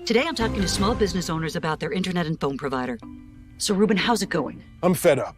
Today I'm talking to small business owners about their internet and phone provider. So Ruben, how's it going? I'm fed up.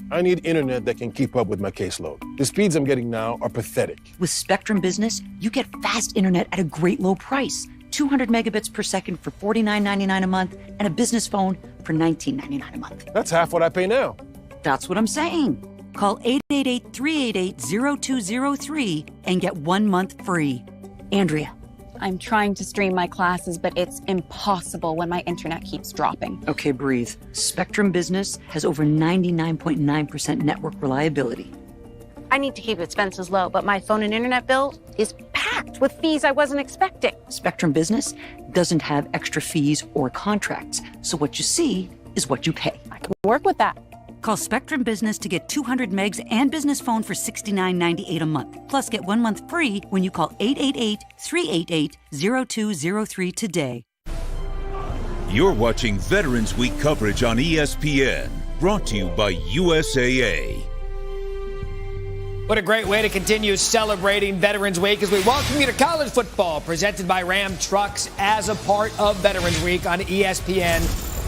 I need internet that can keep up with my caseload. The speeds I'm getting now are pathetic. With Spectrum Business, you get fast internet at a great low price. 200 megabits per second for $49.99 a month and a business phone for $19.99 a month. That's half what I pay now. That's what I'm saying. Call 888-388-0203 and get 1 month free. Andrea. I'm trying to stream my classes, but it's impossible when my internet keeps dropping. Okay, breathe. Spectrum Business has over 99.9% network reliability. I need to keep expenses low, but my phone and internet bill is packed with fees I wasn't expecting. Spectrum Business doesn't have extra fees or contracts, so what you see is what you pay. I can work with that. Call Spectrum Business to get 200 megs and business phone for $69.98 a month. Plus, get 1 month free when you call 888-388-0203 today. You're watching Veterans Week coverage on ESPN, brought to you by USAA. What a great way to continue celebrating Veterans Week as we welcome you to college football, presented by Ram Trucks as a part of Veterans Week on ESPN.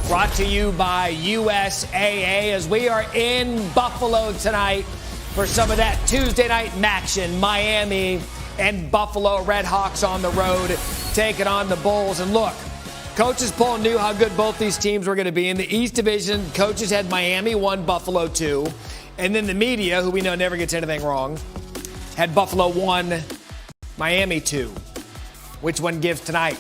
Brought to you by USAA as we are in Buffalo tonight for some of that Tuesday night action. Miami and Buffalo Redhawks on the road taking on the Bulls. And look, coaches poll knew how good both these teams were going to be. In the East Division, coaches had Miami 1, Buffalo 2. And then the media, who we know never gets anything wrong, had Buffalo 1, Miami 2. Which one gives tonight?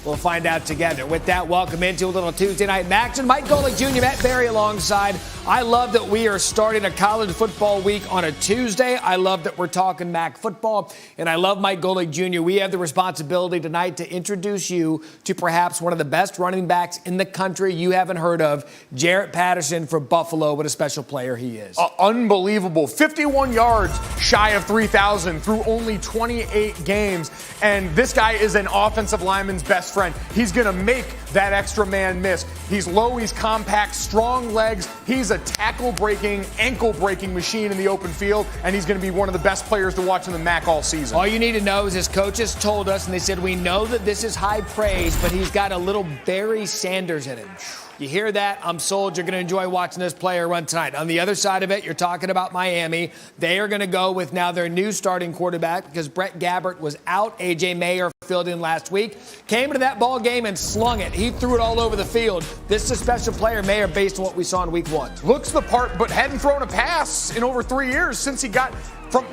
We'll find out together. With that, welcome into a little Tuesday night action. Mike Golic Jr., Matt Berry alongside. I love that we are starting a college football week on a Tuesday. I love that we're talking MAC football. And I love Mike Golic Jr. We have the responsibility tonight to introduce you to perhaps one of the best running backs in the country you haven't heard of, Jarrett Patterson for Buffalo. What a special player he is. Unbelievable. 51 yards shy of 3,000 through only 28 games. And this guy is an offensive lineman's best friend. He's going to make that extra man miss. He's low, he's compact, strong legs. He's a tackle-breaking, ankle-breaking machine in the open field, and he's going to be one of the best players to watch in the MAC all season. All you need to know is his coaches told us, and they said, we know that this is high praise, but he's got a little Barry Sanders in him. You hear that? I'm sold. You're going to enjoy watching this player run tonight. On the other side of it, you're talking about Miami. They are going to go with now their new starting quarterback because Brett Gabbert was out. A.J. Mayer filled in last week. Came into that ball game and slung it. He threw it all over the field. This is a special player, Mayer, based on what we saw in week 1. Looks the part, but hadn't thrown a pass in over 3 years since he got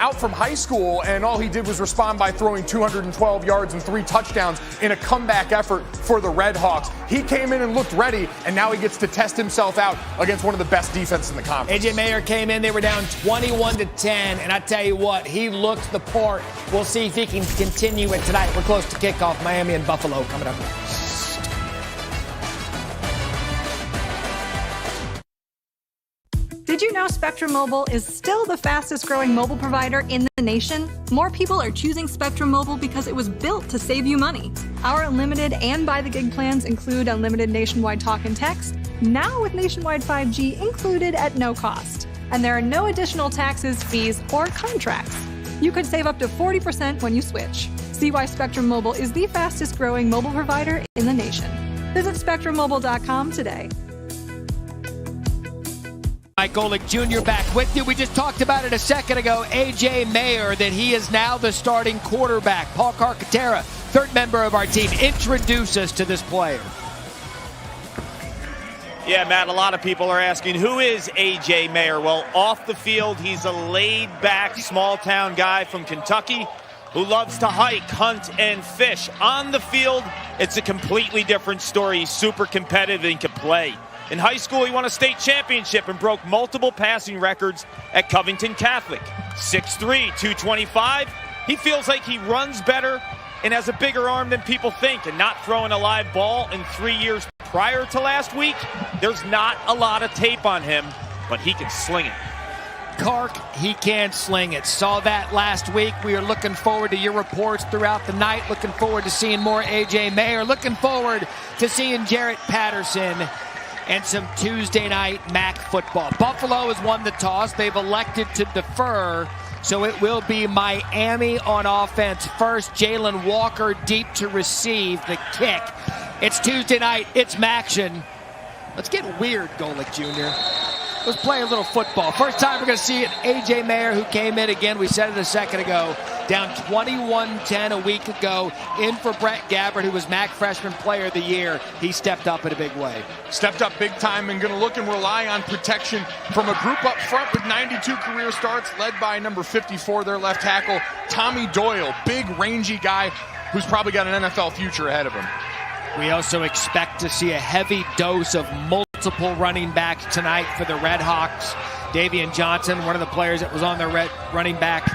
out from high school, and all he did was respond by throwing 212 yards and 3 touchdowns in a comeback effort for the Redhawks. He came in and looked ready, and now he gets to test himself out against one of the best defenses in the conference. A.J. Mayer came in. They were down 21-10, and I tell you what, he looked the part. We'll see if he can continue it tonight. We're close to kickoff. Miami and Buffalo coming up next. Did you know Spectrum Mobile is still the fastest growing mobile provider in the nation? More people are choosing Spectrum Mobile because it was built to save you money. Our unlimited and by the gig plans include unlimited nationwide talk and text, now with nationwide 5G included at no cost. And there are no additional taxes, fees, or contracts. You could save up to 40% when you switch. See why Spectrum Mobile is the fastest growing mobile provider in the nation. Visit SpectrumMobile.com today. Mike Golic Jr. back with you. We just talked about it a second ago. A.J. Mayer, that he is now the starting quarterback. Paul Carcaterra, third member of our team. Introduce us to this player. Yeah, Matt, a lot of people are asking, who is A.J. Mayer? Well, off the field, he's a laid-back, small-town guy from Kentucky who loves to hike, hunt, and fish. On the field, it's a completely different story. He's super competitive and can play. In high school, he won a state championship and broke multiple passing records at Covington Catholic. 6'3", 225. He feels like he runs better and has a bigger arm than people think, and not throwing a live ball in 3 years prior to last week. There's not a lot of tape on him, but he can sling it. Kark, he can sling it. Saw that last week. We are looking forward to your reports throughout the night. Looking forward to seeing more A.J. Mayer. Looking forward to seeing Jarrett Patterson and some Tuesday night MAC football. Buffalo has won the toss. They've elected to defer, so it will be Miami on offense first. Jalen Walker deep to receive the kick. It's Tuesday night. It's Maction. Let's get weird, Golick Jr. Let's play a little football. First time we're going to see it. A.J. Mayer, who came in again, we said it a second ago, down 21-10 a week ago, in for Brett Gabbert, who was MAC Freshman Player of the Year. He stepped up in a big way. Stepped up big time and going to look and rely on protection from a group up front with 92 career starts, led by number 54, their left tackle, Tommy Doyle, big, rangy guy who's probably got an NFL future ahead of him. We also expect to see a heavy dose of multiple running backs tonight for the Red Hawks. Davian Johnson, one of the players that was on their running back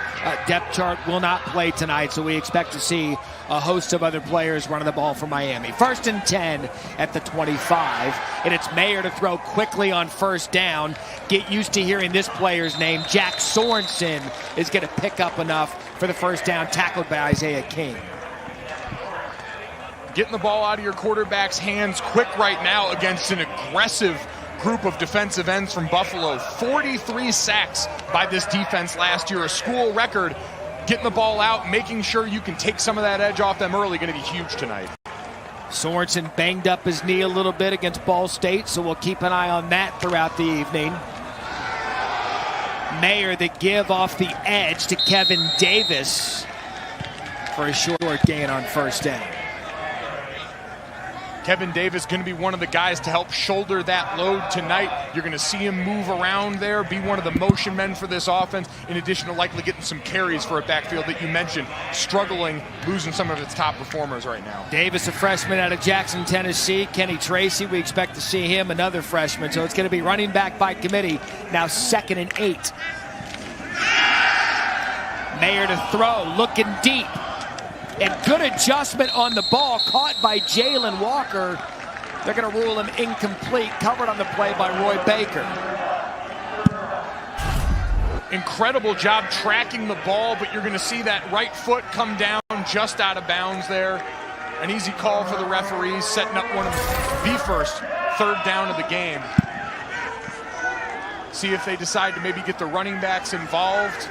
depth chart, will not play tonight, so we expect to see a host of other players running the ball for Miami. 1st and 10 at the 25, and it's Mayer to throw quickly on first down. Get used to hearing this player's name. Jack Sorensen is going to pick up enough for the first down, tackled by Isaiah King. Getting the ball out of your quarterback's hands quick right now against an aggressive group of defensive ends from Buffalo. 43 sacks by this defense last year, a school record. Getting the ball out, making sure you can take some of that edge off them early, going to be huge tonight. Sorensen banged up his knee a little bit against Ball State, so we'll keep an eye on that throughout the evening. Mayer the give off the edge to Kevin Davis for a short gain on first down. Kevin Davis going to be one of the guys to help shoulder that load tonight. You're going to see him move around there, be one of the motion men for this offense, in addition to likely getting some carries for a backfield that you mentioned, struggling, losing some of its top performers right now. Davis, a freshman out of Jackson, Tennessee. Kenny Tracy, we expect to see him, another freshman. So it's going to be running back by committee, now 2nd and 8. Mayer to throw, looking deep. And good adjustment on the ball, caught by Jalen Walker. They're going to rule him incomplete, covered on the play by Roy Baker. Incredible job tracking the ball, but you're going to see that right foot come down just out of bounds there. An easy call for the referees, setting up one of the first 3rd down of the game. See if they decide to maybe get the running backs involved,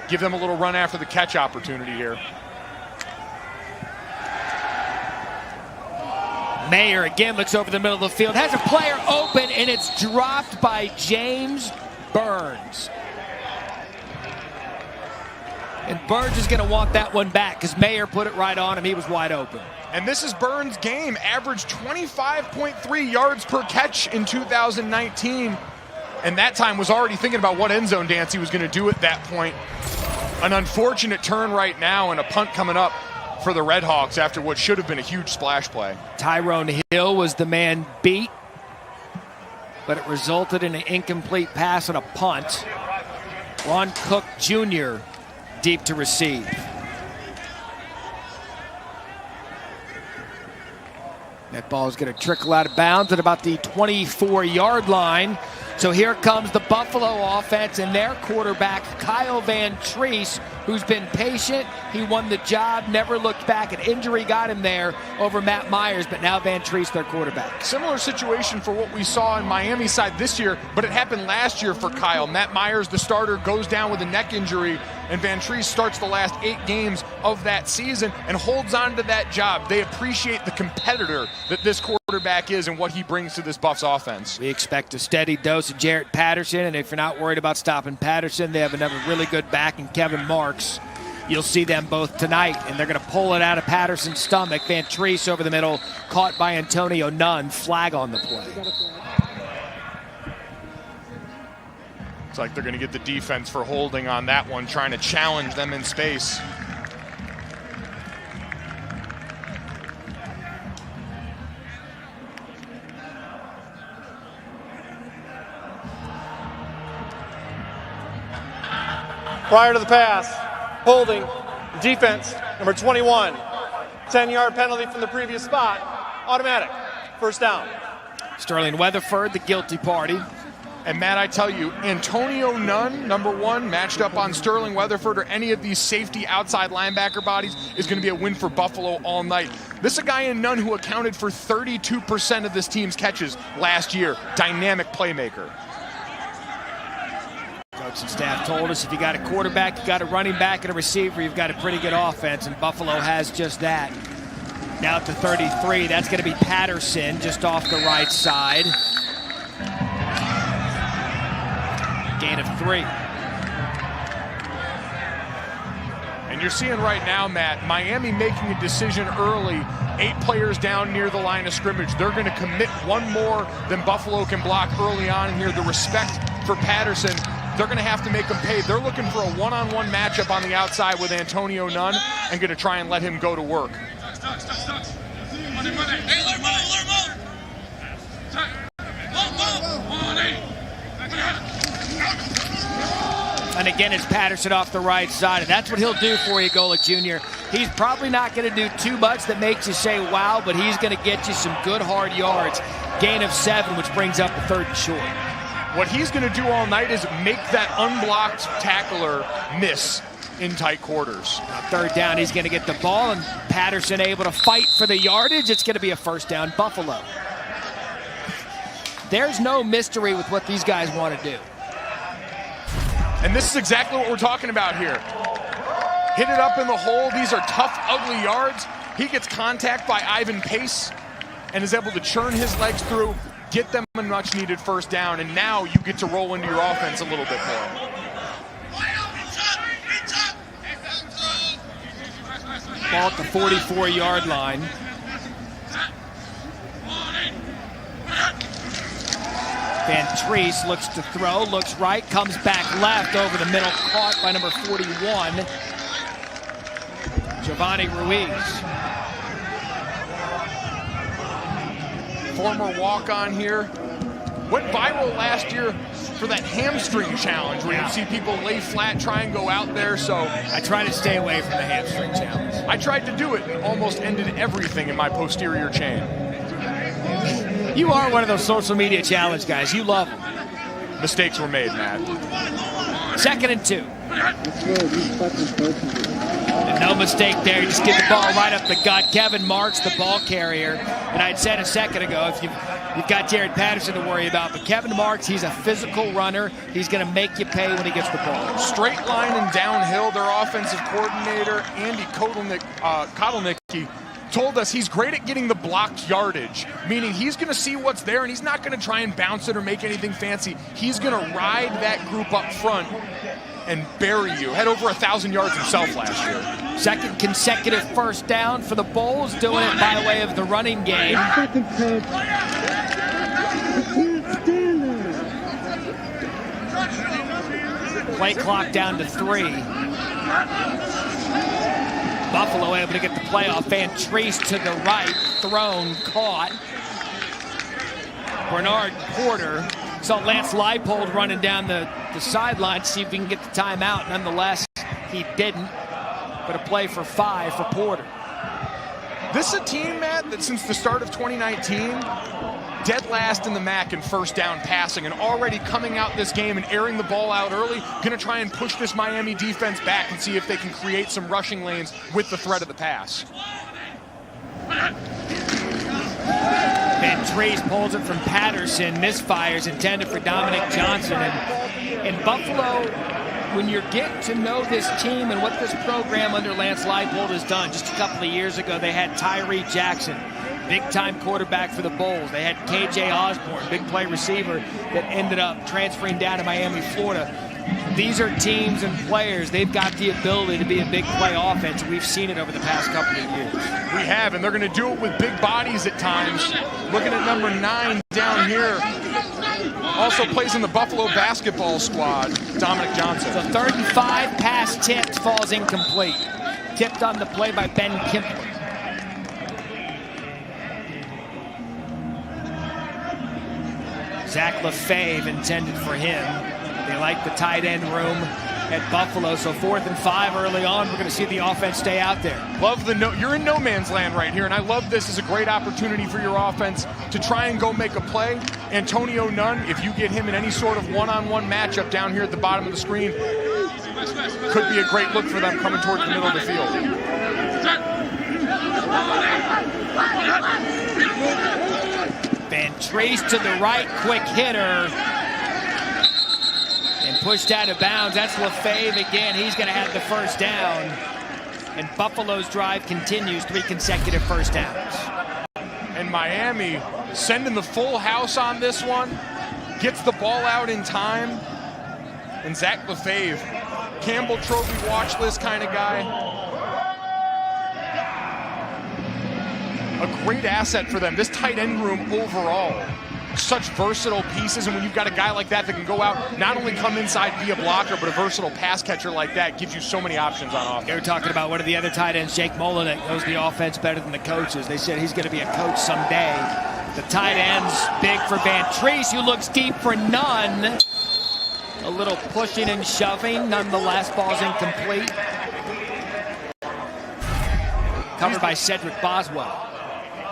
give them a little run after the catch opportunity here. Mayer again looks over the middle of the field, has a player open, and it's dropped by James Burns. And Burns is going to want that one back because Mayer put it right on him. He was wide open. And this is Burns' game. Averaged 25.3 yards per catch in 2019. And that time was already thinking about what end zone dance he was going to do at that point. An unfortunate turn right now and a punt coming up for the Red Hawks after what should have been a huge splash play. Tyrone Hill was the man beat, but it resulted in an incomplete pass and a punt. Ron Cook Jr. deep to receive. That ball is going to trickle out of bounds at about the 24-yard line. So here comes the Buffalo offense and their quarterback, Kyle Van Treese, who's been patient. He won the job, never looked back. An injury got him there over Matt Myers, but now Van Treese, their quarterback. Similar situation for what we saw in Miami side this year, but it happened last year for Kyle. Matt Myers, the starter, goes down with a neck injury, and Van Treese starts the last 8 games of that season and holds on to that job. They appreciate the competitor that this quarterback is and what he brings to this Buffs offense. We expect a steady dose of Jarrett Patterson, and if you're not worried about stopping Patterson, they have another really good back in Kevin Marks. You'll see them both tonight, and they're going to pull it out of Patterson's stomach. Van Treese over the middle, caught by Antonio Nunn. Flag on the play. It's like they're going to get the defense for holding on that one, trying to challenge them in space. Prior to the pass, holding, defense, number 21. 10-yard penalty from the previous spot, automatic, first down. Sterling Weatherford, the guilty party. And Matt, I tell you, Antonio Nunn, number 1, matched up on Sterling Weatherford or any of these safety outside linebacker bodies is going to be a win for Buffalo all night. This is a guy in Nunn who accounted for 32% of this team's catches last year. Dynamic playmaker. Coach and staff told us if you got a quarterback, you got a running back and a receiver, you've got a pretty good offense, and Buffalo has just that. Now to 33. That's going to be Patterson just off the right side. Gain of 3. And you're seeing right now, Matt, Miami making a decision early. 8 players down near the line of scrimmage. They're going to commit one more than Buffalo can block early on here. The respect for Patterson, they're going to have to make him pay. They're looking for a one-on-one matchup on the outside with Antonio Nunn and going to try and let him go to work. And again, it's Patterson off the right side, and that's what he'll do for you, Golic Jr. He's probably not going to do too much that makes you say, wow, but he's going to get you some good hard yards. Gain of 7, which brings up a 3rd and short. What he's going to do all night is make that unblocked tackler miss in tight quarters. Now 3rd down, he's going to get the ball, and Patterson able to fight for the yardage. It's going to be a 1st down, Buffalo. There's no mystery with what these guys want to do. And this is exactly what we're talking about here. Hit it up in the hole. These are tough, ugly yards. He gets contact by Ivan Pace and is able to churn his legs through, get them a much-needed 1st down, and now you get to roll into your offense a little bit more. Ball at the 44-yard line. Van Treese looks to throw, looks right, comes back left over the middle, caught by number 41, Giovanni Ruiz. Former walk-on here. Went viral last year for that hamstring challenge where you see people lay flat, try and go out there. So I try to stay away from the hamstring challenge. I tried to do it and almost ended everything in my posterior chain. You are one of those social media challenge guys. You love them. Mistakes were made, Matt. 2nd and 2. And no mistake there. You just get the ball right up the gut. Kevin Marks, the ball carrier. And I'd said a second ago, if you've got Jared Patterson to worry about, but Kevin Marks, he's a physical runner. He's going to make you pay when he gets the ball. Straight line and downhill. Their offensive coordinator, Andy Kotelnicki, told us he's great at getting the blocked yardage, meaning he's going to see what's there and he's not going to try and bounce it or make anything fancy. He's going to ride that group up front and bury you. Had over 1,000 yards himself last year. 2nd consecutive 1st down for the Bulls, doing it by way of the running game. Play clock down to 3. Buffalo able to get the play off. Van Treese to the right, thrown, caught. Bernard Porter saw Lance Leipold running down the sideline to see if he can get the timeout. Nonetheless, he didn't. But a play for 5 for Porter. This is a team, Matt, that since the start of 2019, dead last in the MAC in 1st down passing, and already coming out this game and airing the ball out early, going to try and push this Miami defense back and see if they can create some rushing lanes with the threat of the pass. Van Treese pulls it from Patterson, misfires, intended for Dominic Johnson. And Buffalo, when you're getting to know this team and what this program under Lance Leipold has done, just a couple of years ago, they had Tyree Jackson, big-time quarterback for the Bulls. They had K.J. Osborne, big play receiver that ended up transferring down to Miami, Florida. These are teams and players. They've got the ability to be a big play offense. We've seen it over the past couple of years. We have, and they're going to do it with big bodies at times. Looking at number 9 down here. Also plays in the Buffalo basketball squad, Dominic Johnson. So 3rd and 5, pass tipped, falls incomplete. Tipped on the play by Ben Kimpler. Zach LaFave intended for him. They like the tight end room at Buffalo, so 4th and 5 early on. We're going to see the offense stay out there. Love you're in no man's land right here, and I love this as a great opportunity for your offense to try and go make a play. Antonio Nunn, if you get him in any sort of one-on-one matchup down here at the bottom of the screen, could be a great look for them coming towards the middle of the field. Van Treese to the right, quick hitter. And pushed out of bounds. That's LaFave again. He's going to have the 1st down. And Buffalo's drive continues, 3 consecutive first downs. And Miami sending the full house on this one, gets the ball out in time. And Zach Lefebvre, Campbell Trophy watch list kind of guy. A great asset for them. This tight end room overall, such versatile pieces, and when you've got a guy like that that can go out, not only come inside, be a blocker, but a versatile pass catcher like that gives you so many options on offense. They were talking about one of the other tight ends, Jake Mullen, that knows the offense better than the coaches. They said he's going to be a coach someday. The tight end's big for Van Treese, who looks deep for none. A little pushing and shoving, nonetheless, ball's incomplete. Covered by Cedric Boswell.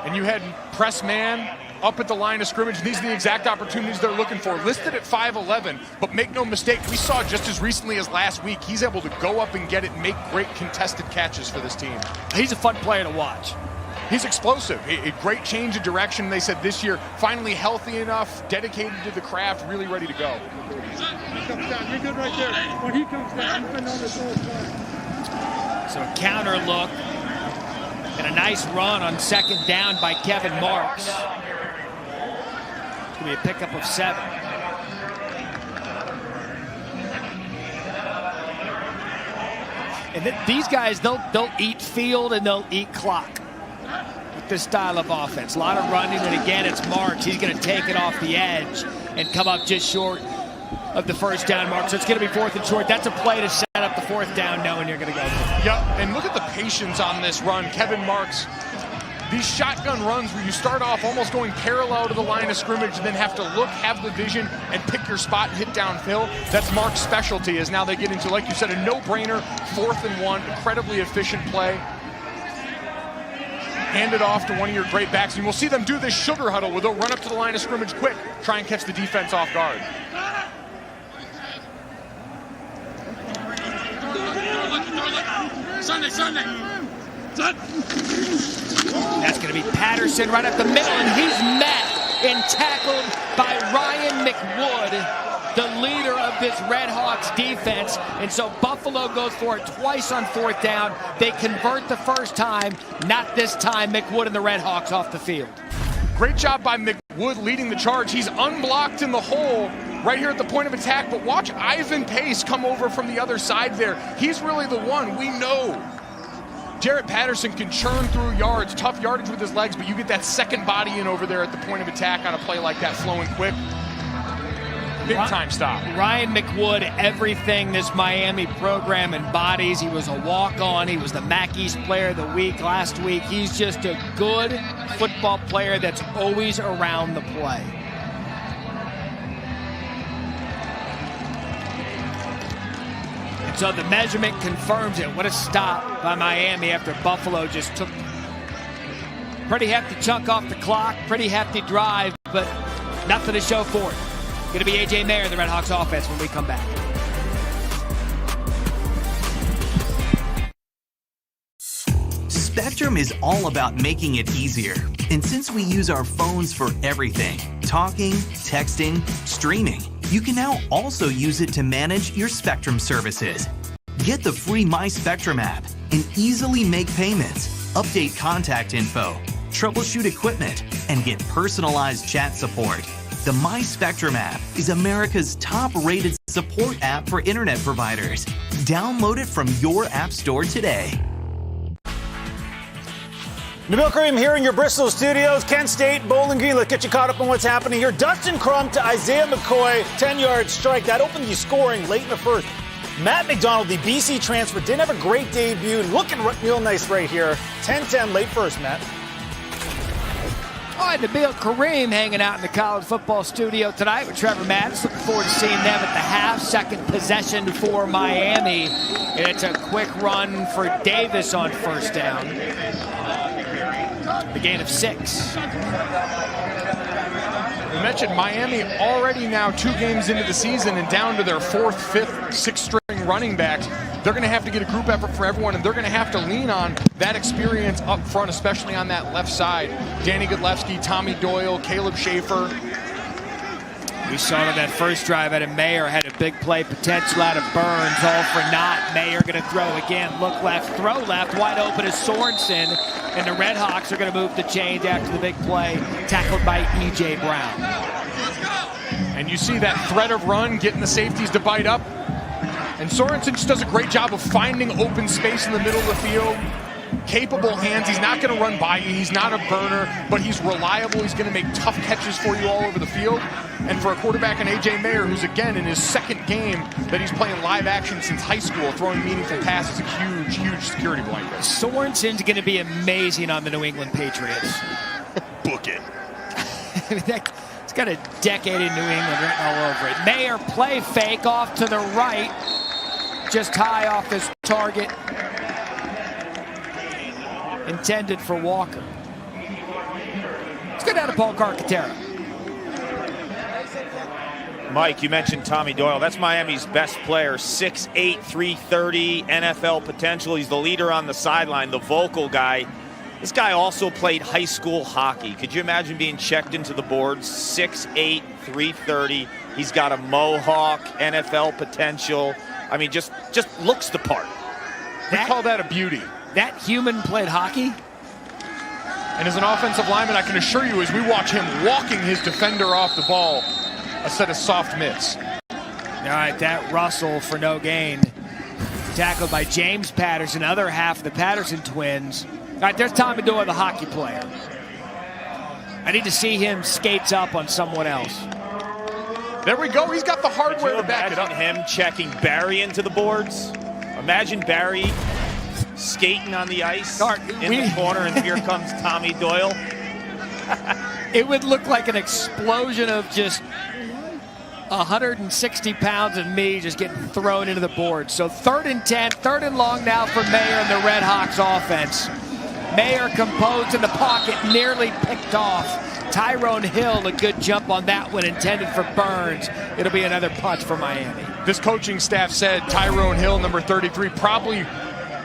And you had press man up at the line of scrimmage. These are the exact opportunities they're looking for. Listed at 5'11", but make no mistake, we saw just as recently as last week, he's able to go up and get it and make great contested catches for this team. He's a fun player to watch. He's explosive, a great change of direction. They said this year, finally healthy enough, dedicated to the craft, really ready to go. He comes down, you're good right there. When he comes down, you've been on this whole time. So a counter look and a nice run on second down by Kevin Marks. It's going to be a pickup of 7. And these guys, they'll eat field and they'll eat clock with this style of offense. A lot of running, and again, it's Marks. He's going to take it off the edge and come up just short of the first down mark. So it's going to be 4th and short. That's a play to set up the 4th down, knowing you're going to go. Yep, and look at the patience on this run. Kevin Marks, these shotgun runs where you start off almost going parallel to the line of scrimmage and then have to look, have the vision, and pick your spot and hit downfield. That's Mark's specialty, as now they get into, like you said, a no-brainer, 4th and 1, incredibly efficient play. Hand it off to one of your great backs, and we'll see them do this sugar huddle where they'll run up to the line of scrimmage quick, try and catch the defense off guard. Sunday. That's going to be Patterson right up the middle, and he's met and tackled by Ryan McWood, the leader of this Red Hawks defense. And so Buffalo goes for it twice on 4th down. They convert the first time. Not this time. McWood and the Red Hawks off the field. Great job by McWood leading the charge. He's unblocked in the hole right here at the point of attack, but watch Ivan Pace come over from the other side there. He's really the one. We know Jarrett Patterson can churn through yards, tough yardage with his legs, but you get that second body in over there at the point of attack on a play like that, flowing quick. Big time stop. Ryan McWood, everything this Miami program embodies. He was a walk-on. He was the MAC East Player of the Week last week. He's just a good football player that's always around the play. And so the measurement confirms it. What a stop by Miami after Buffalo just took pretty hefty chunk off the clock, pretty hefty drive, but nothing to show for it. Going to be A.J. Mayer in the Red Hawks offense when we come back. Spectrum is all about making it easier. And since we use our phones for everything, talking, texting, streaming, you can now also use it to manage your Spectrum services. Get the free My Spectrum app and easily make payments, update contact info, troubleshoot equipment, and get personalized chat support. The My Spectrum app is America's top-rated support app for internet providers. Download it from your app store today. Nabil Karim here in your Bristol studios. Kent State, Bowling Green. Let's get you caught up on what's happening here. Dustin Crum to Isaiah McCoy, 10-yard strike. That opened you scoring late in the first. Matt McDonald, the BC transfer, didn't have a great debut. Looking real nice right here. 10-10 late first, Matt. All right, Nabil Karim hanging out in the college football studio tonight with Trevor Mattis. Looking forward to seeing them at the half. Second possession for Miami. And it's a quick run for Davis on first down. The gain of 6. We mentioned Miami already now 2 games into the season and down to their 4th, 5th, 6th string running backs. They're going to have to get a group effort for everyone, and they're going to have to lean on that experience up front, especially on that left side. Danny Godlewski, Tommy Doyle, Caleb Schaefer. We saw it on that first drive out of Mayer, had a big play potential out of Burns, all for naught. Mayer going to throw again, look left, throw left, wide open is Sorensen, and the Red Hawks are going to move the chains after the big play, tackled by E.J. Brown. And you see that threat of run, getting the safeties to bite up. And Sorensen just does a great job of finding open space in the middle of the field. Capable hands. He's not going to run by you. He's not a burner, but he's reliable. He's going to make tough catches for you all over the field. And for a quarterback in A.J. Mayer, who's again in his second game that he's playing live action since high school, throwing meaningful passes, a huge, huge security blanket. Sorensen's going to be amazing on the New England Patriots. Book it. It's got a decade in New England written all over it. Mayer play fake off to the right, just high off his target. Intended for Walker. Let's go down to Paul Carcaterra. Mike, you mentioned Tommy Doyle. That's Miami's best player, 6'8", 330, NFL potential. He's the leader on the sideline, the vocal guy. This guy also played high school hockey. Could you imagine being checked into the boards? 6'8", 330. He's got a mohawk, NFL potential. I mean, just looks the part. We call that a beauty. That human played hockey? And as an offensive lineman, I can assure you, as we watch him walking his defender off the ball, a set of soft mitts. All right, that Russell for no gain. Tackled by James Patterson, other half of the Patterson twins. All right, there's Tommy Doyle, the hockey player. I need to see him skates up on someone else. There we go. He's got the hardware to back it up. Him checking Barry into the boards. Imagine Barry skating on the ice in the corner, and here comes Tommy Doyle. It would look like an explosion of just 160 pounds of me just getting thrown into the board. So 3rd and 10, 3rd and long now for Mayer and the Red Hawks offense. Mayer composed in the pocket, nearly picked off. Tyrone Hill, a good jump on that one, intended for Burns. It'll be another punch for Miami. This coaching staff said Tyrone Hill, number 33, probably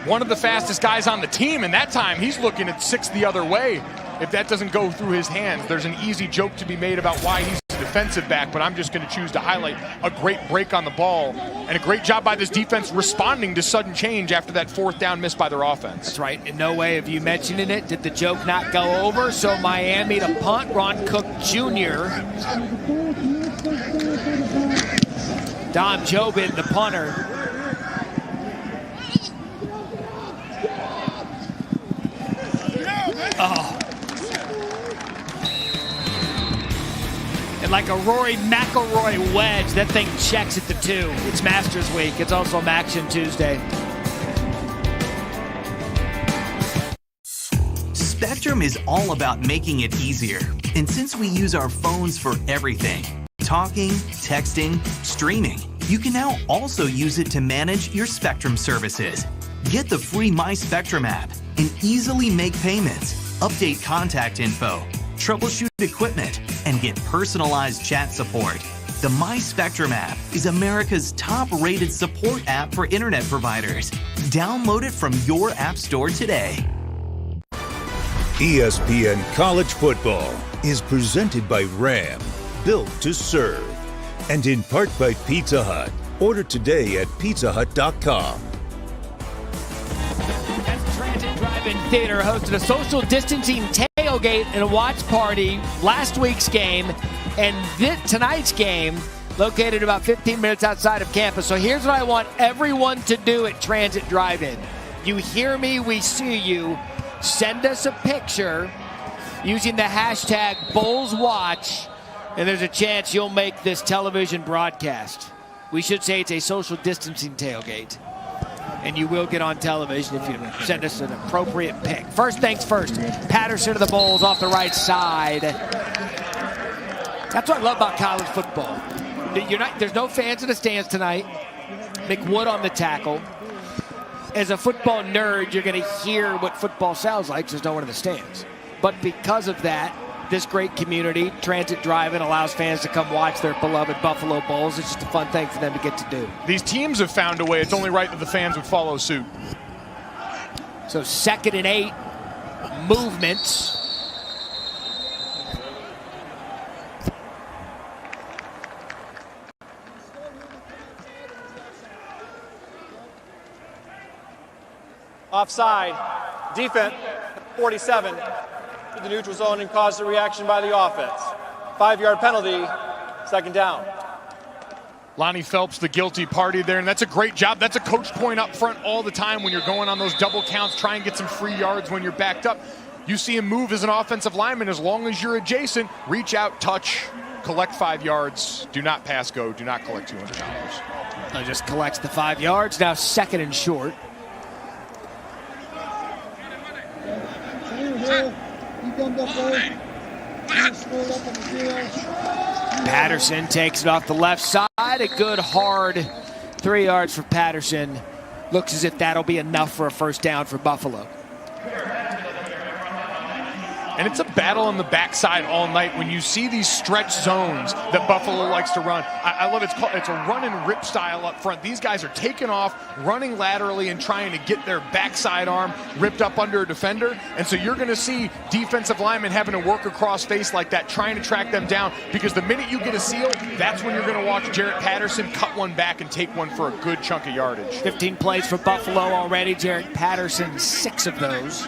one of the fastest guys on the team, and that time he's looking at 6 the other way. If that doesn't go through his hands, there's an easy joke to be made about why he's a defensive back, but I'm just going to choose to highlight a great break on the ball and a great job by this defense responding to sudden change after that 4th down miss by their offense. That's right. In no way of you mentioning it did the joke not go over, so Miami to punt. Ron Cook Jr. Dom Jobin, the punter. Oh. And like a Rory McIlroy wedge, that thing checks at the 2. It's Masters Week. It's also Maction Tuesday. Spectrum is all about making it easier. And since we use our phones for everything, talking, texting, streaming, you can now also use it to manage your Spectrum services. Get the free My Spectrum app and easily make payments, update contact info, troubleshoot equipment, and get personalized chat support. The My Spectrum app is America's top-rated support app for internet providers. Download it from your app store today. ESPN College Football is presented by Ram, built to serve, and in part by Pizza Hut. Order today at pizzahut.com. Transit Drive-In Theater hosted a social distancing tailgate and a watch party last week's game, and tonight's game located about 15 minutes outside of campus. So here's what I want everyone to do at Transit Drive-In. You hear me, we see you. Send us a picture using the hashtag BullsWatch, and there's a chance you'll make this television broadcast. We should say it's a social distancing tailgate, and you will get on television if you send us an appropriate pic. First things first, Patterson to the Bulls off the right side. That's what I love about college football. There's no fans in the stands tonight. McWood on the tackle. As a football nerd, you're going to hear what football sounds like. There's no one in the stands. But because of that, this great community, Transit Drive-In, allows fans to come watch their beloved Buffalo Bulls. It's just a fun thing for them to get to do. These teams have found a way. It's only right that the fans would follow suit. So 2nd and 8, movements. Offside. Defense, 47, to the neutral zone and caused a reaction by the offense. 5-yard penalty, second down. Lonnie Phelps, the guilty party there, and that's a great job. That's a coach point up front all the time when you're going on those double counts, try and get some free yards when you're backed up. You see him move as an offensive lineman. As long as you're adjacent, reach out, touch, collect 5 yards. Do not pass go. Do not collect $200. Just collects the 5 yards. Now 2nd and short. Patterson takes it off the left side. A good hard 3 yards for Patterson. Looks as if that'll be enough for a first down for Buffalo. And it's a battle on the backside all night when you see these stretch zones that Buffalo likes to run. I love it. It's a run and rip style up front. These guys are taking off, running laterally, and trying to get their backside arm ripped up under a defender. And so you're going to see defensive linemen having to work across face like that, trying to track them down, because the minute you get a seal, that's when you're going to watch Jarrett Patterson cut one back and take one for a good chunk of yardage. 15 plays for Buffalo already. Jarrett Patterson, 6 of those.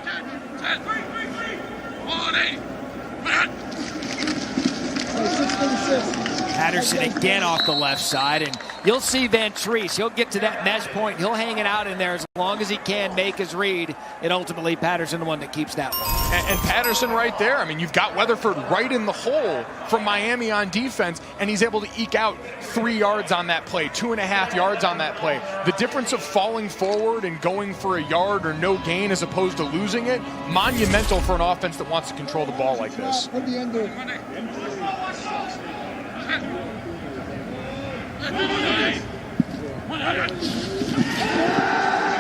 Patterson again off the left side, and you'll see Van Treese. He'll get to that mesh point. He'll hang it out in there as long as he can, make his read, and ultimately Patterson the one that keeps that one. And Patterson right there. I mean, you've got Weatherford right in the hole from Miami on defense, and he's able to eke out 3 yards on that play, 2.5 yards on that play. The difference of falling forward and going for a yard or no gain as opposed to losing it, monumental for an offense that wants to control the ball like this.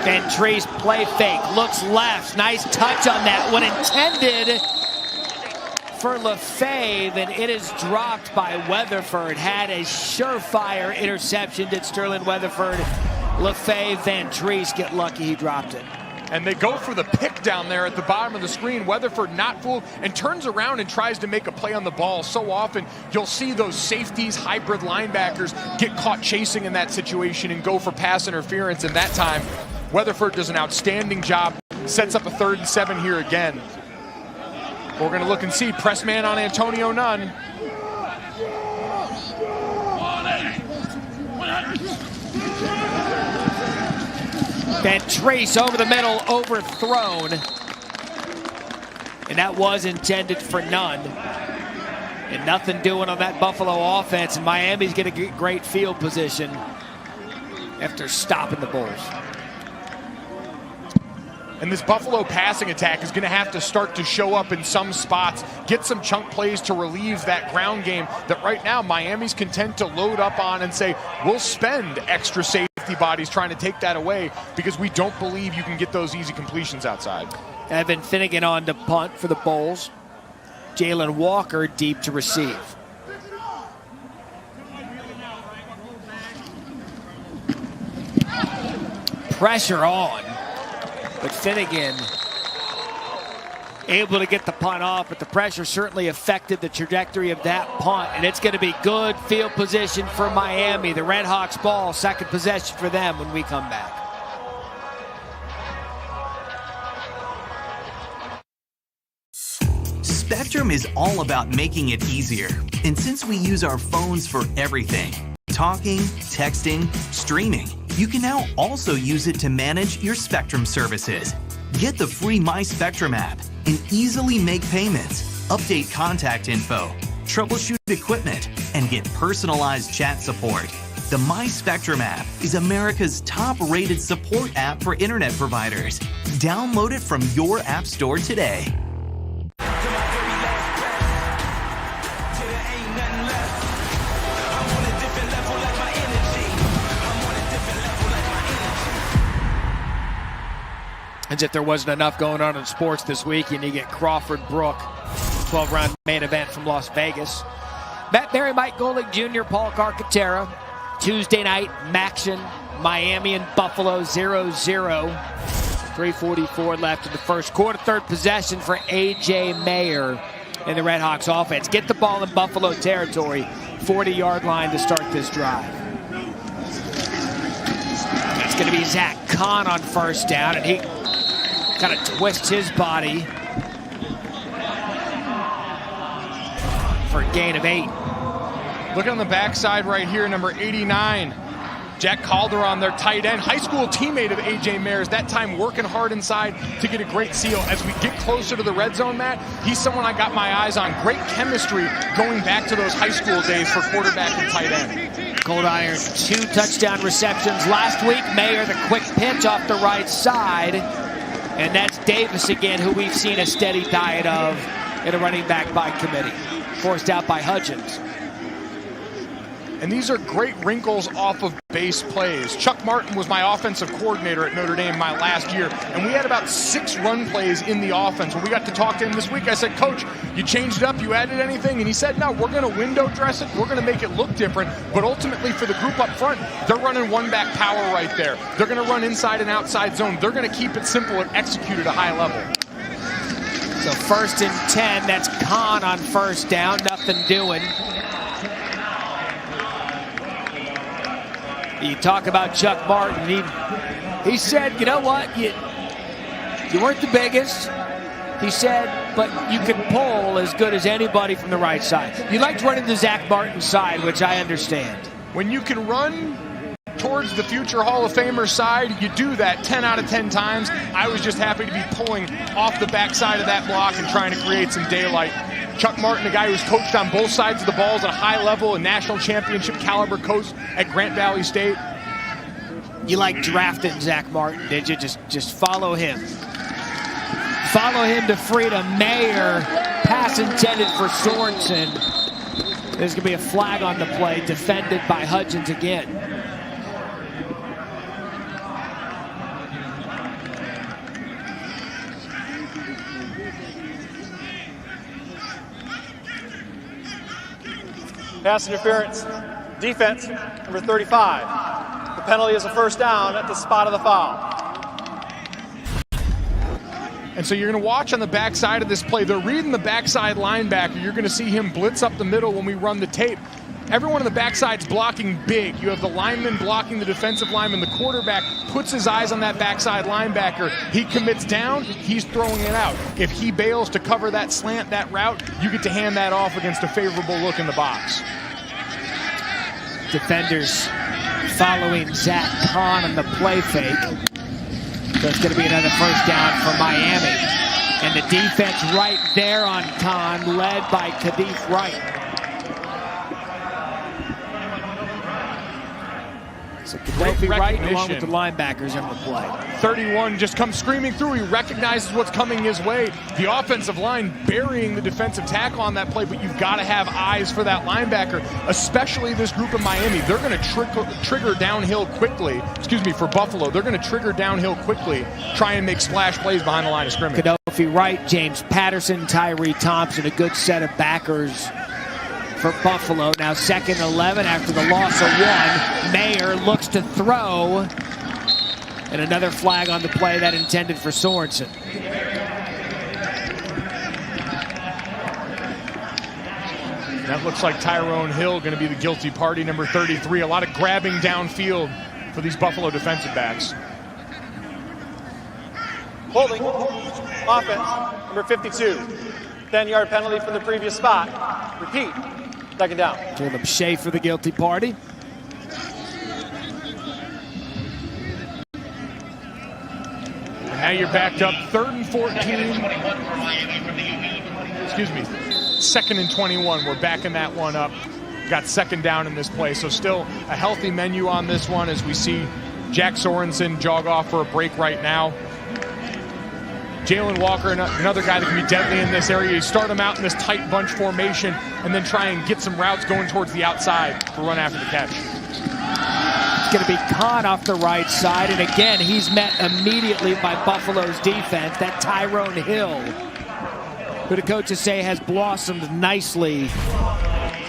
Van Treese play fake, looks left, nice touch on that one, intended for Lefebvre, and it is dropped by Weatherford. Had a surefire interception, did Sterling Weatherford. Lefebvre, Van Treese get lucky, he dropped it. And they go for the pick down there at the bottom of the screen. Weatherford not fooled and turns around and tries to make a play on the ball. So often you'll see those safeties, hybrid linebackers get caught chasing in that situation and go for pass interference. And that time, Weatherford does an outstanding job, sets up a 3rd and 7 here again. We're going to look and see press man on Antonio Nunn. Van Treese over the middle, overthrown. And that was intended for Nunn. And nothing doing on that Buffalo offense. And Miami's going to get great field position after stopping the Bulls. And this Buffalo passing attack is going to have to start to show up in some spots, get some chunk plays to relieve that ground game that right now Miami's content to load up on and say, we'll spend extra safety bodies trying to take that away because we don't believe you can get those easy completions outside. Evan Finnegan on to punt for the Bulls. Jalen Walker deep to receive. Pressure on, but Finnegan able to get the punt off, but the pressure certainly affected the trajectory of that punt, and it's going to be good field position for Miami. The Red Hawks ball, 2nd possession for them when we come back. Spectrum is all about making it easier. And since we use our phones for everything, talking, texting, streaming, you can now also use it to manage your Spectrum services. Get the free My Spectrum app and easily make payments, update contact info, troubleshoot equipment, and get personalized chat support. The My Spectrum app is America's top-rated support app for internet providers. Download it from your app store today. As if there wasn't enough going on in sports this week, and you get Crawford Brook, 12-round main event from Las Vegas. Matt Berry, Mike Golick Jr., Paul Carcaterra. Tuesday night, Maction, Miami and Buffalo 0-0. 3:44 left in the first quarter. 3rd possession for A.J. Mayer in the Red Hawks offense. Get the ball in Buffalo territory. 40-yard line to start this drive. It's going to be Zach Kahn on first down, and he kind of twists his body for a gain of 8. Look on the backside right here, number 89. Jack Calderon, their tight end, high school teammate of A.J. Mayer's, that time working hard inside to get a great seal. As we get closer to the red zone, Matt, he's someone I got my eyes on. Great chemistry going back to those high school days for quarterback and tight end. Cold Iron, 2 touchdown receptions last week. Mayer, the quick pitch off the right side. And that's Davis again, who we've seen a steady diet of in a running back by committee. Forced out by Hudgens. And these are great wrinkles off of base plays. Chuck Martin was my offensive coordinator at Notre Dame my last year, and we had about 6 run plays in the offense. When we got to talk to him this week, I said, Coach, you changed it up, you added anything? And he said, no, we're going to window dress it, we're going to make it look different, but ultimately for the group up front, they're running one-back power right there. They're going to run inside and outside zone. They're going to keep it simple and execute at a high level. So 1st and 10, that's Kahn on first down, nothing doing. You talk about Chuck Martin. He said, you know what, you weren't the biggest. He said, but you can pull as good as anybody from the right side. You liked running the Zach Martin side, which I understand. When you can run towards the future Hall of Famer side, you do that 10 out of 10 times. I was just happy to be pulling off the backside of that block and trying to create some daylight. Chuck Martin, a guy who's coached on both sides of the balls at a high level, a national championship caliber coach at Grant Valley State. You like drafting Zach Martin, did you? Just follow him. Follow him to freedom. Mayer, pass intended for Sorensen. There's going to be a flag on the play, defended by Hudgens again. Pass interference. Defense, number 35. The penalty is a first down at the spot of the foul. And so you're going to watch on the backside of this play. They're reading the backside linebacker. You're going to see him blitz up the middle when we run the tape. Everyone on the backside's blocking big. You have the lineman blocking the defensive lineman. The quarterback puts his eyes on that backside linebacker. He commits down, he's throwing it out. If he bails to cover that slant, that route, you get to hand that off against a favorable look in the box. Defenders following Zach Kahn on the play fake. So it's going to be another first down for Miami. And the defense right there on Kahn, led by Khalif Wright. So Khalif Wright along with the linebackers in the play. 31 just comes screaming through. He recognizes what's coming his way. The offensive line burying the defensive tackle on that play, but you've got to have eyes for that linebacker, especially this group of Miami. They're going to trigger downhill quickly. Excuse me, for Buffalo. They're going to trigger downhill quickly, try and make splash plays behind the line of scrimmage. Khalif Wright, James Patterson, Tyree Thompson, a good set of backers for Buffalo. Now 2nd and 11 after the loss of 1. Mayer looks to throw. And another flag on the play that intended for Sorensen. That looks like Tyrone Hill going to be the guilty party, number 33. A lot of grabbing downfield for these Buffalo defensive backs. Holding. Offense, number 52. 10-yard penalty from the previous spot. Repeat. 2nd down. Caleb Schaefer, the guilty party. And now you're backed up 3rd and 14. Excuse me. 2nd and 21. We're backing that one up. Got 2nd down in this play. So still a healthy menu on this one as we see Jack Sorensen jog off for a break right now. Jalen Walker, another guy that can be deadly in this area. You start him out in this tight bunch formation and then try and get some routes going towards the outside for run after the catch. It's going to be Kahn off the right side, and again, he's met immediately by Buffalo's defense. That Tyrone Hill, who the coaches say has blossomed nicely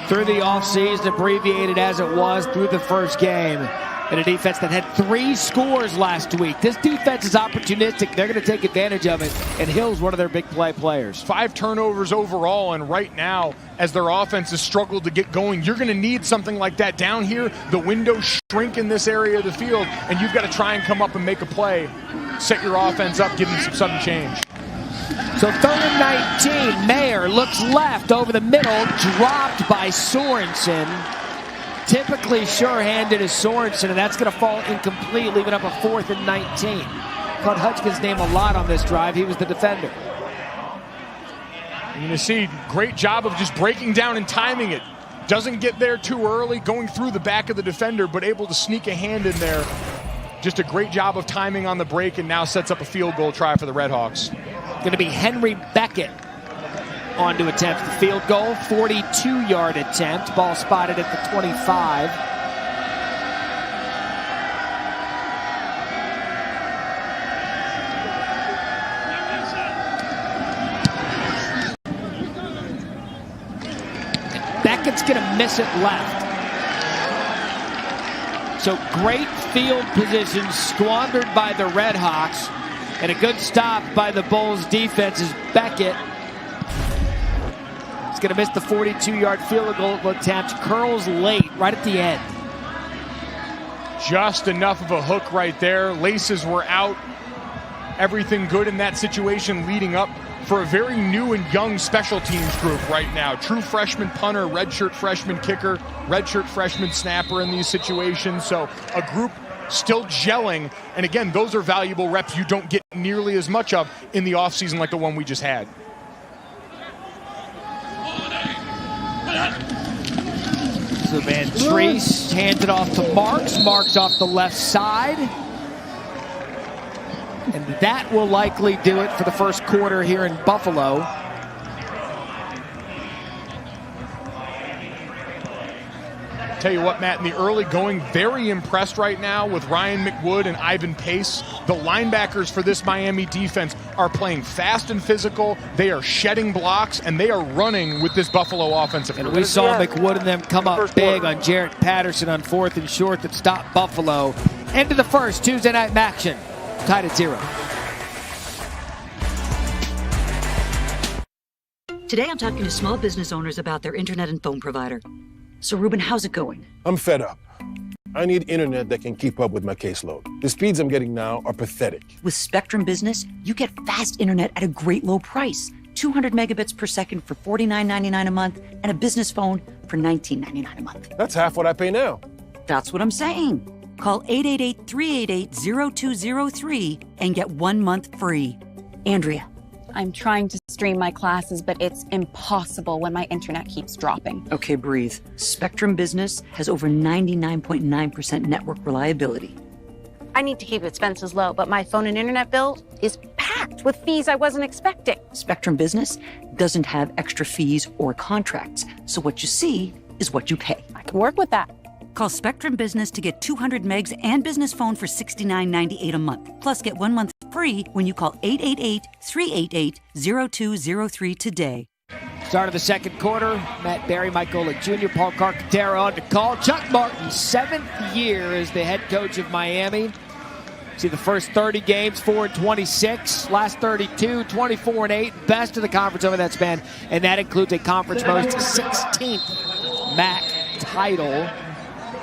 through the offseason, abbreviated as it was through the first game. And a defense that had 3 scores last week. This defense is opportunistic. They're going to take advantage of it. And Hill's one of their big play players. 5 turnovers overall, and right now, as their offense has struggled to get going, you're going to need something like that. Down here, the windows shrink in this area of the field, and you've got to try and come up and make a play set your offense up, give them some sudden change. So 3rd and 19, Mayer looks left over the middle, dropped by Sorensen. Typically sure-handed is Sorensen, and that's going to fall incomplete, leaving up a 4th and 19. Caught Hutchkins' name a lot on this drive. He was the defender. You're going to see great job of just breaking down and timing it. Doesn't get there too early, going through the back of the defender, but able to sneak a hand in there. Just a great job of timing on the break, and now sets up a field goal try for the Redhawks. Going to be Henry Beckett on to attempt the field goal. 42-yard attempt. Ball spotted at the 25. Beckett's going to miss it left. So great field position squandered by the Redhawks. And a good stop by the Bulls defense is Beckett. He's going to miss the 42-yard field goal attempt. Curls late, right at the end. Just enough of a hook right there. Laces were out. Everything good in that situation leading up for a very new and young special teams group right now. True freshman punter, redshirt freshman kicker, redshirt freshman snapper in these situations. So a group still gelling. And again, those are valuable reps you don't get nearly as much of in the offseason like the one we just had. So Van Treese hands it off to Marks. Marks off the left side. And that will likely do it for the first quarter here in Buffalo. Tell you what, Matt, in the early going, very impressed right now with Ryan McWood and Ivan Pace. The linebackers for this Miami defense are playing fast and physical. They are shedding blocks, and they are running with this Buffalo offensive. And we saw McWood and them come up big on Jarrett Patterson on 4th and short that stopped Buffalo. End of the first, Tuesday night action. Tied at 0. Today I'm talking to small business owners about their internet and phone provider. So Ruben, how's it going? I'm fed up. I need internet that can keep up with my caseload. The speeds I'm getting now are pathetic. With Spectrum Business, you get fast internet at a great low price. 200 megabits per second for $49.99 a month, and a business phone for $19.99 a month. That's half what I pay now. That's what I'm saying. Call 888-388-0203 and get 1 month free. Andrea. I'm trying to stream my classes, but it's impossible when my internet keeps dropping. Okay, breathe. Spectrum Business has over 99.9% network reliability. I need to keep expenses low, but my phone and internet bill is packed with fees I wasn't expecting. Spectrum Business doesn't have extra fees or contracts, so what you see is what you pay. I can work with that. Call Spectrum Business to get 200 megs and business phone for $69.98 a month. Plus, get 1 month free when you call 888-388-0203 today. Start of the second quarter. Matt Barry, Mike Golick Jr., Paul Carcaterra on to call. Chuck Martin, 7th year as the head coach of Miami. See the first 30 games, 4-26. Last 32, 24-8. Best of the conference over that span. And that includes a conference most 16th MAC title.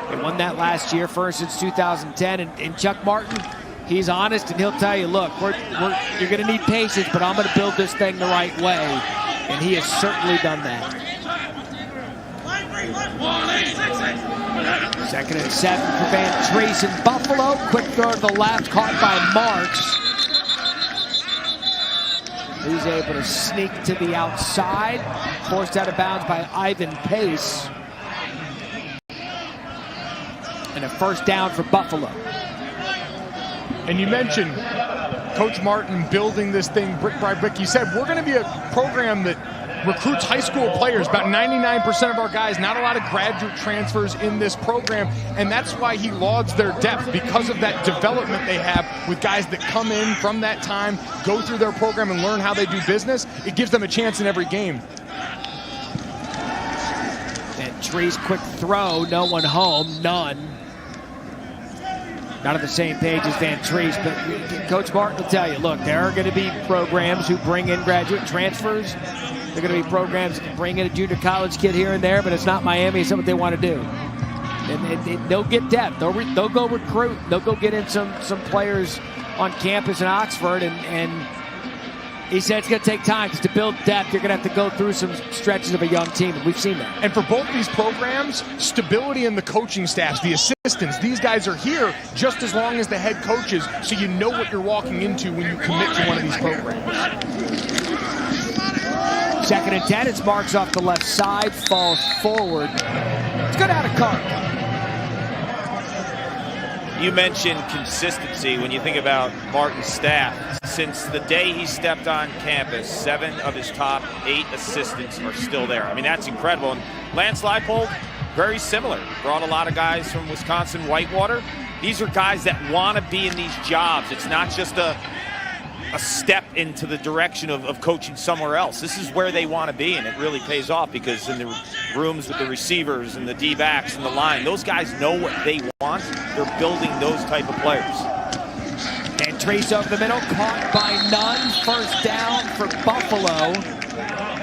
They won that last year, first since 2010. And Chuck Martin, he's honest, and he'll tell you, look, you're going to need patience, but I'm going to build this thing the right way. And he has certainly done that. 2nd and 7 for Van Treese in Buffalo. Quick throw to the left, caught by Marks. He's able to sneak to the outside. Forced out of bounds by Ivan Pace. And a first down for Buffalo. And you mentioned Coach Martin building this thing brick by brick. He said, we're going to be a program that recruits high school players, about 99% of our guys, not a lot of graduate transfers in this program. And that's why he lauds their depth, because of that development they have with guys that come in from that time, go through their program and learn how they do business. It gives them a chance in every game. And Treese quick throw, no one home, none. Not on the same page as Van Treese, but Coach Martin will tell you, look, there are going to be programs who bring in graduate transfers. There are going to be programs that can bring in a junior college kid here and there, but it's not Miami. It's not what they want to do. And they'll get depth. They'll go recruit. They'll go get in some players on campus in Oxford, and he said it's going to take time, because to build depth, you're going to have to go through some stretches of a young team, and we've seen that. And for both these programs, stability in the coaching staffs, the assistants, these guys are here just as long as the head coaches, so you know what you're walking into when you commit to one of these programs. 2nd and 10, it's Marks off the left side, falls forward. It's good out of Kark. You mentioned consistency when you think about Martin's staff. Since the day he stepped on campus, 7 of his top 8 assistants are still there. I mean, that's incredible. And Lance Leipold, very similar. Brought a lot of guys from Wisconsin Whitewater. These are guys that want to be in these jobs. It's not just a step into the direction of coaching somewhere else. This is where they want to be, and it really pays off, because in the rooms with the receivers and the D-backs and the line, those guys know what they want. They're building those type of players. And Trace over the middle, caught by Nunn. First down for Buffalo.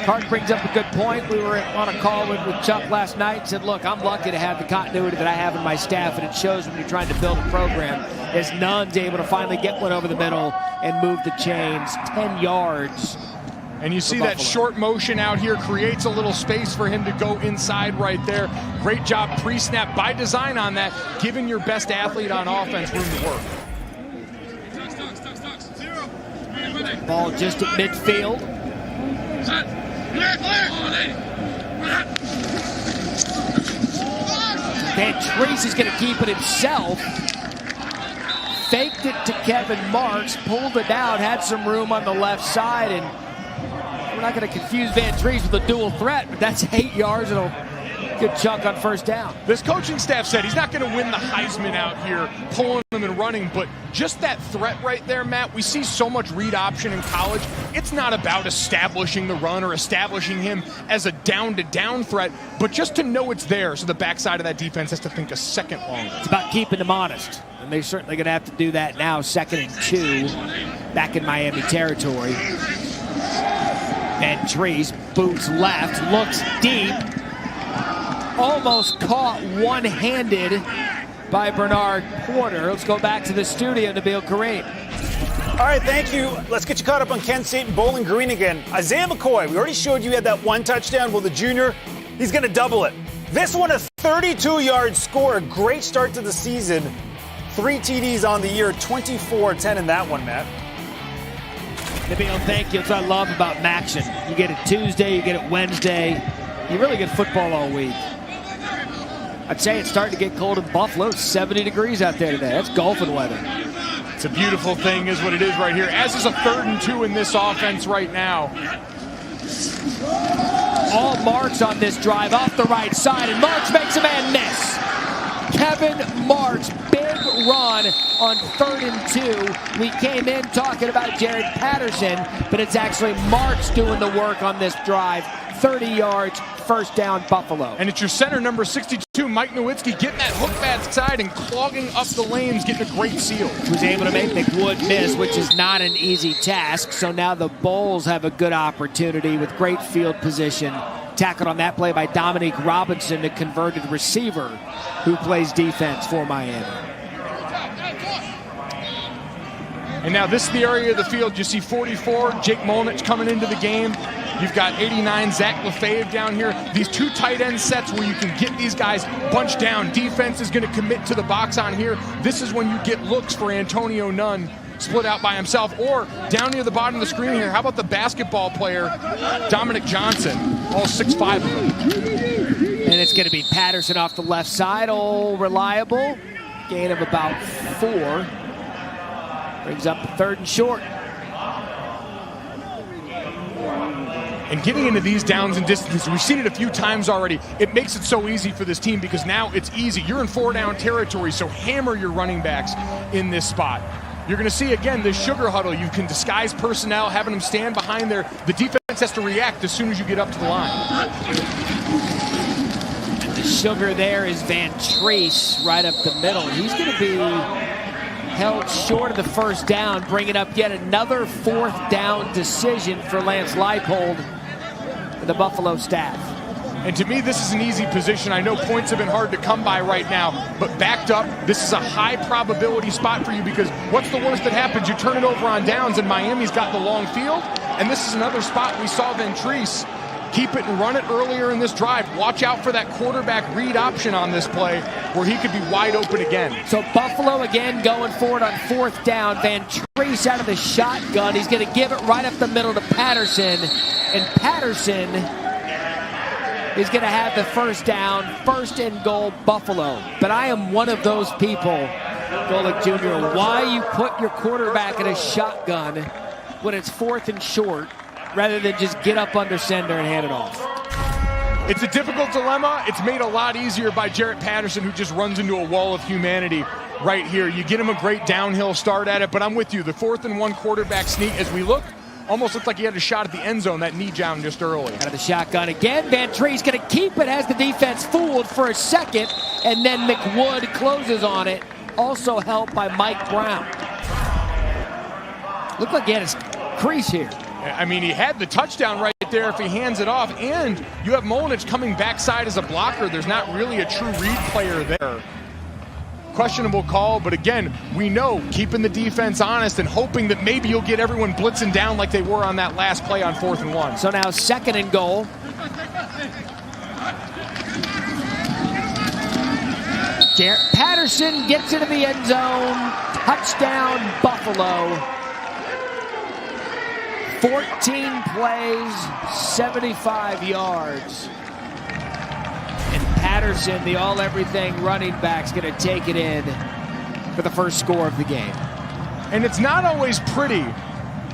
Kark brings up a good point. We were on a call with Chuck last night and said, look, I'm lucky to have the continuity that I have in my staff, and it shows when you're trying to build a program, as Nunn's able to finally get one over the middle and move the chains 10 yards. And you see that short motion out here creates a little space for him to go inside right there. Great job pre-snap by design on that, giving your best athlete on offense room to work. Ball just at midfield. Van Treese is going to keep it himself. Faked it to Kevin Marks, pulled it out, had some room on the left side, and we're not going to confuse Van Treese with a dual threat, but that's 8 yards and a good chunk on first down. This coaching staff said he's not going to win the Heisman out here, pulling them and running, but just that threat right there, Matt, we see so much read option in college. It's not about establishing the run or establishing him as a down-to-down threat, but just to know it's there, so the backside of that defense has to think a second longer. It's about keeping them honest, and they're certainly going to have to do that now. 2nd and 2, back in Miami territory. Van Treese boots left, looks deep, almost caught one-handed by Bernard Porter. Let's go back to the studio, Nabil Kareem. All right, thank you. Let's get you caught up on Kent State and Bowling Green again. Isaiah McCoy, we already showed you had that one touchdown. Well, the junior, he's going to double it. This one, a 32-yard score. A great start to the season. 3 TDs on the year, 24-10 in that one, Matt. Nabil, thank you. That's what I love about Maction. You get it Tuesday, you get it Wednesday. You really get football all week. I'd say it's starting to get cold in Buffalo. It's 70 degrees out there today. That's golfing weather. It's a beautiful thing is what it is right here. As is a 3rd and 2 in this offense right now. All Marks on this drive off the right side, and Marks makes a man miss. Kevin Marks, big run on 3rd and 2. We came in talking about Jared Patterson, but it's actually Marks doing the work on this drive. 30 yards, first down, Buffalo. And it's your center, number 62, Mike Nowitzki, getting that hook backside and clogging up the lanes, getting a great seal. He was able to make McWood miss, which is not an easy task. So now the Bulls have a good opportunity with great field position. Tackled on that play by Dominique Robinson, the converted receiver who plays defense for Miami. And now this is the area of the field. You see 44, Jake Molnich coming into the game. You've got 89, Zach Lefebvre down here. These 2 tight end sets where you can get these guys bunched down. Defense is going to commit to the box on here. This is when you get looks for Antonio Nunn split out by himself, or down near the bottom of the screen here, how about the basketball player, Dominic Johnson, all 6'5" of them. And it's going to be Patterson off the left side, all reliable. Gain of about 4. Brings up 3rd and short. And getting into these downs and distances, we've seen it a few times already. It makes it so easy for this team because now it's easy. You're in 4-down territory, so hammer your running backs in this spot. You're going to see, again, this sugar huddle. You can disguise personnel, having them stand behind there. The defense has to react as soon as you get up to the line. And the sugar there is Van Treese right up the middle. He's going to be held short of the first down, bringing up yet another 4th down decision for Lance Leipold and the Buffalo staff. And to me, this is an easy position. I know points have been hard to come by right now, but backed up, this is a high probability spot for you because what's the worst that happens? You turn it over on downs, and Miami's got the long field, and this is another spot we saw Ventrese keep it and run it earlier in this drive. Watch out for that quarterback read option on this play where he could be wide open again. So Buffalo again going forward on 4th down. Ventrese out of the shotgun. He's going to give it right up the middle to Patterson. And Patterson is going to have the first down, 1st and goal, Buffalo. But I am one of those people, Golic Jr., why you put your quarterback in a shotgun when it's 4th and short, rather than just get up under center and hand it off. It's a difficult dilemma. It's made a lot easier by Jarrett Patterson, who just runs into a wall of humanity right here. You get him a great downhill start at it, but I'm with you. The 4th and 1 quarterback sneak, as we look, almost looked like he had a shot at the end zone, that knee down just early. Out of the shotgun again. Ventrese going to keep it, has the defense fooled for a second, and then McWood closes on it, also helped by Mike Brown. Looked like he had his crease here. I mean, he had the touchdown right there if he hands it off, and you have Molinich coming backside as a blocker. There's not really a true read player there. Questionable call, but again, we know keeping the defense honest and hoping that maybe you'll get everyone blitzing down like they were on that last play on 4th and 1. So now 2nd and goal. Jarrett Patterson gets into the end zone. Touchdown, Buffalo. 14 plays, 75 yards. And Patterson, the all-everything running back, is going to take it in for the first score of the game. And it's not always pretty,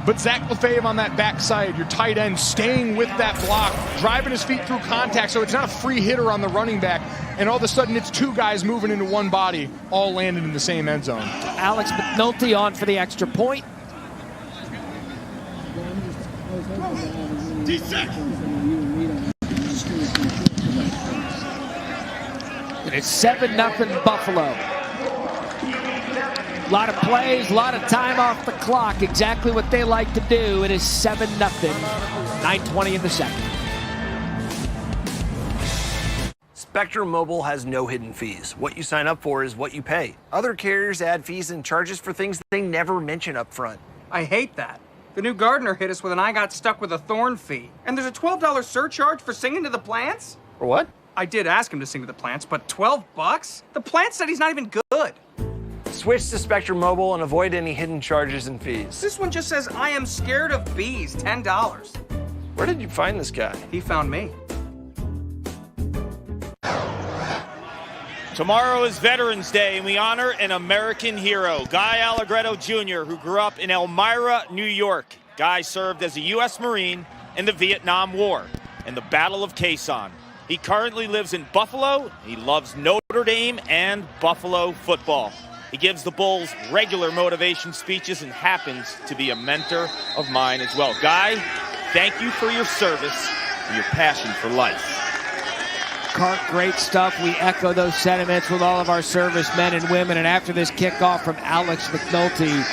but Zach Lefebvre on that backside, your tight end, staying with that block, driving his feet through contact, so it's not a free hitter on the running back, and all of a sudden it's 2 guys moving into one body, all landed in the same end zone. Alex McNulty on for the extra point. And it's 7-0 Buffalo. A lot of plays, a lot of time off the clock. Exactly what they like to do. It is 7-0. 9:20 in the second. Spectrum Mobile has no hidden fees. What you sign up for is what you pay. Other carriers add fees and charges for things they never mention up front. I hate that. The new gardener hit us with an I got stuck with a thorn fee. And there's a $12 surcharge for singing to the plants? For what? I did ask him to sing to the plants, but $12? The plant said he's not even good. Switch to Spectrum Mobile and avoid any hidden charges and fees. This one just says, I am scared of bees, $10. Where did you find this guy? He found me. Tomorrow is Veterans Day, and we honor an American hero, Guy Allegretto Jr., who grew up in Elmira, New York. Guy served as a U.S. Marine in the Vietnam War and the Battle of Quai Son. He currently lives in Buffalo. He loves Notre Dame and Buffalo football. He gives the Bulls regular motivation speeches and happens to be a mentor of mine as well. Guy, thank you for your service and your passion for life. Clark, great stuff. We echo those sentiments with all of our servicemen and women. And after this kickoff from Alex McNulty,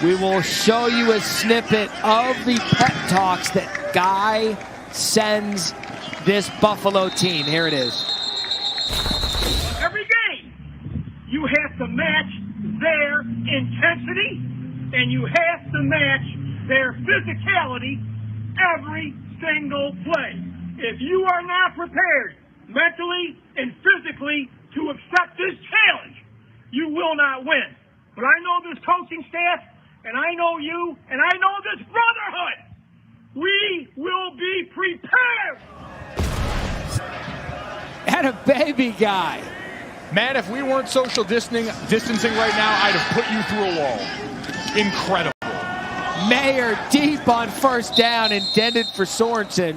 we will show you a snippet of the pep talks that Guy sends this Buffalo team. Here it is. Every game, you have to match their intensity and you have to match their physicality every single play. If you are not prepared mentally and physically to accept this challenge, you will not win. But I know this coaching staff, and I know you, and I know this brotherhood. We will be prepared. And a baby Guy. Matt, if we weren't social distancing right now, I'd have put you through a wall. Incredible. Mayer deep on 1st down, intended for Sorensen.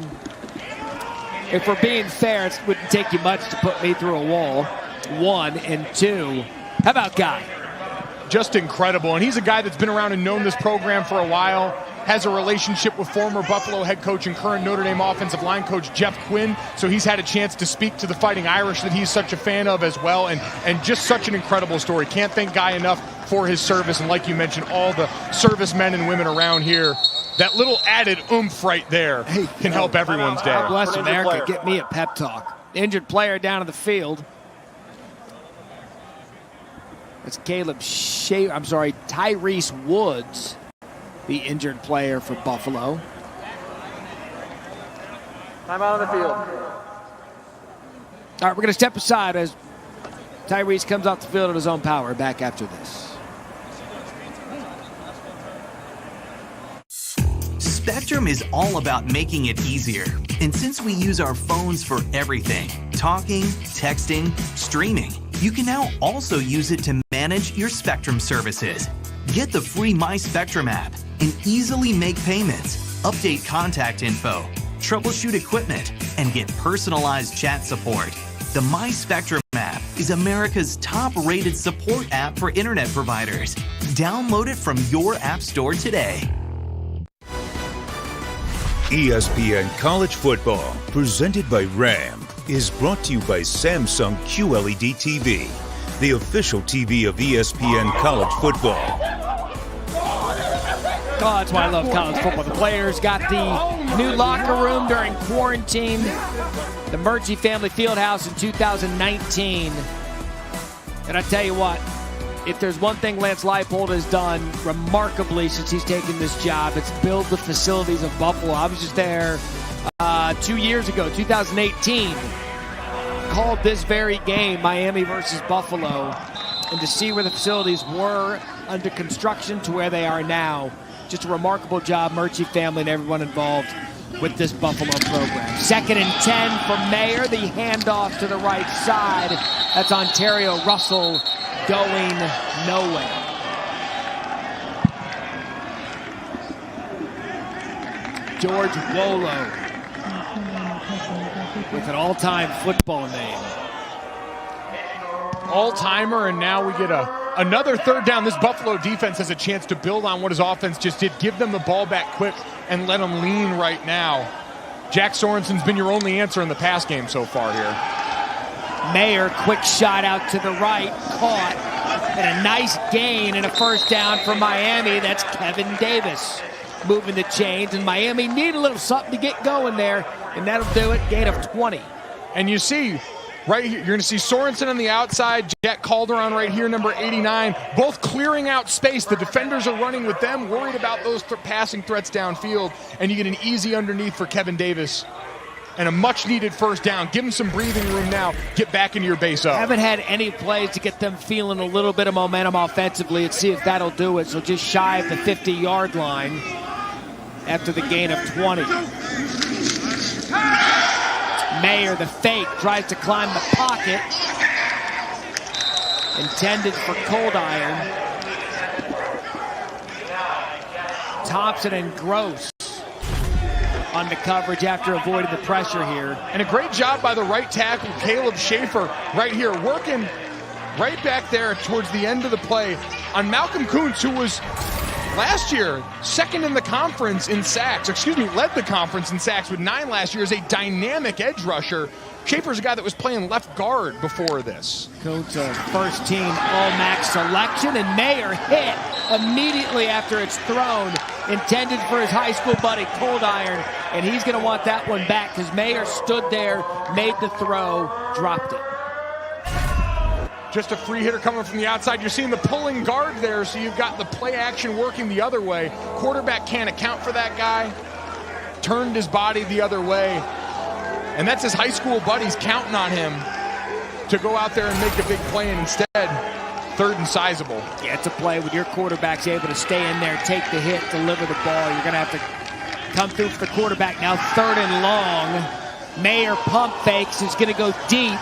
If we're being fair, it wouldn't take you much to put me through a wall. 1 and 2. How about Guy? Just incredible. And he's a guy that's been around and known this program for a while. Has a relationship with former Buffalo head coach and current Notre Dame offensive line coach Jeff Quinn. So he's had a chance to speak to the Fighting Irish that he's such a fan of as well. And just such an incredible story. Can't thank Guy enough for his service. And like you mentioned, all the servicemen and women around here that little added oomph right there can help everyone's day. God bless America. Get me a pep talk. Injured player down on the field. It's Tyrese Woods, the injured player for Buffalo. Time out on the field. All right, we're going to step aside as Tyrese comes off the field at his own power. Back after this. Spectrum is all about making it easier. And since we use our phones for everything, talking, texting, streaming, you can now also use it to manage your Spectrum services. Get the free My Spectrum app and easily make payments, update contact info, troubleshoot equipment, and get personalized chat support. The My Spectrum app is America's top-rated support app for internet providers. Download it from your app store today. ESPN College Football, presented by Ram, is brought to you by Samsung QLED TV, the official TV of ESPN College Football. Oh, that's why I love college football. The players got the new locker room during quarantine, the Murchie Family Fieldhouse in 2019. And I tell you what, if there's one thing Lance Leipold has done remarkably since he's taken this job, it's build the facilities of Buffalo. I was just there 2 years ago, 2018, called this very game, Miami versus Buffalo, and to see where the facilities were under construction to where they are now, just a remarkable job, Murchie family and everyone involved with this Buffalo program. 2nd and 10 for Mayer, the handoff to the right side. That's Ontario Russell going nowhere. George Wolo with an all-time football name. All-timer, and now we get another third down. This Buffalo defense has a chance to build on what his offense just did. Give them the ball back quick and let them lean right now. Jack Sorensen's been your only answer in the pass game so far here. Mayer, quick shot out to the right, caught, and a nice gain and a first down for Miami. That's Kevin Davis moving the chains, and Miami need a little something to get going there, and that'll do it. Gain of 20. And you see, right here, you're going to see Sorensen on the outside, Jack Calderon right here, number 89, both clearing out space. The defenders are running with them, worried about those passing threats downfield, and you get an easy underneath for Kevin Davis. And a much-needed first down. Give them some breathing room now. Get back into your base up. Haven't had any plays to get them feeling a little bit of momentum offensively. Let's see if that'll do it. So just shy of the 50-yard line after the gain of 20. Mayer, the fake, tries to climb the pocket. Intended for Cold Iron. Thompson and Gross on the coverage after avoiding the pressure here. And a great job by the right tackle, Caleb Schaefer, right here, working right back there towards the end of the play on Malcolm Kuntz, who was last year second in the conference in sacks, led the conference in sacks with 9 last year as a dynamic edge rusher. Schaefer's a guy that was playing left guard before this. Kuntz, first team All-MAC selection, and Mayer hit immediately after it's thrown, intended for his high school buddy Cold Iron, and he's going to want that one back because Mayer stood there, made the throw, dropped it. Just a free hitter coming from the outside. You're seeing the pulling guard there, so you've got the play action working the other way. Quarterback can't account for that guy. Turned his body the other way. And that's his high school buddies counting on him to go out there and make a big play, and instead, third and sizable. Yeah, it's a play when your quarterback's able to stay in there, take the hit, deliver the ball. You're going to have to come through for the quarterback. Now 3rd and long. Mayer pump fakes, is going to go deep.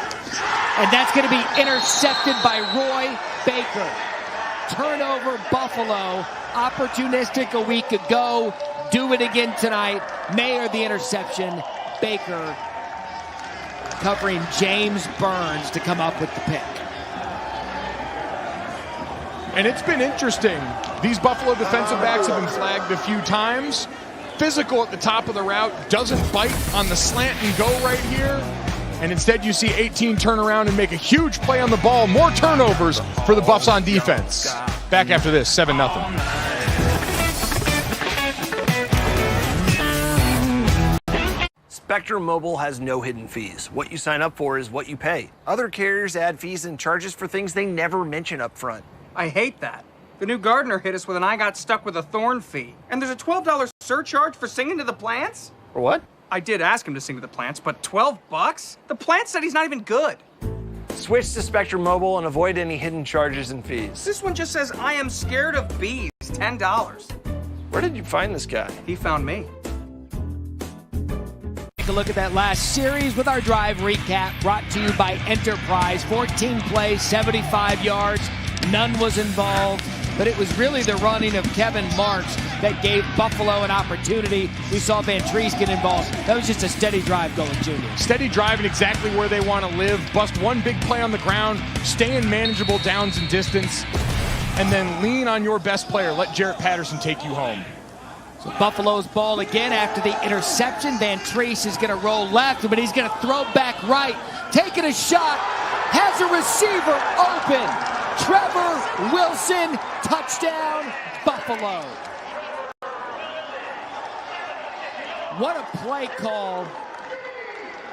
And that's going to be intercepted by Roy Baker. Turnover, Buffalo. Opportunistic a week ago. Do it again tonight. Mayer the interception. Baker covering James Burns to come up with the pick. And it's been interesting. These Buffalo defensive backs have been flagged a few times. Physical at the top of the route, doesn't bite on the slant and go right here. And instead you see 18 turn around and make a huge play on the ball. More turnovers for the Buffs on defense. Back after this, 7-0. Spectrum Mobile has no hidden fees. What you sign up for is what you pay. Other carriers add fees and charges for things they never mention up front. I hate that. The new gardener hit us with an I got stuck with a thorn fee. And there's a $12 surcharge for singing to the plants? For what? I did ask him to sing to the plants, but $12? The plant said he's not even good. Switch to Spectrum Mobile and avoid any hidden charges and fees. This one just says, I am scared of bees, $10. Where did you find this guy? He found me. Take a look at that last series with our drive recap brought to you by Enterprise. 14 plays, 75 yards. None was involved, but it was really the running of Kevin Marks that gave Buffalo an opportunity. We saw Van Treese get involved. That was just a steady drive going, Junior. Steady driving exactly where they want to live. Bust one big play on the ground, stay in manageable downs and distance, and then lean on your best player. Let Jarrett Patterson take you home. So Buffalo's ball again after the interception. Van Treese is going to roll left, but he's going to throw back right. Taking a shot, has a receiver open. Trevor Wilson, touchdown, Buffalo. What a play call.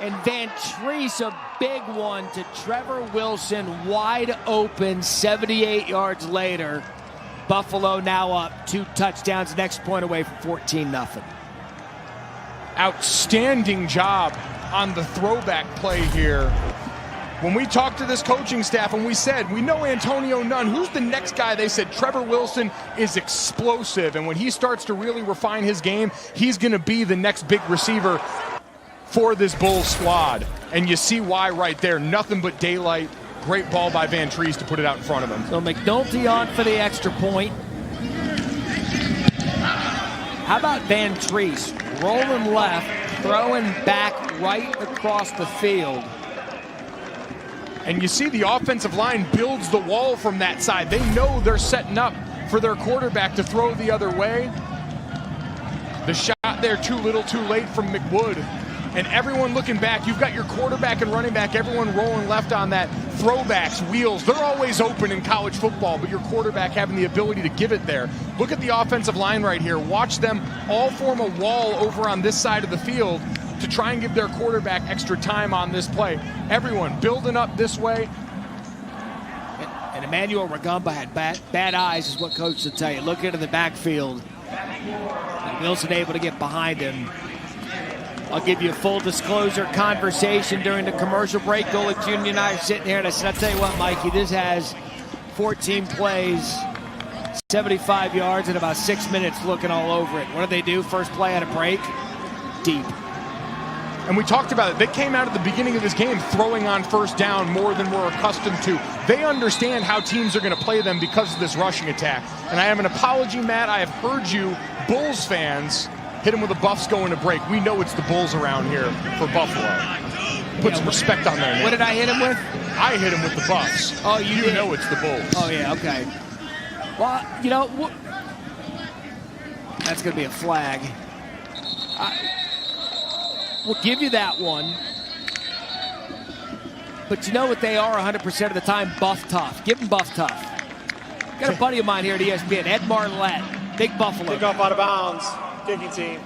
And Van Treese, a big one to Trevor Wilson, wide open, 78 yards later. Buffalo now up 2 touchdowns, next point away from 14-0. Outstanding job on the throwback play here. When we talked to this coaching staff and we said, we know Antonio Nunn, who's the next guy? They said Trevor Wilson is explosive, and when he starts to really refine his game, he's going to be the next big receiver for this Bulls squad. And you see why right there. Nothing but daylight. Great ball by Van Treese to put it out in front of him. So McNulty on for the extra point. How about Van Treese rolling left, throwing back right across the field? And you see the offensive line builds the wall from that side. They know they're setting up for their quarterback to throw the other way. The shot there too little too late from McWood. And everyone looking back, you've got your quarterback and running back, everyone rolling left on that. Throwbacks, wheels, they're always open in college football, but your quarterback having the ability to give it there. Look at the offensive line right here. Watch them all form a wall over on this side of the field to try and give their quarterback extra time on this play. Everyone building up this way. And Emmanuel Ragumba had bad eyes, is what coach will tell you. Look into the backfield. And Wilson able to get behind him. I'll give you a full disclosure conversation during the commercial break. Golic Jr. and I are sitting here, and I said, I'll tell you what, Mikey, this has 14 plays, 75 yards, and about 6 minutes looking all over it. What do they do? First play at a break? Deep. And we talked about it. They came out at the beginning of this game throwing on first down more than we're accustomed to. They understand how teams are going to play them because of this rushing attack. And I have an apology, Matt. I have heard you, Bulls fans, hit him with the Buffs going to break. We know it's the Bulls around here for Buffalo. Put some respect on their name. What did I hit him with? I hit him with the Buffs. Oh, you did? Know it's the Bulls. Oh, yeah, okay. Well, you know, that's going to be a flag. We'll give you that one. But you know what they are 100% of the time? Buff tough. Give them Buff tough. Got a buddy of mine here at ESPN, Ed Marlette. Big Buffalo. Kick off out of bounds. Kicking team.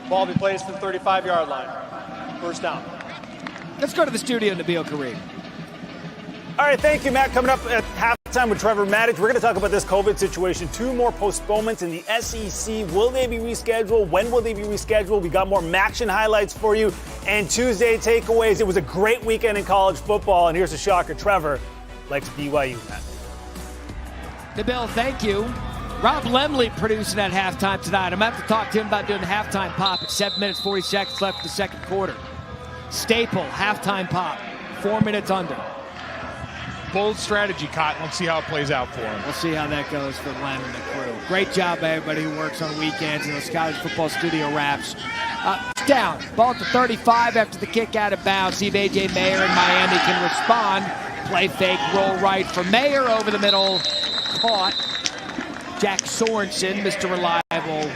Ball be placed from the 35-yard line. First down. Let's go to the studio, Nabil Kareem. All right, thank you, Matt. Coming up at halftime with Trevor Maddux, we're going to talk about this COVID situation. 2 more postponements in the SEC. Will they be rescheduled? When will they be rescheduled? We got more Maction highlights for you. And Tuesday takeaways. It was a great weekend in college football. And here's a shocker. Trevor likes BYU, Matt. Nabil, thank you. Rob Lemley producing at halftime tonight. I'm going to have to talk to him about doing the halftime pop at 7 minutes, 40 seconds left in the second quarter. Staple, halftime pop, 4 minutes under. Bold strategy, Cotton. Let's see how it plays out for him. We'll see how that goes for Len and the crew. Great job by everybody who works on weekends in those college football studio wraps. Down. Ball at the 35 after the kick out of bounds. See if A.J. Mayer in Miami can respond. Play fake, roll right for Mayer over the middle. Caught. Jack Sorensen, Mr. Reliable.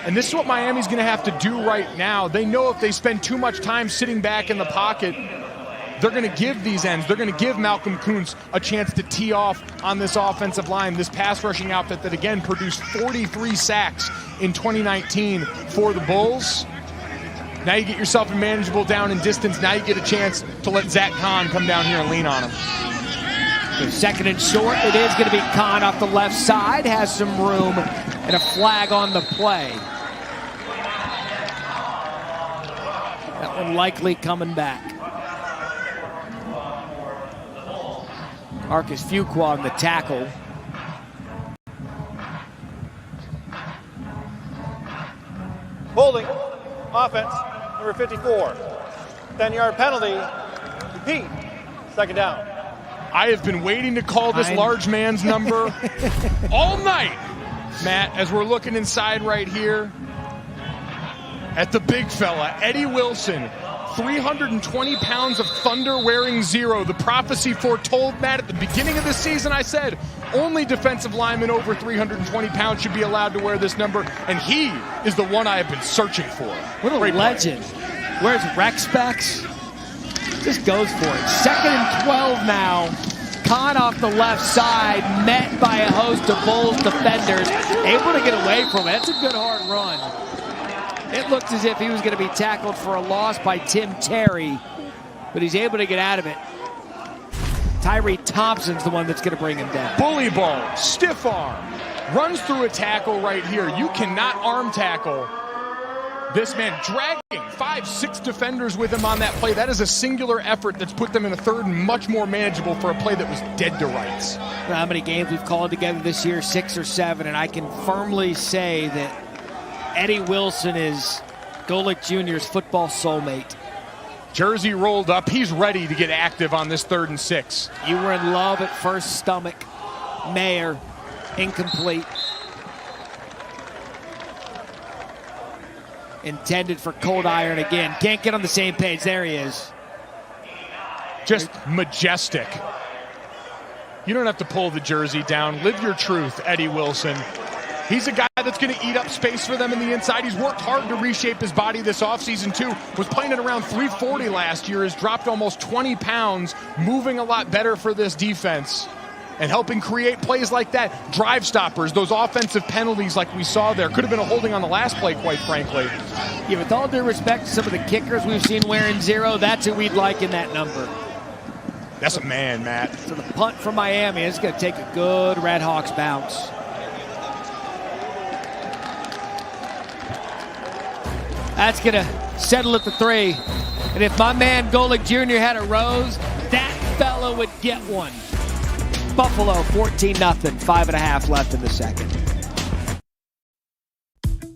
And this is what Miami's going to have to do right now. They know if they spend too much time sitting back in the pocket, they're going to give these ends, they're going to give Malcolm Kuntz a chance to tee off on this offensive line, this pass rushing outfit that, again, produced 43 sacks in 2019 for the Bulls. Now you get yourself a manageable down and distance. Now you get a chance to let Zach Kahn come down here and lean on him. So second and short, it is going to be Kahn off the left side, has some room, and a flag on the play. That one likely coming back. Marcus Fuqua on the tackle. Holding, offense, number 54. 10-yard penalty. Repeat, second down. I have been waiting to call this large man's number all night, Matt, as we're looking inside right here at the big fella, Eddie Wilson. 320 pounds of thunder wearing 0. The prophecy foretold, Matt, at the beginning of the season. I said only defensive linemen over 320 pounds should be allowed to wear this number, and he is the one I have been searching for. What a legend. Where's Rex Specs? Just goes for it. Second and 12 now. Kahn off the left side, met by a host of Bulls defenders. Able to get away from it. That's a good hard run. It looked as if he was going to be tackled for a loss by Tim Terry, but he's able to get out of it. Tyree Thompson's the one that's going to bring him down. Bully ball, stiff arm, runs through a tackle right here. You cannot arm tackle this man, dragging 5-6 defenders with him on that play. That is a singular effort that's put them in a third and much more manageable for a play that was dead to rights. How many games we've called together this year? 6 or 7, and I can firmly say that Eddie Wilson is Golick Jr.'s football soulmate. Jersey rolled up. He's ready to get active on this 3rd and 6. You were in love at first stomach. Mayer, incomplete. Intended for Cold Iron again. Can't get on the same page. There he is. Just majestic. You don't have to pull the jersey down. Live your truth, Eddie Wilson. He's a guy that's going to eat up space for them in the inside. He's worked hard to reshape his body this offseason, too. Was playing at around 340 last year. Has dropped almost 20 pounds. Moving a lot better for this defense. And helping create plays like that. Drive stoppers, those offensive penalties like we saw there. Could have been a holding on the last play, quite frankly. Yeah, with all due respect to some of the kickers we've seen wearing 0, that's who we'd like in that number. That's a man, Matt. So the punt from Miami is going to take a good Red Hawks bounce. That's going to settle at the 3. And if my man Golick Jr. had a rose, that fella would get one. Buffalo 14-0, 5.5 left in the second.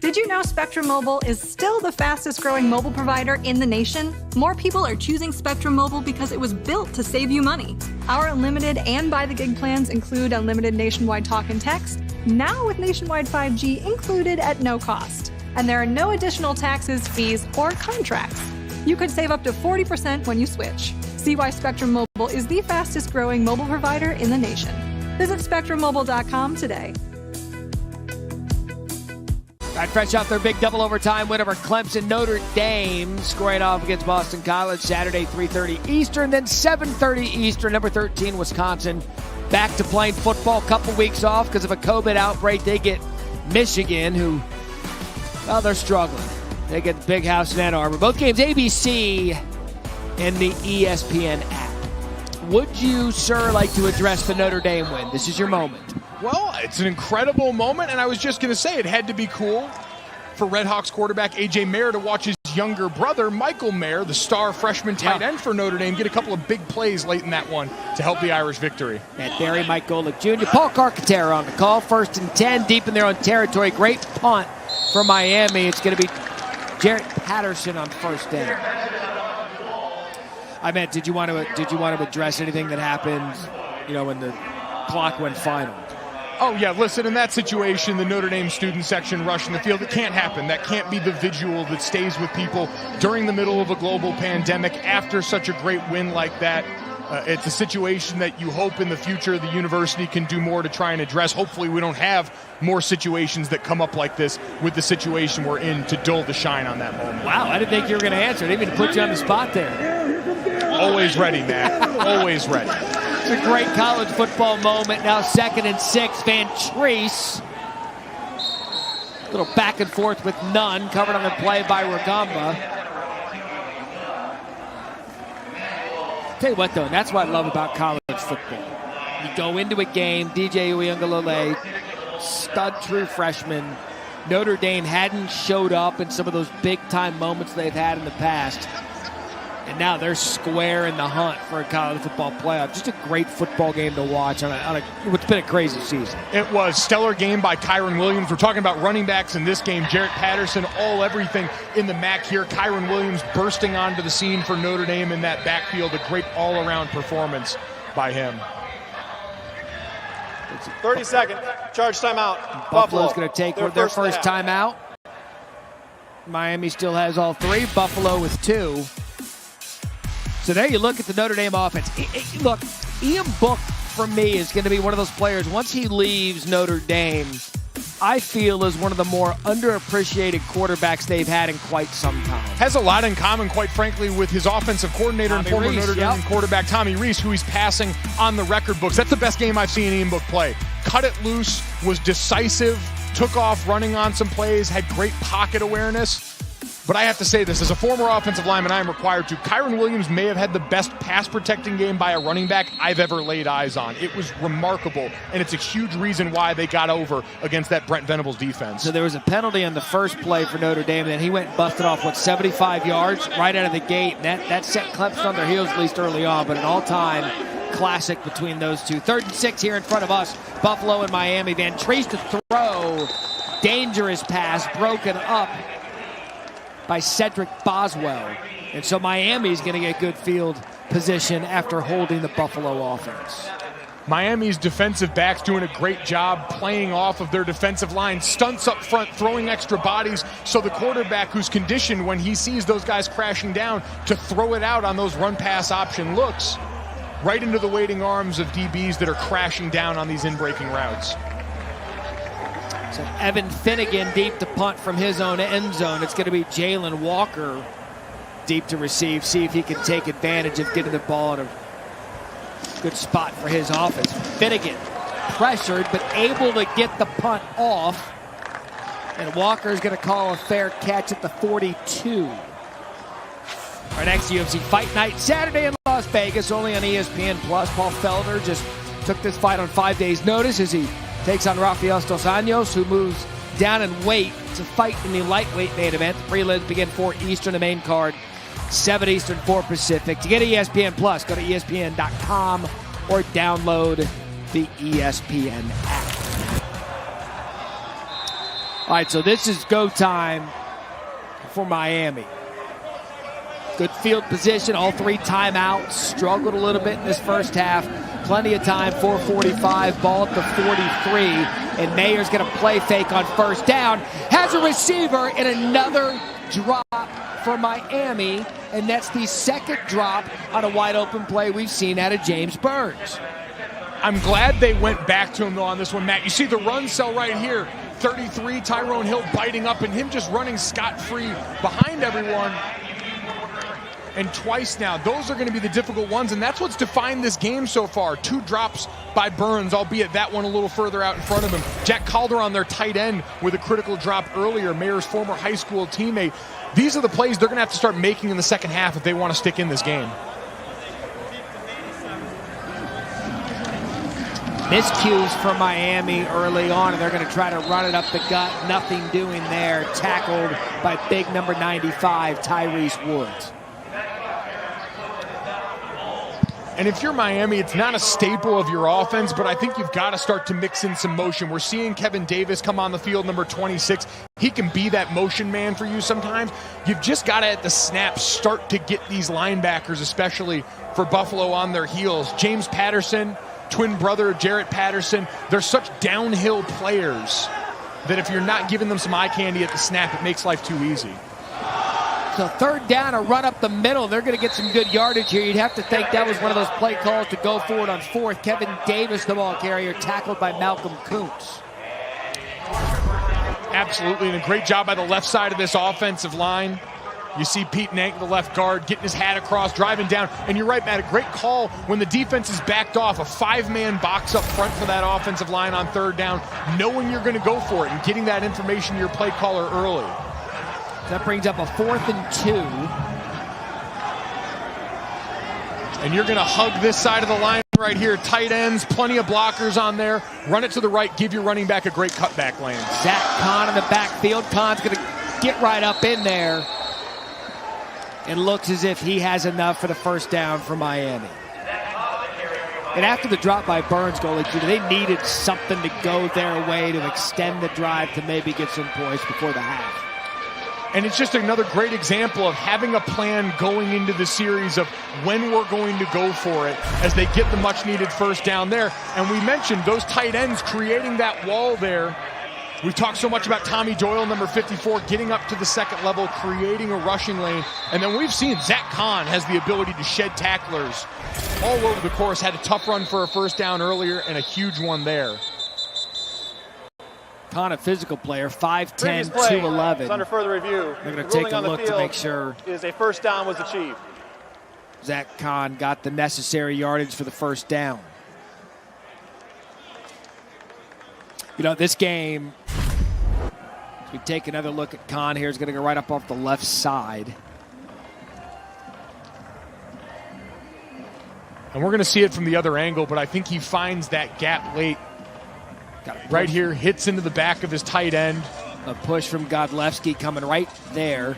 Did you know Spectrum Mobile is still the fastest growing mobile provider in the nation? More people are choosing Spectrum Mobile because it was built to save you money. Our unlimited and by the gig plans include unlimited nationwide talk and text, now with nationwide 5G included at no cost. And there are no additional taxes, fees, or contracts. You could save up to 40% when you switch. See why Spectrum Mobile is the fastest growing mobile provider in the nation. Visit SpectrumMobile.com today. Right, fresh off their big double overtime win over Clemson, Notre Dame squaring off against Boston College Saturday, 3:30 Eastern, then 7:30 Eastern. Number 13, Wisconsin, back to playing football. Couple weeks off because of a COVID outbreak. They get Michigan, who, well, they're struggling. They get the Big House in Ann Arbor. Both games ABC and the ESPN app. Would you, sir, like to address the Notre Dame win? This is your moment. Well, it's an incredible moment, and I was just going to say it had to be cool for Red Hawks quarterback A.J. Mayer to watch his younger brother, Michael Mayer, the star freshman tight end for Notre Dame, get a couple of big plays late in that one to help the Irish victory. Matt Berry, Mike Golick Jr., Paul Carcaterra on the call. 1st and 10, deep in their own territory. Great punt for Miami. It's going to be Jarrett Patterson on first down. I meant, did you want to address anything that happened, when the clock went final? Oh, yeah, listen, in that situation, the Notre Dame student section rushing the field, it can't happen. That can't be the visual that stays with people during the middle of a global pandemic after such a great win like that. It's a situation that you hope in the future the university can do more to try and address. Hopefully we don't have more situations that come up like this with the situation we're in to dull the shine on that moment. Wow, I didn't think you were going to answer. I didn't even put you on the spot there. Always ready, Matt. Always ready. It's a great college football moment. Now 2nd and 6. Van Treese. A little back and forth with Nunn. Covered on the play by Rugamba. Tell you what, though, and that's what I love about college football. You go into a game, DJ Uiagalelei, stud true freshman. Notre Dame hadn't showed up in some of those big-time moments they've had in the past. And now they're square in the hunt for a college football playoff. Just a great football game to watch on what's been a crazy season. It was stellar game by Kyron Williams. We're talking about running backs in this game. Jarrett Patterson, everything in the MAC here. Kyron Williams bursting onto the scene for Notre Dame in that backfield. A great all-around performance by him. 30-second. Charge timeout. Buffalo's going to take their first timeout. Miami still has all 3. Buffalo with 2. So there you look at the Notre Dame offense. Look, Ian Book, for me, is going to be one of those players, once he leaves Notre Dame, I feel is one of the more underappreciated quarterbacks they've had in quite some time. Has a lot in common, quite frankly, with his offensive coordinator and former Notre Dame quarterback Tommy Rees, who he's passing on the record books. That's the best game I've seen Ian Book play. Cut it loose, was decisive, took off running on some plays, had great pocket awareness. But I have to say this, as a former offensive lineman, I am required to. Kyron Williams may have had the best pass-protecting game by a running back I've ever laid eyes on. It was remarkable, and it's a huge reason why they got over against that Brent Venables defense. So there was a penalty on the first play for Notre Dame, and then he went and busted off, 75 yards right out of the gate. And that set Clemson on their heels, at least early on, but an all-time classic between those two. 3rd and 6 here in front of us. Buffalo and Miami. Van Treese to throw. Dangerous pass, broken up by Cedric Boswell. And so Miami's going to get good field position after holding the Buffalo offense. Miami's defensive backs doing a great job playing off of their defensive line. Stunts up front, throwing extra bodies, so the quarterback who's conditioned when he sees those guys crashing down to throw it out on those run-pass option looks right into the waiting arms of DBs that are crashing down on these in-breaking routes. So Evan Finnegan deep to punt from his own end zone. It's going to be Jalen Walker deep to receive. See if he can take advantage of getting the ball in a good spot for his offense. Finnegan pressured but able to get the punt off. And Walker's going to call a fair catch at the 42. Our next UFC Fight Night Saturday in Las Vegas, only on ESPN+. Paul Felder just took this fight on 5 days' notice as he takes on Rafael Dos Anjos, who moves down in weight. It's a fight in the lightweight main event. The prelims begin 4 Eastern, the main card, 7 Eastern, 4 Pacific. To get ESPN Plus, go to ESPN.com or download the ESPN app. All right, so this is go time for Miami. Good field position, all 3 timeouts. Struggled a little bit in this first half. Plenty of time, 4:45, ball at the 43. And Mayer's going to play fake on first down. Has a receiver and another drop for Miami. And that's the second drop on a wide open play we've seen out of James Burns. I'm glad they went back to him, though, on this one, Matt. You see the run cell right here. 33, Tyrone Hill biting up, and him just running scot-free behind everyone. And twice now. Those are going to be the difficult ones, and that's what's defined this game so far. 2 drops by Burns, albeit that one a little further out in front of him. Jack Calderon, their tight end, with a critical drop earlier. Mayer's former high school teammate. These are the plays they're going to have to start making in the second half if they want to stick in this game. Miscues for Miami early on, and they're going to try to run it up the gut. Nothing doing there. Tackled by big number 95, Tyrese Woods. And if you're Miami, it's not a staple of your offense, but I think you've got to start to mix in some motion. We're seeing Kevin Davis come on the field, number 26. He can be that motion man for you sometimes. You've just got to, at the snap, start to get these linebackers, especially for Buffalo, on their heels. James Patterson, twin brother Jarrett Patterson, they're such downhill players that if you're not giving them some eye candy at the snap, it makes life too easy. So third down, a run up the middle. They're going to get some good yardage here. You'd have to think that was one of those play calls to go forward on fourth. Kevin Davis, the ball carrier, tackled by Malcolm Kuntz. Absolutely, and a great job by the left side of this offensive line. You see Pete Nank, the left guard, getting his hat across, driving down. And you're right, Matt, a great call when the defense is backed off. A 5-man box up front for that offensive line on third down, knowing you're going to go for it and getting that information to your play caller early. That brings up a 4th and 2. And you're going to hug this side of the line right here. Tight ends, plenty of blockers on there. Run it to the right, give your running back a great cutback lane. Zach Kahn in the backfield. Kahn's going to get right up in there. It looks as if he has enough for the first down for Miami. And after the drop by Burns goal, they needed something to go their way to extend the drive to maybe get some points before the half. And it's just another great example of having a plan going into the series of when we're going to go for it as they get the much-needed first down there. And we mentioned those tight ends creating that wall there. We've talked so much about Tommy Doyle, number 54, getting up to the second level, creating a rushing lane. And then we've seen Zach Kahn has the ability to shed tacklers all over the course. Had a tough run for a first down earlier and a huge one there. Kahn, a physical player, 5'10", 211. It's under further review. They're going to take a look to make sure is a first down was achieved. Zach Kahn got the necessary yardage for the first down. You know, this game, as we take another look at Kahn here, is going to go right up off the left side. And we're going to see it from the other angle, but I think he finds that gap late. Right here, hits into the back of his tight end. A push from Godlewski coming right there.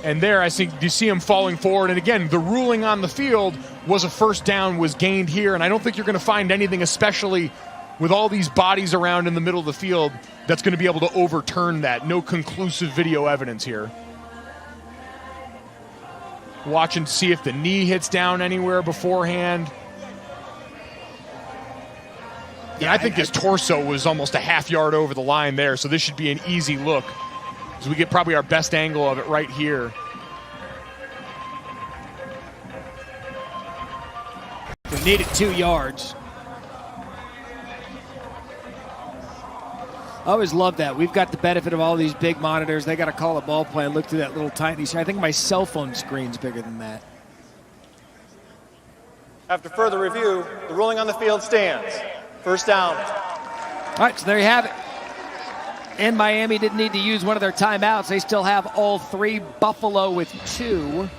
And there, I think you see him falling forward. And again, the ruling on the field was a first down was gained here. And I don't think you're going to find anything, especially with all these bodies around in the middle of the field, that's going to be able to overturn that. No conclusive video evidence here. Watching to see if the knee hits down anywhere beforehand. Yeah, I think his torso was almost a half yard over the line there, so this should be an easy look. So we get probably our best angle of it right here. We needed 2 yards. I always love that. We've got the benefit of all these big monitors. They got to call a ball play and look through that little tiny screen. I think my cell phone screen's bigger than that. After further review, the ruling on the field stands. First down. All right, so there you have it. And Miami didn't need to use one of their timeouts. They still have all 3. Buffalo with 2.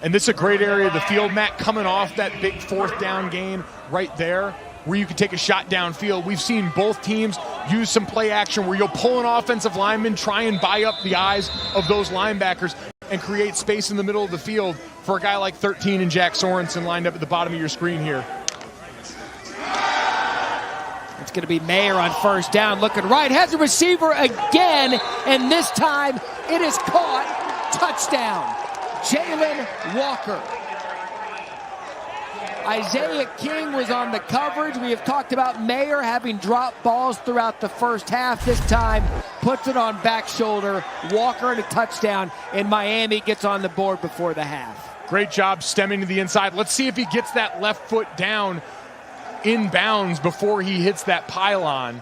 And this is a great area of the field, Matt, coming off that big fourth down gain right there, where you can take a shot downfield. We've seen both teams use some play action where you'll pull an offensive lineman, try and buy up the eyes of those linebackers and create space in the middle of the field for a guy like 13 and Jack Sorensen lined up at the bottom of your screen here. It's going to be Mayer on first down, looking right, has a receiver again, and this time it is caught. Touchdown, Jalen Walker. Isaiah King was on the coverage. We have talked about Mayer having dropped balls throughout the first half. This time, puts it on back shoulder. Walker and a touchdown, and Miami gets on the board before the half. Great job stemming to the inside. Let's see if he gets that left foot down in bounds before he hits that pylon.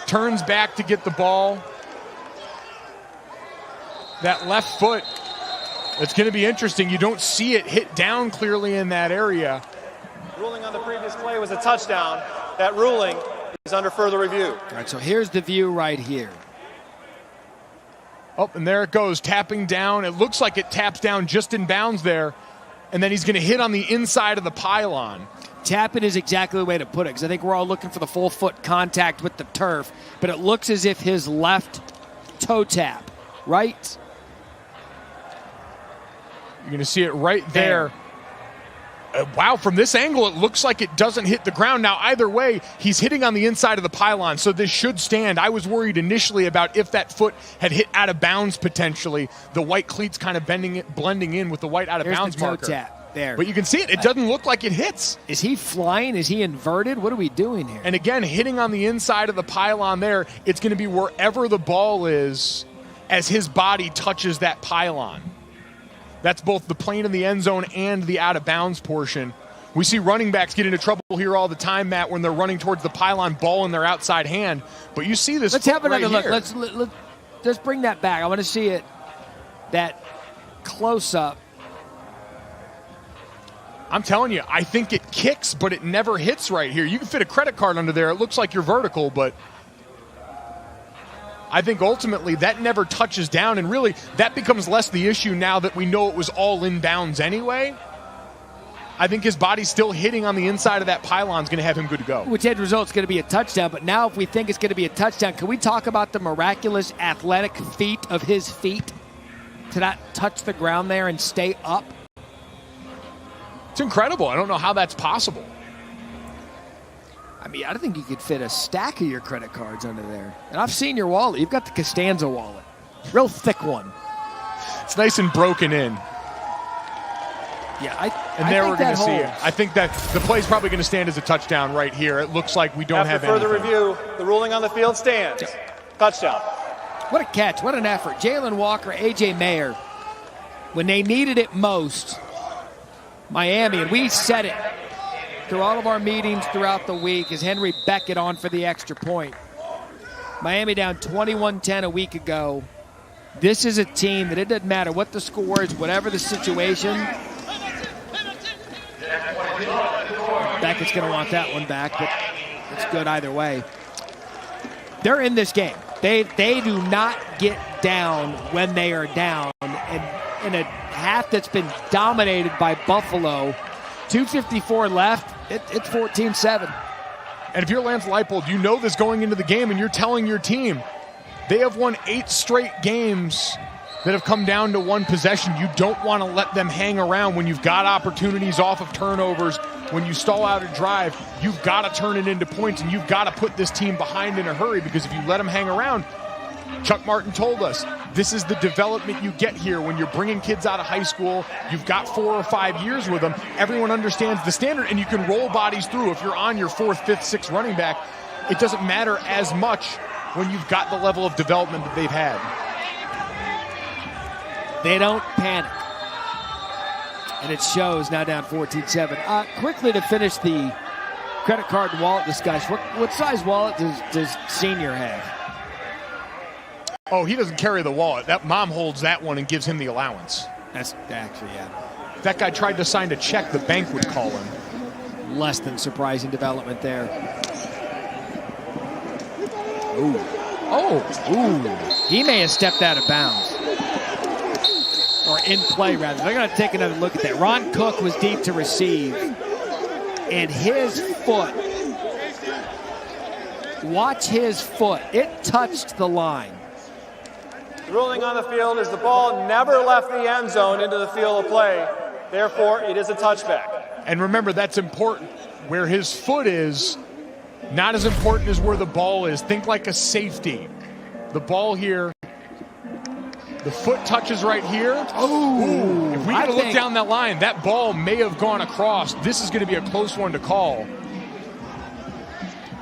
Turns back to get the ball. That left foot, it's going to be interesting. You don't see it hit down clearly in that area. Ruling on the previous play was a touchdown. That ruling is under further review. All right, so here's the view right here. Oh, and there it goes, tapping down. It looks like it taps down just in bounds there, and then he's going to hit on the inside of the pylon. Tap it is exactly the way to put it, because I think we're all looking for the full foot contact with the turf, but it looks as if his left toe tap, right? You're going to see it right there. Wow, from this angle, it looks like it doesn't hit the ground. Now, either way, he's hitting on the inside of the pylon, so this should stand. I was worried initially about if that foot had hit out of bounds potentially. The white cleats kind of blending in with the white out of bounds marker. Tap there. But you can see it. It doesn't look like it hits. Is he flying? Is he inverted? What are we doing here? And again, hitting on the inside of the pylon there, it's going to be wherever the ball is as his body touches that pylon. That's both the plane in the end zone and the out-of-bounds portion. We see running backs get into trouble here all the time, Matt, when they're running towards the pylon, ball in their outside hand. But you see this. Let's have another right look. Here. Let's bring that back. I want to see it, that close-up. I'm telling you, I think it kicks, but it never hits right here. You can fit a credit card under there. It looks like you're vertical, but I think ultimately that never touches down, and really that becomes less the issue now that we know it was all inbounds anyway. I think his body still hitting on the inside of that pylon is going to have him good to go. Which end result is going to be a touchdown, but now if we think it's going to be a touchdown, can we talk about the miraculous athletic feat of his feet to not touch the ground there and stay up? It's incredible. I don't know how that's possible. I mean, I think you could fit a stack of your credit cards under there. And I've seen your wallet. You've got the Costanza wallet. Real thick one. It's nice and broken in. Yeah, there we're going to see it. I think that the play's probably going to stand as a touchdown right here. It looks like we don't have anything. After further review, the ruling on the field stands. Touchdown. What a catch. What an effort. Jalen Walker, A.J. Mayer, when they needed it most, Miami, and we said it through all of our meetings throughout the week as Henry Beckett on for the extra point. Miami down 21-10 a week ago. This is a team that it doesn't matter what the score is, whatever the situation. Beckett's going to want that one back, but it's good either way. They're in this game. They do not get down when they are down. And in a half that's been dominated by Buffalo, 2:54 left, it's 14-7. And if you're Lance Leipold, you know this going into the game, and you're telling your team, they have won 8 straight games that have come down to one possession. You don't want to let them hang around when you've got opportunities off of turnovers. When you stall out a drive, you've got to turn it into points, and you've got to put this team behind in a hurry, because if you let them hang around, Chuck Martin told us, this is the development you get here when you're bringing kids out of high school. You've got 4 or 5 years with them. Everyone understands the standard, and you can roll bodies through. If you're on your 4th, 5th, 6th running back, it doesn't matter as much when you've got the level of development that they've had. They don't panic. And it shows now down 14-7. Quickly to finish the credit card and wallet discussion, what size wallet does Senior have? Oh, he doesn't carry the wallet. That mom holds that one and gives him the allowance. That's actually, yeah. If that guy tried to sign a check, the bank would call him. Less than surprising development there. Ooh. Oh, ooh. He may have stepped out of bounds. Or in play, rather. They're going to take another look at that. Ron Cook was deep to receive. And his foot, watch his foot. It touched the line. The ruling on the field is the ball never left the end zone into the field of play. Therefore, it is a touchback. And remember, that's important. Where his foot is, not as important as where the ball is. Think like a safety. The ball here, the foot touches right here. Oh, if we got to look down that line, that ball may have gone across. This is going to be a close one to call.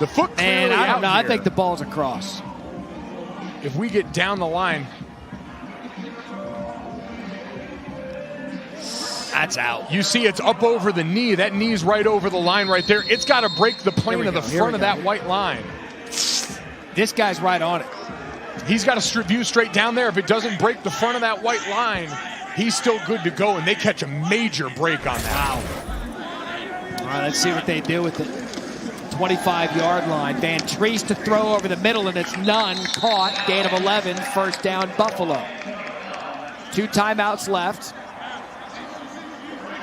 The foot clearly and I don't know. Here. I think the ball's across. If we get down the line, that's out. You see it's up over the knee. That knee's right over the line right there. It's got to break the plane of the front of that white line. This guy's right on it. He's got to view straight down there. If it doesn't break the front of that white line, he's still good to go, and they catch a major break on that. Wow. All right, let's see what they do with it. 25-yard line. Van Treese to throw over the middle, and it's none. Caught. Gain of 11. First down, Buffalo. 2 timeouts left.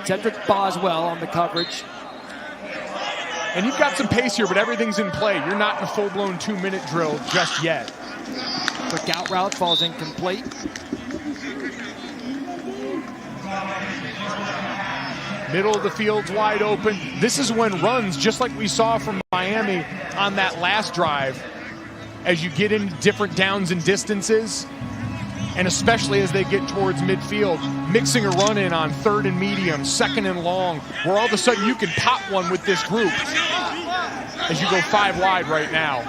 Cedric Boswell on the coverage. And you've got some pace here, but everything's in play. You're not in a full-blown 2-minute drill just yet. Quick out route falls incomplete. Middle of the field's wide open. This is when runs, just like we saw from Miami on that last drive, as you get into different downs and distances, and especially as they get towards midfield, mixing a run in on 3rd and medium, 2nd and long, where all of a sudden you can pop one with this group as you go 5 wide right now.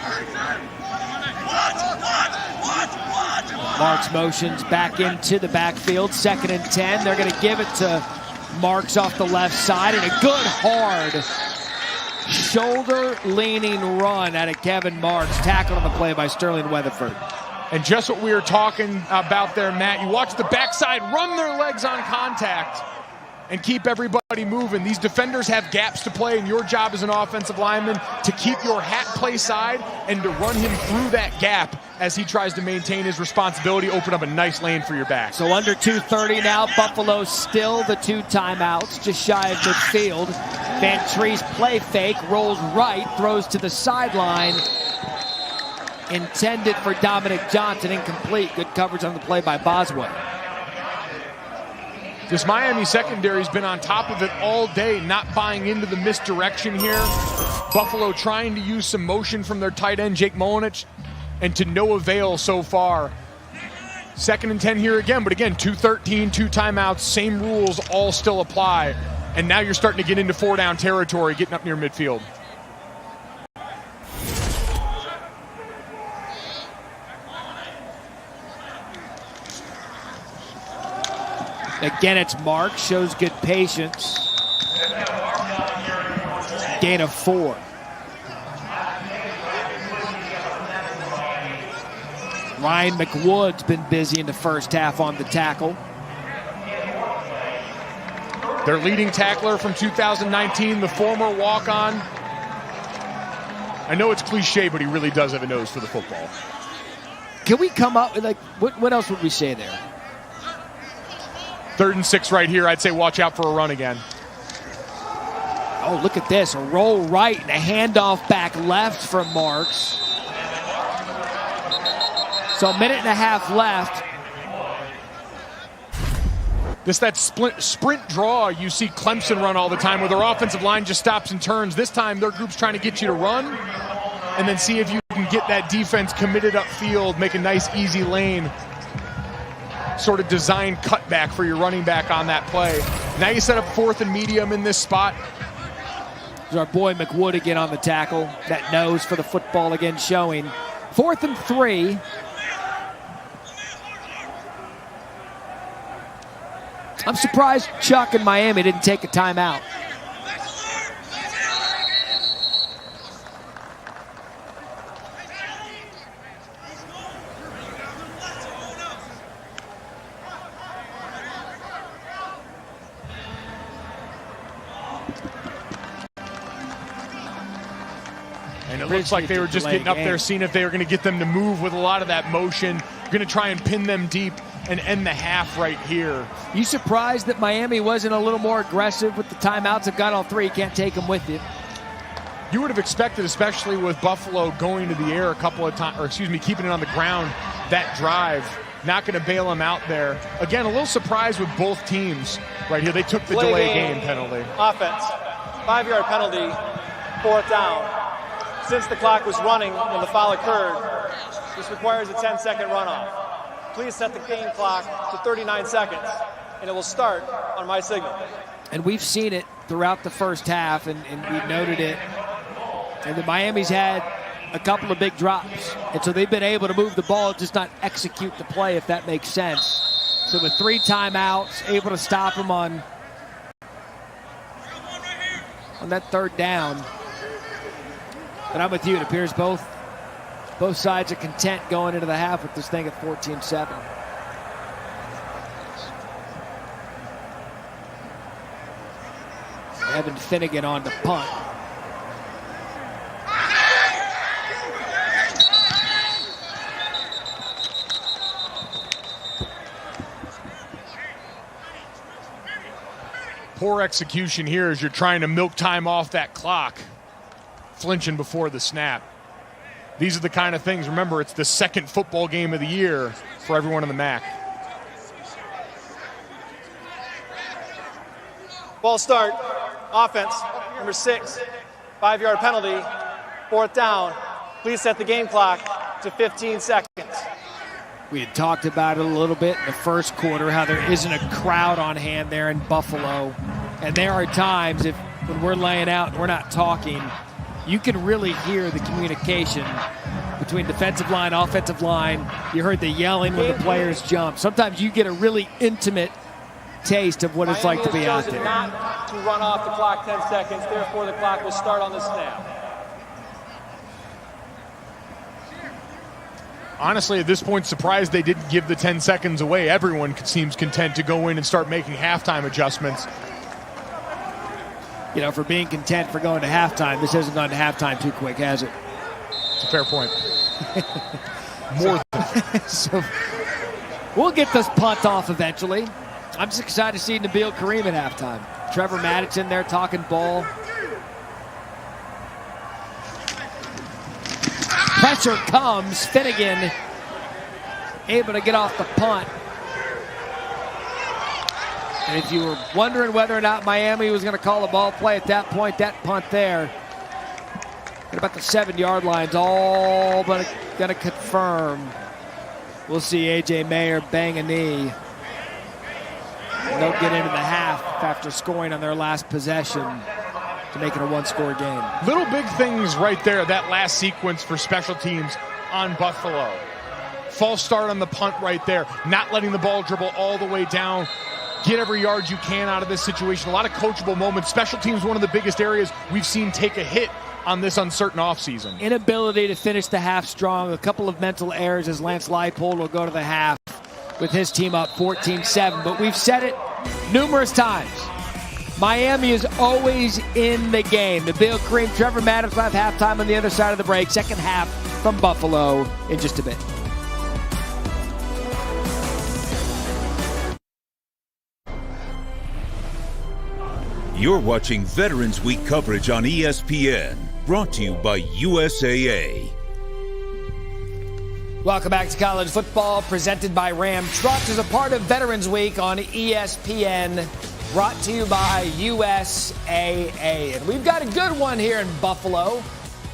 Marks motions back into the backfield. 2nd and 10. They're going to give it to Marks off the left side. And a good, hard, shoulder-leaning run out of Kevin Marks. Tackled on the play by Sterling Weatherford. And just what we were talking about there, Matt. You watch the backside run their legs on contact and keep everybody moving. These defenders have gaps to play, and your job as an offensive lineman to keep your hat play side and to run him through that gap as he tries to maintain his responsibility, open up a nice lane for your back. So under 2:30 now, Buffalo still the 2 timeouts, just shy of midfield. Van Treese play fake, rolls right, throws to the sideline. Intended for Dominic Johnson, incomplete. Good coverage on the play by Boswell. This Miami secondary's been on top of it all day, not buying into the misdirection here. Buffalo trying to use some motion from their tight end, Jake Molinich, and to no avail so far. 2nd and 10 here again, but again, 2:13, 2 timeouts, same rules all still apply. And now you're starting to get into 4-down territory, getting up near midfield. Again, it's Mark, shows good patience. Gain of 4. Ryan McWood's been busy in the first half on the tackle. Their leading tackler from 2019, the former walk-on. I know it's cliche, but he really does have a nose for the football. Can we come up with, like, what else would we say there? 3rd and 6 right here. I'd say watch out for a run again. Oh, look at this. A roll right and a handoff back left from Marks. So a minute and a half left. That sprint draw you see Clemson run all the time where their offensive line just stops and turns. This time their group's trying to get you to run and then see if you can get that defense committed upfield, make a nice easy lane. Sort of design cutback for your running back on that play. Now you set up 4th and medium in this spot. There's our boy McWood again on the tackle. That nose for the football again showing. 4th and 3. I'm surprised Chuck and Miami didn't take a timeout. And it looks like they were just getting up there, seeing if they were going to get them to move with a lot of that motion. Going to try and pin them deep and end the half right here. You surprised that Miami wasn't a little more aggressive with the timeouts? They've got all 3. You can't take them with you. You would have expected, especially with Buffalo going to the air a couple of times, or excuse me, keeping it on the ground, that drive. Not going to bail them out there. Again, a little surprised with both teams right here. They took the delay game penalty. Offense, 5-yard penalty, 4th down. Since the clock was running when the foul occurred, this requires a 10-second runoff. Please set the game clock to 39 seconds, and it will start on my signal. And we've seen it throughout the first half, and we noted it. And the Miami's had a couple of big drops. And so they've been able to move the ball, just not execute the play, if that makes sense. So with 3 timeouts, able to stop them on that 3rd down. But I'm with you. It appears both sides are content going into the half with this thing at 14-7. Evan Finnegan on the punt. Poor execution here as you're trying to milk time off that clock. Flinching before the snap. These are the kind of things, remember, it's the 2nd football game of the year for everyone in the MAC. Ball start, offense, number 6, 5-yard penalty, 4th down. Please set the game clock to 15 seconds. We had talked about it a little bit in the first quarter, how there isn't a crowd on hand there in Buffalo. And there are times when we're laying out and we're not talking, you can really hear the communication between defensive line, offensive line. You heard the yelling when the players jump. Sometimes you get a really intimate taste of what it's like to be out there. Not to run off the clock 10 seconds, therefore the clock will start on the snap. Honestly, at this point, surprised they didn't give the 10 seconds away. Everyone seems content to go in and start making halftime adjustments. You know, for being content for going to halftime, this hasn't gone to halftime too quick, has it? It's a fair point. More than. So we'll get this punt off eventually. I'm just excited to see Nabil Kareem at halftime. Trevor Maddox in there talking ball. Pressure comes. Finnegan able to get off the punt. And if you were wondering whether or not Miami was going to call a ball play at that point, that punt there at about the 7-yard line's all but going to confirm. We'll see A.J. Mayer bang a knee. And they'll get into the half after scoring on their last possession to make it a one-score game. Little big things right there, that last sequence for special teams on Buffalo. False start on the punt right there, not letting the ball dribble all the way down. Get every yard you can out of this situation. A lot of coachable moments. Special teams, one of the biggest areas we've seen take a hit on this uncertain offseason. Inability to finish the half strong. A couple of mental errors as Lance Leipold will go to the half with his team up 14-7. But we've said it numerous times. Miami is always in the game. Nabil Kareem, Trevor Maddox will have halftime on the other side of the break. Second half from Buffalo in just a bit. You're watching Veterans Week coverage on ESPN, brought to you by USAA. Welcome back to college football, presented by Ram Trucks as a part of Veterans Week on ESPN, brought to you by USAA. And we've got a good one here in Buffalo.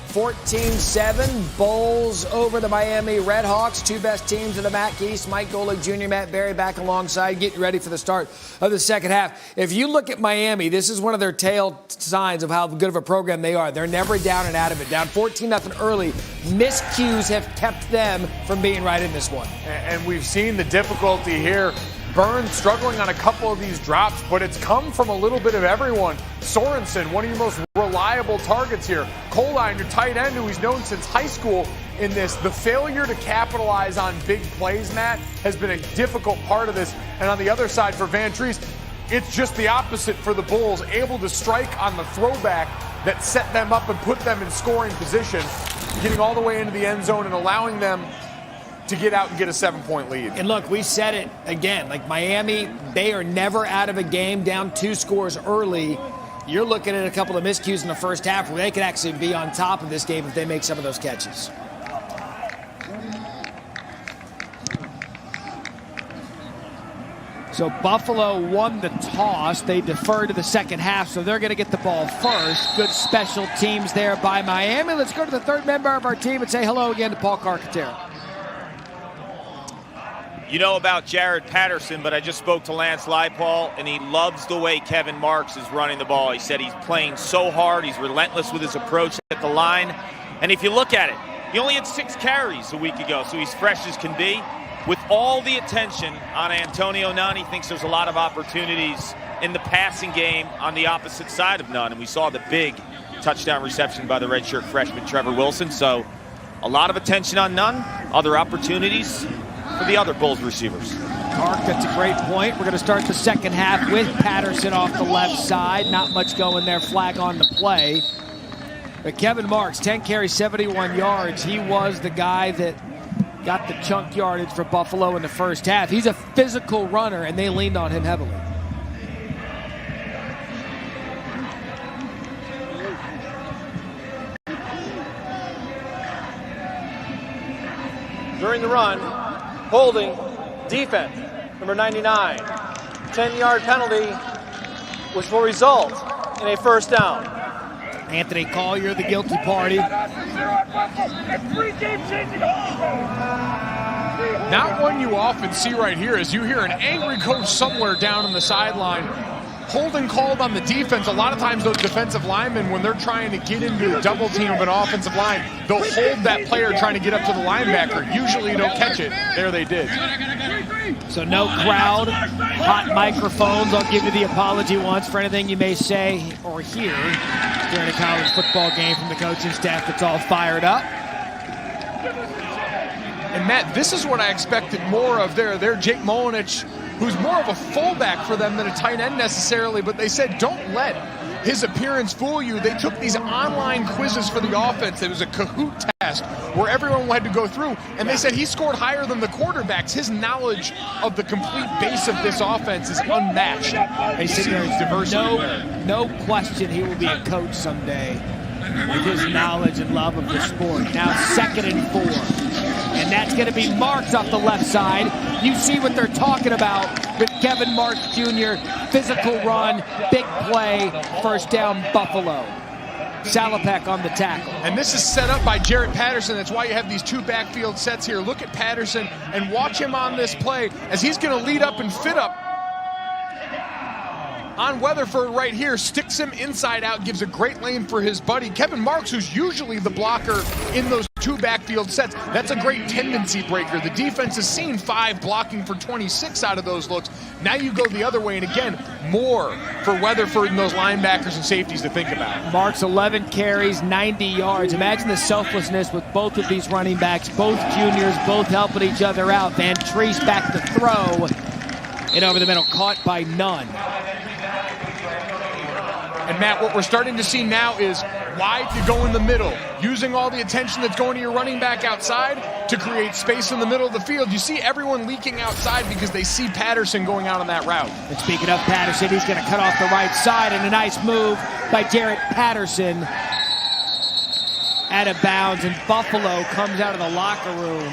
14-7, Bulls over the Miami Redhawks, two best teams in the MAC East. Mike Golick Jr., Matt Berry back alongside, getting ready for the start of the second half. If you look at Miami, this is one of their tail signs of how good of a program they are. They're never down and out of it. Down 14-0 early. Miscues have kept them from being right in this one. And we've seen the difficulty here. Burns struggling on a couple of these drops, but it's come from a little bit of everyone. Sorensen, one of your most reliable targets here. Coline, your tight end, who he's known since high school in this. The failure to capitalize on big plays, Matt, has been a difficult part of this. And on the other side for Van Treese, it's just the opposite for the Bulls, able to strike on the throwback that set them up and put them in scoring position, getting all the way into the end zone and allowing them to get out and get a 7-point lead. And look, we said it again, like Miami, they are never out of a game down 2 scores early. You're looking at a couple of miscues in the first half where they could actually be on top of this game if they make some of those catches. So Buffalo won the toss. They deferred to the second half, so they're going to get the ball first. Good special teams there by Miami. Let's go to the third member of our team and say hello again to Paul Carcaterra. You know about Jared Patterson, but I just spoke to Lance Leipold, and he loves the way Kevin Marks is running the ball. He said he's playing so hard, he's relentless with his approach at the line. And if you look at it, he only had 6 carries a week ago, so he's fresh as can be. With all the attention on Antonio Nunn, he thinks there's a lot of opportunities in the passing game on the opposite side of Nunn. And we saw the big touchdown reception by the redshirt freshman Trevor Wilson. So a lot of attention on Nunn, other opportunities for the other Bulls receivers. Mark, that's a great point. We're going to start the second half with Patterson off the left side. Not much going there, flag on the play. But Kevin Marks, 10 carries, 71 yards. He was the guy that got the chunk yardage for Buffalo in the first half. He's a physical runner, and they leaned on him heavily. During the run, holding, defense, number 99. 10-yard penalty, which will result in a first down. Anthony Collier, the guilty party. Not one you often see right here, as you hear an angry coach somewhere down on the sideline holding called on the defense. A lot of times those defensive linemen, when they're trying to get into a double team of an offensive line, they'll hold that player trying to get up to the linebacker. Usually don't catch it. There they did. So no crowd, hot microphones. I'll give you the apology once for anything you may say or hear during a college football game from the coaching staff that's all fired up. And Matt, this is what I expected more of there. Jake Molinich, who's more of a fullback for them than a tight end necessarily, but they said don't let his appearance fool you. They took these online quizzes for the offense. It was a Kahoot test where everyone had to go through, and they said he scored higher than the quarterbacks. His knowledge of the complete base of this offense is unmatched. They said there's no question he will be a coach someday with his knowledge and love of the sport. Now 2nd and 4. And that's going to be Marks off the left side. You see what they're talking about with Kevin Marks Jr. Physical run, big play, first down Buffalo. Salopek on the tackle. And this is set up by Jarrett Patterson. That's why you have these two backfield sets here. Look at Patterson and watch him on this play as he's going to lead up and fit up on Weatherford right here, sticks him inside out, gives a great lane for his buddy Kevin Marks, who's usually the blocker in those two backfield sets. That's a great tendency breaker. The defense has seen 5 blocking for 26 out of those looks. Now you go the other way, and again, more for Weatherford and those linebackers and safeties to think about. Marks 11 carries, 90 yards. Imagine the selflessness with both of these running backs, both juniors, both helping each other out. Van Treese back to throw, and over the middle, caught by none. And Matt, what we're starting to see now is wide to go in the middle, using all the attention that's going to your running back outside to create space in the middle of the field. You see everyone leaking outside because they see Patterson going out on that route. And speaking of Patterson, he's going to cut off the right side, and a nice move by Jarrett Patterson out of bounds, and Buffalo comes out of the locker room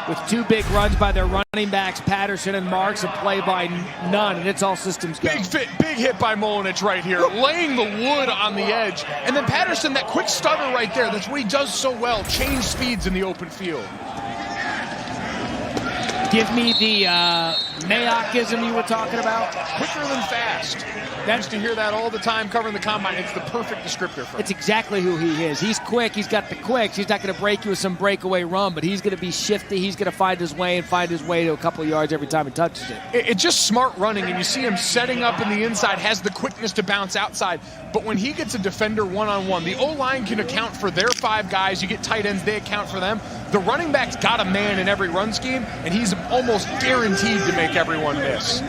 with 2 big runs by their running backs, Patterson and Marks, a play by none, and it's all systems go. Big hit by Molinich right here, laying the wood on the edge. And then Patterson, that quick stutter right there, that's what he does so well, change speeds in the open field. Give me the Mayockism you were talking about. Quicker than fast. That's to hear that all the time covering the combine. It's the perfect descriptor for him. It's exactly who he is. He's quick. He's got the quicks. He's not going to break you with some breakaway run, but he's going to be shifty. He's going to find his way to a couple of yards every time he touches it. It's just smart running, and you see him setting up in the inside, has the quickness to bounce outside. But when he gets a defender one-on-one, the O-line can account for their 5 guys. You get tight ends, they account for them. The running back's got a man in every run scheme, and he's almost guaranteed to make everyone miss.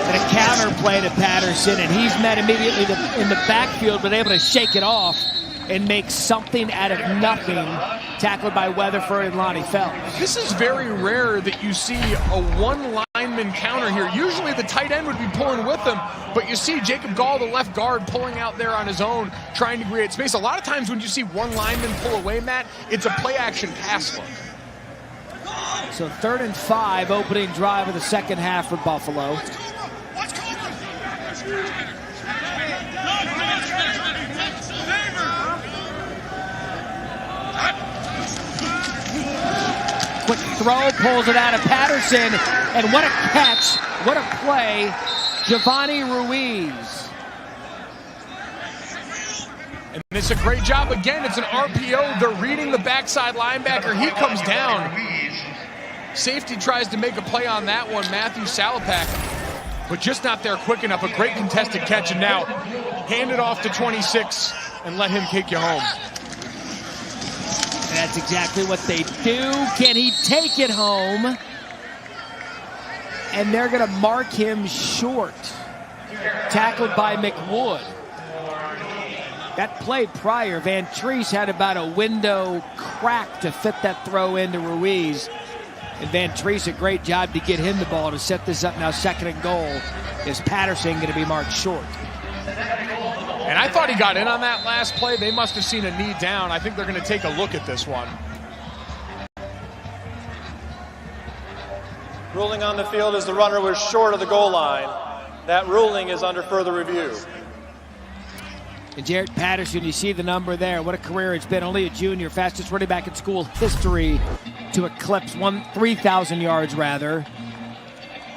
And a counter play to Patterson, and he's met immediately in the backfield, but able to shake it off and make something out of nothing, tackled by Weatherford and Lonnie Phelps. This is very rare that you see a one-lineman counter here. Usually the tight end would be pulling with them, but you see Jacob Gall, the left guard, pulling out there on his own, trying to create space. A lot of times when you see one lineman pull away, Matt, it's a play-action pass look. So 3rd and 5, opening drive of the second half for Buffalo. Quick throw, pulls it out of Patterson, and what a catch, what a play, Giovanni Ruiz. And it's a great job. Again, it's an RPO. They're reading the backside linebacker. He comes down. Safety tries to make a play on that one, Matthew Salopek, but just not there quick enough. A great contested catch, and now hand it off to 26 and let him kick you home. And that's exactly what they do. Can he take it home? And they're going to mark him short. Tackled by McWood. That play prior, Van Treese had about a window crack to fit that throw into Ruiz. And Van Treese, a great job to get him the ball to set this up now. 2nd and goal. Is Patterson going to be marked short? And I thought he got in on that last play. They must have seen a knee down. I think they're going to take a look at this one. Ruling on the field is the runner was short of the goal line. That ruling is under further review. And Jarrett Patterson, you see the number there. What a career it's been. Only a junior, fastest running back in school history. to eclipse 3,000 yards rather.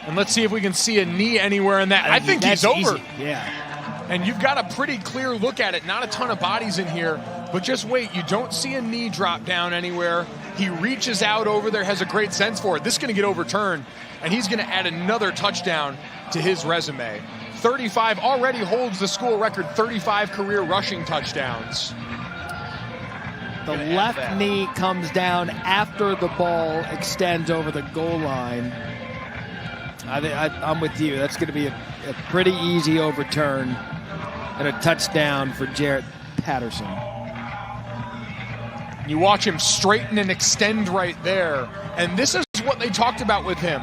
And let's see if we can see a knee anywhere in that. I think he's over. Easy. Yeah. And you've got a pretty clear look at it. Not a ton of bodies in here, but just wait. You don't see a knee drop down anywhere. He reaches out over there, has a great sense for it. This is going to get overturned, and he's going to add another touchdown to his resume. 35 already holds the school record, 35 career rushing touchdowns. The left knee comes down after the ball extends over the goal line. I'm with you. That's going to be a pretty easy overturn and a touchdown for Jarrett Patterson. You watch him straighten and extend right there. And this is what they talked about with him.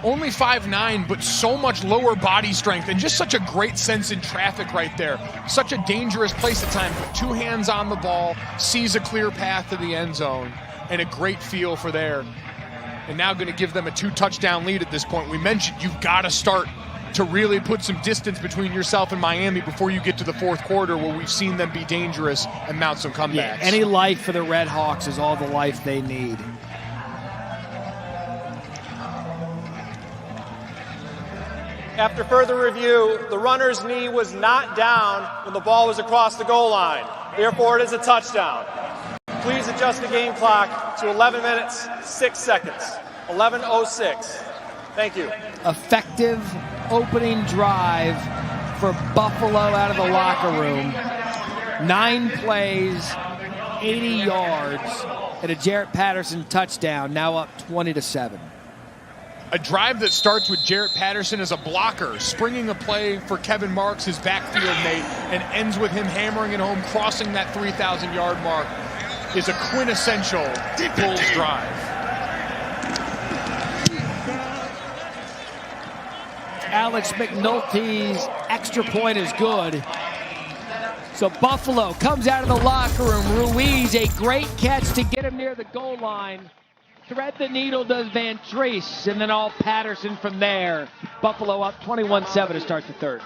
Only 5'9", but so much lower body strength and just such a great sense in traffic right there. Such a dangerous place at times. Two hands on the ball, sees a clear path to the end zone, and a great feel for there. And now going to give them a 2-touchdown lead at this point. We mentioned you've got to start to really put some distance between yourself and Miami before you get to the fourth quarter, where we've seen them be dangerous and mount some comebacks. Yeah, any life for the Red Hawks is all the life they need. After further review, the runner's knee was not down when the ball was across the goal line. Therefore, it is a touchdown. Please adjust the game clock to 11 minutes, 6 seconds. 11:06. Thank you. Effective opening drive for Buffalo out of the locker room. 9 plays, 80 yards, and a Jarrett Patterson touchdown, now up 20-7. A drive that starts with Jarrett Patterson as a blocker, springing a play for Kevin Marks, his backfield mate, and ends with him hammering it home, crossing that 3,000-yard mark, is a quintessential Bulls drive. Alex McNulty's extra point is good. So Buffalo comes out of the locker room. Ruiz, a great catch to get him near the goal line. Thread the needle does Van Treese, and then all Patterson from there. Buffalo up 21-7 to start the third.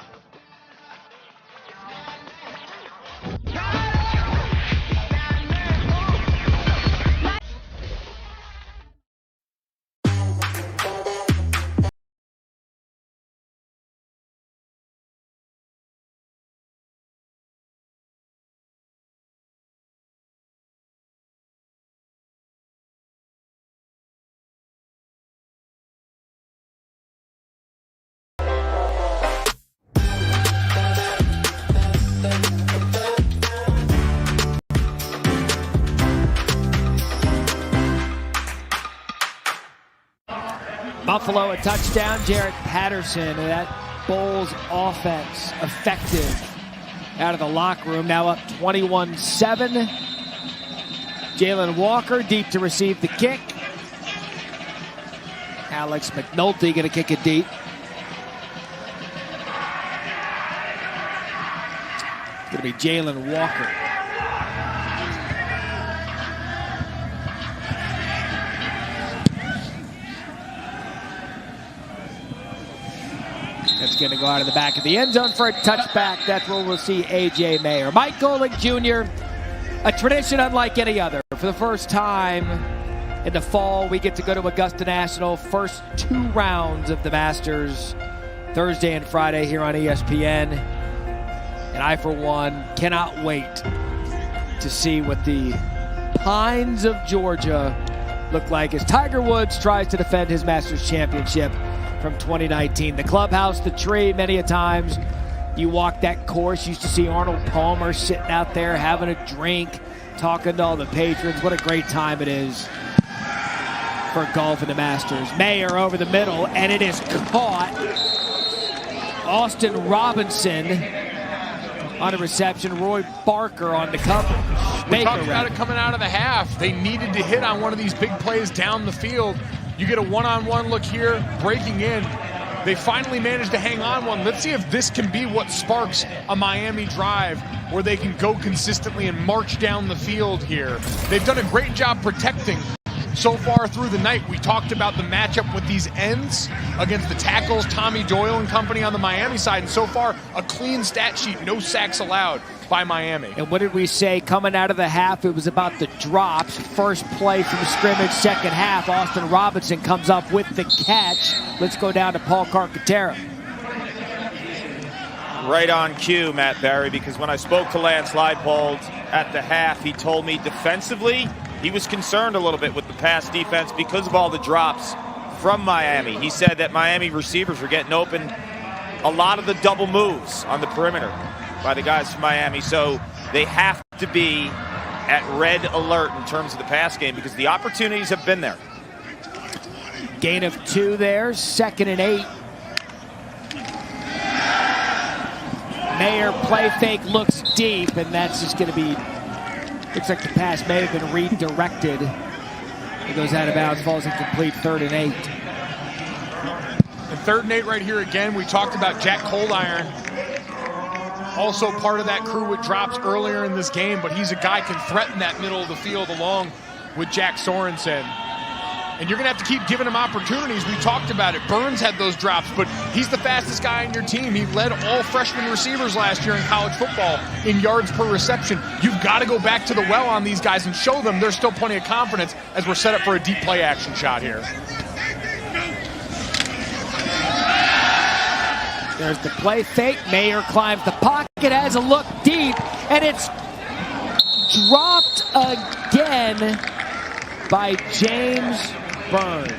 Buffalo a touchdown, Jarrett Patterson, and that Bulls offense effective out of the locker room, now up 21-7. Jalen Walker deep to receive the kick. Alex McNulty going to kick it deep. It's going to be Jalen Walker. That's going to go out of the back of the end zone for a touchback. That's where we'll see A.J. Mayer. Mike Golic Jr., a tradition unlike any other. For the first time in the fall, we get to go to Augusta National. First 2 rounds of the Masters, Thursday and Friday here on ESPN. And I, for one, cannot wait to see what the Pines of Georgia look like as Tiger Woods tries to defend his Masters championship from 2019. The clubhouse, the tree, many a times you walk that course, you used to see Arnold Palmer sitting out there having a drink, talking to all the patrons. What a great time it is for golf in the Masters. Mayer over the middle, and it is caught. Austin Robinson on a reception. Roy Barker on the cover. We talked about it coming out of the half. They needed to hit on one of these big plays down the field. You get a one-on-one look here, breaking in. They finally managed to hang on one. Let's see if this can be what sparks a Miami drive where they can go consistently and march down the field here. They've done a great job protecting so far through the night. We talked about the matchup with these ends against the tackles, Tommy Doyle and company on the Miami side, and so far a clean stat sheet, no sacks allowed by Miami. And what did we say coming out of the half? It was about the drops. First play from scrimmage, second half. Austin Robinson comes up with the catch. Let's go down to Paul Carcaterra. Right on cue, Matt Barry, because when I spoke to Lance Leipold at the half, he told me defensively he was concerned a little bit with the pass defense because of all the drops from Miami. He said that Miami receivers were getting open a lot of the double moves on the perimeter by the guys from Miami, so they have to be at red alert in terms of the pass game because the opportunities have been there. Gain of 2 there, 2nd and 8. Mayer play fake, looks deep, and that's just going to be, looks like the pass may have been redirected. It goes out of bounds, falls incomplete, 3rd and 8. And 3rd and 8 right here again. We talked about Jack Coldiron, also part of that crew with drops earlier in this game, but he's a guy can threaten that middle of the field along with Jack Sorensen. And you're going to have to keep giving him opportunities. We talked about it. Burns had those drops, but he's the fastest guy on your team. He led all freshman receivers last year in college football in yards per reception. You've got to go back to the well on these guys and show them there's still plenty of confidence as we're set up for a deep play action shot here. There's the play fake. Mayer climbs the pocket, has a look deep, and it's dropped again by James Burns.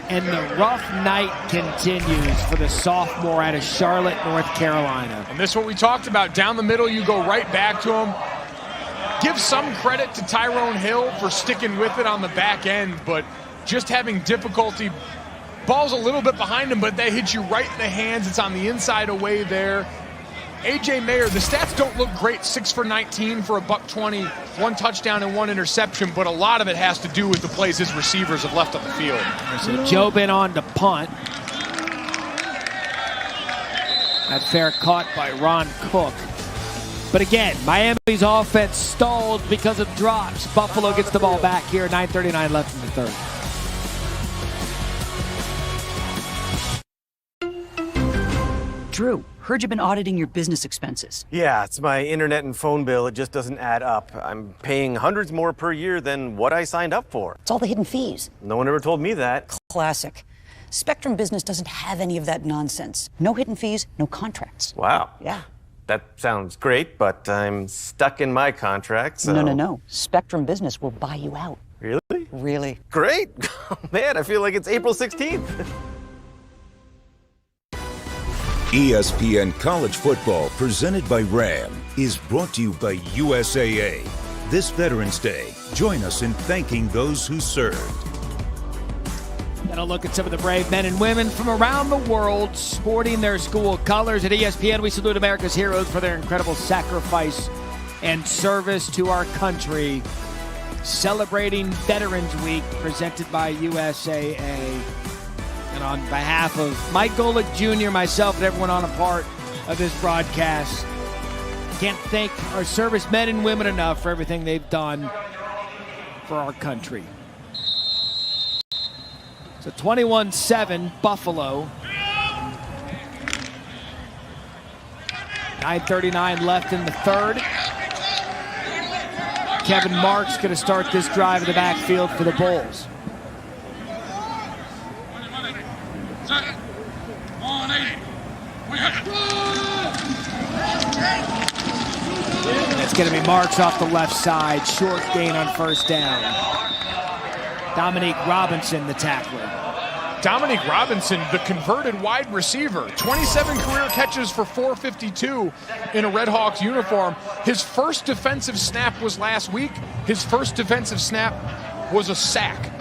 And the rough night continues for the sophomore out of Charlotte, North Carolina. And this is what we talked about. Down the middle, you go right back to him. Give some credit to Tyrone Hill for sticking with it on the back end, but just having difficulty. Ball's a little bit behind him, but that hits you right in the hands. It's on the inside away there. A.J. Mayer, the stats don't look great. 6 for 19 for a $120, 1 touchdown and 1 interception, but a lot of it has to do with the plays his receivers have left on the field. So Jobin on to punt. That fair caught by Ron Cook. But again, Miami's offense stalled because of drops. Buffalo gets the ball back here, 9:39 left in the 3rd. Drew, heard you've been auditing your business expenses. Yeah, it's my internet and phone bill. It just doesn't add up. I'm paying hundreds more per year than what I signed up for. It's all the hidden fees. No one ever told me that. Classic. Spectrum Business doesn't have any of that nonsense. No hidden fees, no contracts. Wow. Yeah. That sounds great, but I'm stuck in my contract, so... No. Spectrum Business will buy you out. Really? Really. Great. Man, I feel like it's April 16th. ESPN College Football, presented by Ram, is brought to you by USAA. This Veterans Day, join us in thanking those who served. And a look at some of the brave men and women from around the world sporting their school colors. At ESPN, we salute America's heroes for their incredible sacrifice and service to our country. Celebrating Veterans Week, presented by USAA. And on behalf of Mike Golick Jr., myself, and everyone on a part of this broadcast, can't thank our servicemen and women enough for everything they've done for our country. So 21-7, Buffalo. 9:39 left in the 3rd. Kevin Marks going to start this drive in the backfield for the Bulls. It's going to be Marks off the left side. Short gain on 1st down. Dominique Robinson, the tackler. Dominique Robinson, the converted wide receiver. 27 career catches for 452 in a Red Hawks uniform. His first defensive snap was last week. His first defensive snap was a sack.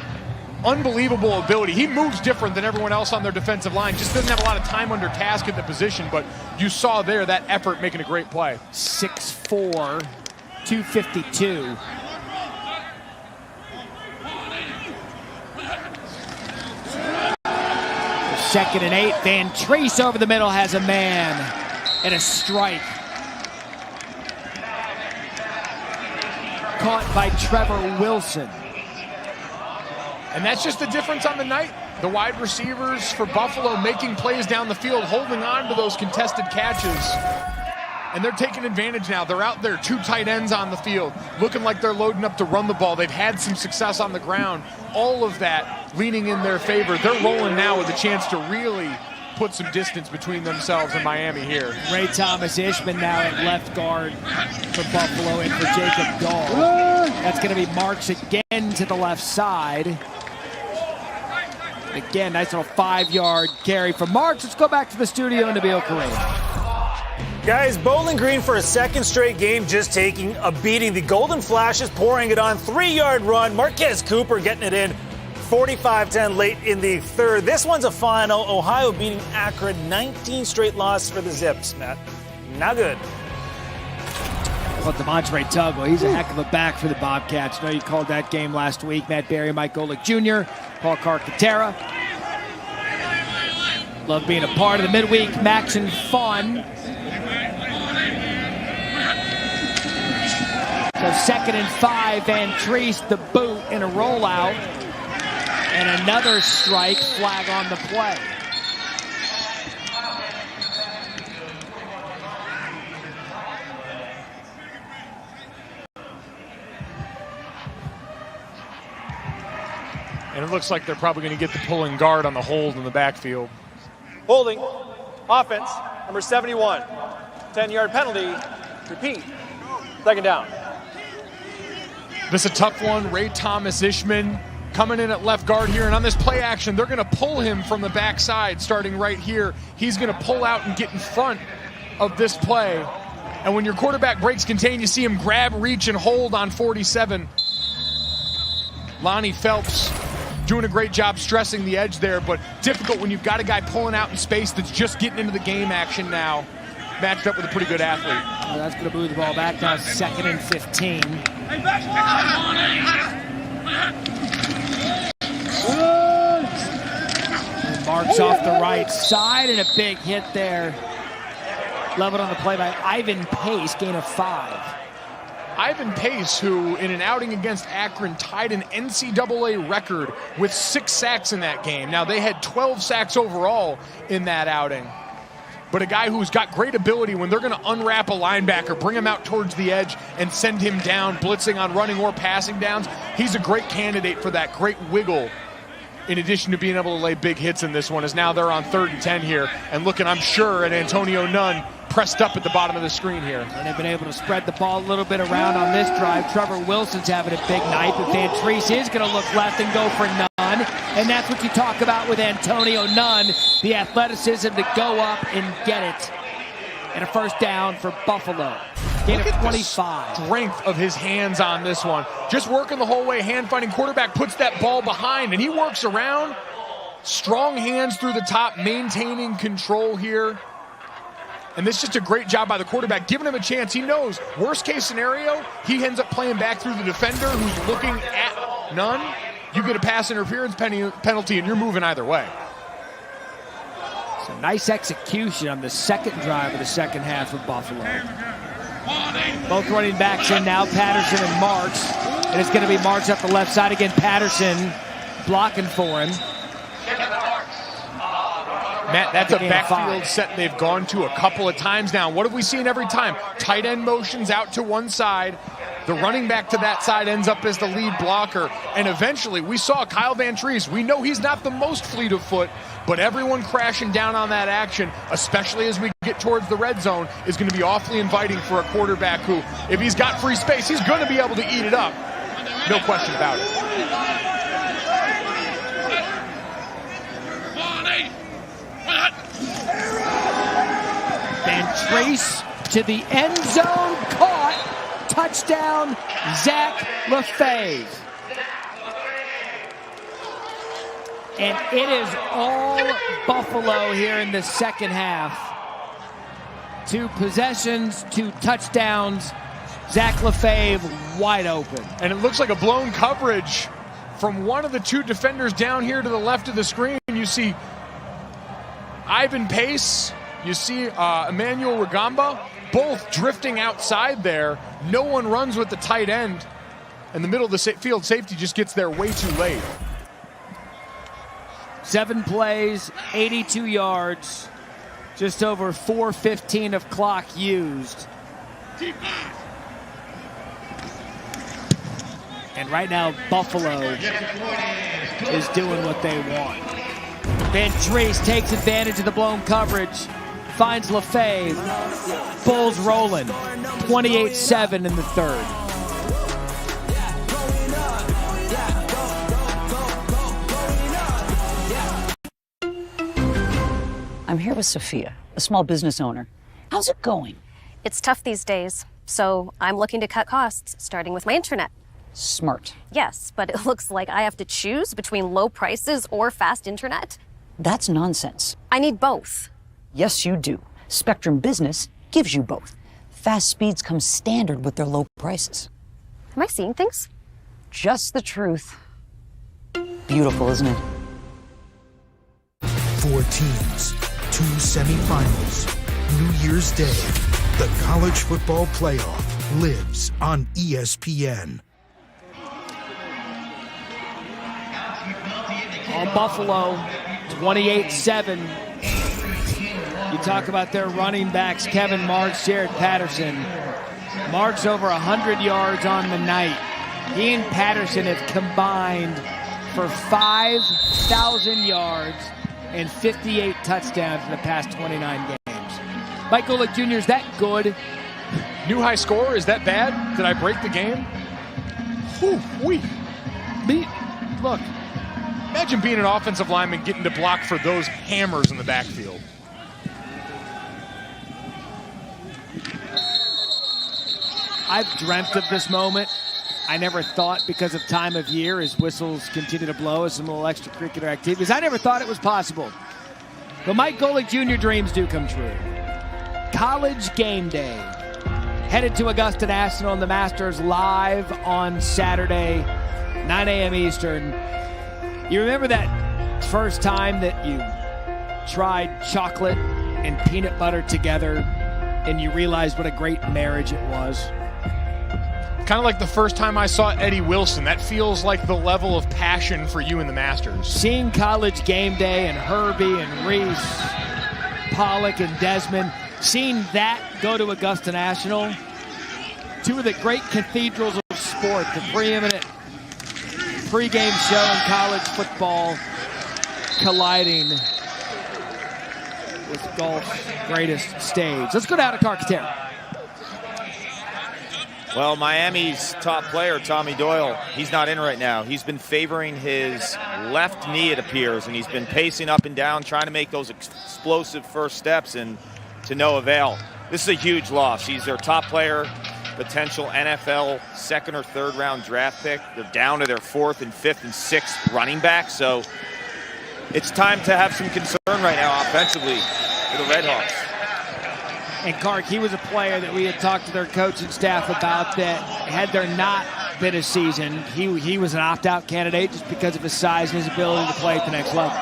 Unbelievable ability. He moves different than everyone else on their defensive line. Just doesn't have a lot of time under task at the position, but you saw there that effort making a great play. 6'4", 252. Second and 8. Van Treese over the middle has a man and a strike. caught by Trevor Wilson. And that's just the difference on the night. The wide receivers for Buffalo making plays down the field, holding on to those contested catches. And they're taking advantage now. They're out there, 2 tight ends on the field, looking like they're loading up to run the ball. They've had some success on the ground. All of that leaning in their favor. They're rolling now with a chance to really put some distance between themselves and Miami here. Ray Thomas Ishman now at left guard for Buffalo and for Jacob Dahl. That's going to be Marks again to the left side. Again, nice little 5-yard carry from Marks. Let's go back to the studio and Nabil Kareem. Guys, Bowling Green for a second straight game just taking a beating. The Golden Flashes pouring it on. 3-yard run. Marquez Cooper getting it in. 45-10 late in the third. This one's a final. Ohio beating Akron. 19 straight losses for the Zips, Matt. Not good. Well, Demontre Tugwell, he's a heck of a back for the Bobcats. I know you called that game last week. Matt Berry, Mike Golick Jr., Paul Carcaterra. Love being a part of the midweek Maction fun. So 2nd and 5, Van Treese, the boot in a rollout. And another strike, flag on the play. And it looks like they're probably going to get the pulling guard on the hold in the backfield. Holding, offense, number 71. 10-yard penalty, repeat, 2nd down. This is a tough one. Ray Thomas Ishman coming in at left guard here. And on this play action, they're going to pull him from the backside starting right here. He's going to pull out and get in front of this play. And when your quarterback breaks contain, you see him grab, reach, and hold on 47. Lonnie Phelps doing a great job stressing the edge there, but difficult when you've got a guy pulling out in space that's just getting into the game action now, matched up with a pretty good athlete. Well, that's going to move the ball back now, 2nd and 15. And Marks off the right side, and a big hit there. Leveled on the play by Ivan Pace, gain of 5. Ivan Pace, who in an outing against Akron tied an NCAA record with 6 sacks in that game. Now, they had 12 sacks overall in that outing. But a guy who's got great ability when they're going to unwrap a linebacker, bring him out towards the edge, and send him down, blitzing on running or passing downs. He's a great candidate for that great wiggle, in addition to being able to lay big hits in this one, as now they're on 3rd and 10 here, and looking, I'm sure, at Antonio Nunn pressed up at the bottom of the screen here. And they've been able to spread the ball a little bit around on this drive. Trevor Wilson's having a big night, but Van Treese is going to look left and go for Nunn. And that's what you talk about with Antonio Nunn, the athleticism to go up and get it. And a 1st down for Buffalo. Gain of 25. Strength of his hands on this one. Just working the whole way, hand-fighting quarterback, puts that ball behind, and he works around. Strong hands through the top, maintaining control here. And this is just a great job by the quarterback, giving him a chance. He knows, worst case scenario, he ends up playing back through the defender who's looking at Nunn. You get a pass interference penalty, and you're moving either way. So nice execution on the 2nd drive of the 2nd half of Buffalo. Both running backs in now, Patterson and Marks. And it's going to be Marks up the left side again. Patterson blocking for him. Matt, that's a backfield set they've gone to a couple of times now. What have we seen every time? Tight end motions out to one side. The running back to that side ends up as the lead blocker. And eventually, we saw Kyle Van Treese. We know he's not the most fleet of foot, but everyone crashing down on that action, especially as we get towards the red zone, is going to be awfully inviting for a quarterback who, if he's got free space, he's going to be able to eat it up. No question about it. Van Treese to the end zone, caught, touchdown, Zach LaFave. And it is all Buffalo here in the 2nd half. 2 possessions, 2 touchdowns, Zach LaFave wide open. And it looks like a blown coverage from one of the 2 defenders down here to the left of the screen. You see Ivan Pace, you see Emmanuel Rugamba, both drifting outside there. No one runs with the tight end. and the middle of the field safety just gets there way too late. 7 plays, 82 yards, just over 4:15 of clock used. And right now, Buffalo is doing what they want. Van Treese takes advantage of the blown coverage, finds LaFave. Bulls rolling, 28-7 in the third. I'm here with Sophia, a small business owner. How's it going? It's tough these days, so I'm looking to cut costs, starting with my internet. Smart. Yes, but it looks like I have to choose between low prices or fast internet. That's nonsense. I need both. Yes, you do. Spectrum Business gives you both. Fast speeds come standard with their low prices. Am I seeing things? Just the truth. Beautiful, isn't it? 4 teams, 2 semifinals. New Year's Day, the college football playoff lives on ESPN. On Buffalo, 28-7. You talk about their running backs, Kevin Marks, Jared Patterson. Marks over 100 yards on the night. He and Patterson have combined for 5,000 yards and 58 touchdowns in the past 29 games. Mike Golick Jr., is that good? New high score? Is that bad? Did I break the game? Look. Imagine being an offensive lineman getting to block for those hammers in the backfield. I've dreamt of this moment. I never thought, because of time of year, as whistles continue to blow, as some little extracurricular activities, I never thought it was possible. But Mike Golick Jr. dreams do come true. College game day. Headed to Augusta National and the Masters live on Saturday, 9 a.m. Eastern. You remember that first time that you tried chocolate and peanut butter together and you realized what a great marriage it was? Kind of like the first time I saw Eddie Wilson. That feels like the level of passion for you in the Masters. Seeing College game day and Herbie and Reese, Pollock and Desmond, seeing that go to Augusta National, 2 of the great cathedrals of sport, the preeminent pregame show in college football colliding with golf's greatest stage. Let's go down to Carcaterra. Well, Miami's top player, Tommy Doyle, he's not in right now. He's been favoring his left knee, it appears, and he's been pacing up and down, trying to make those explosive first steps, and to no avail. This is a huge loss. He's their top player, potential NFL second or third round draft pick. They're down to their 4th and 5th and 6th running back, so it's time to have some concern right now offensively for the Red Hawks. And Clark, he was a player that we had talked to their coaching staff about, that had there not been a season, he was an opt-out candidate just because of his size and his ability to play at the next level.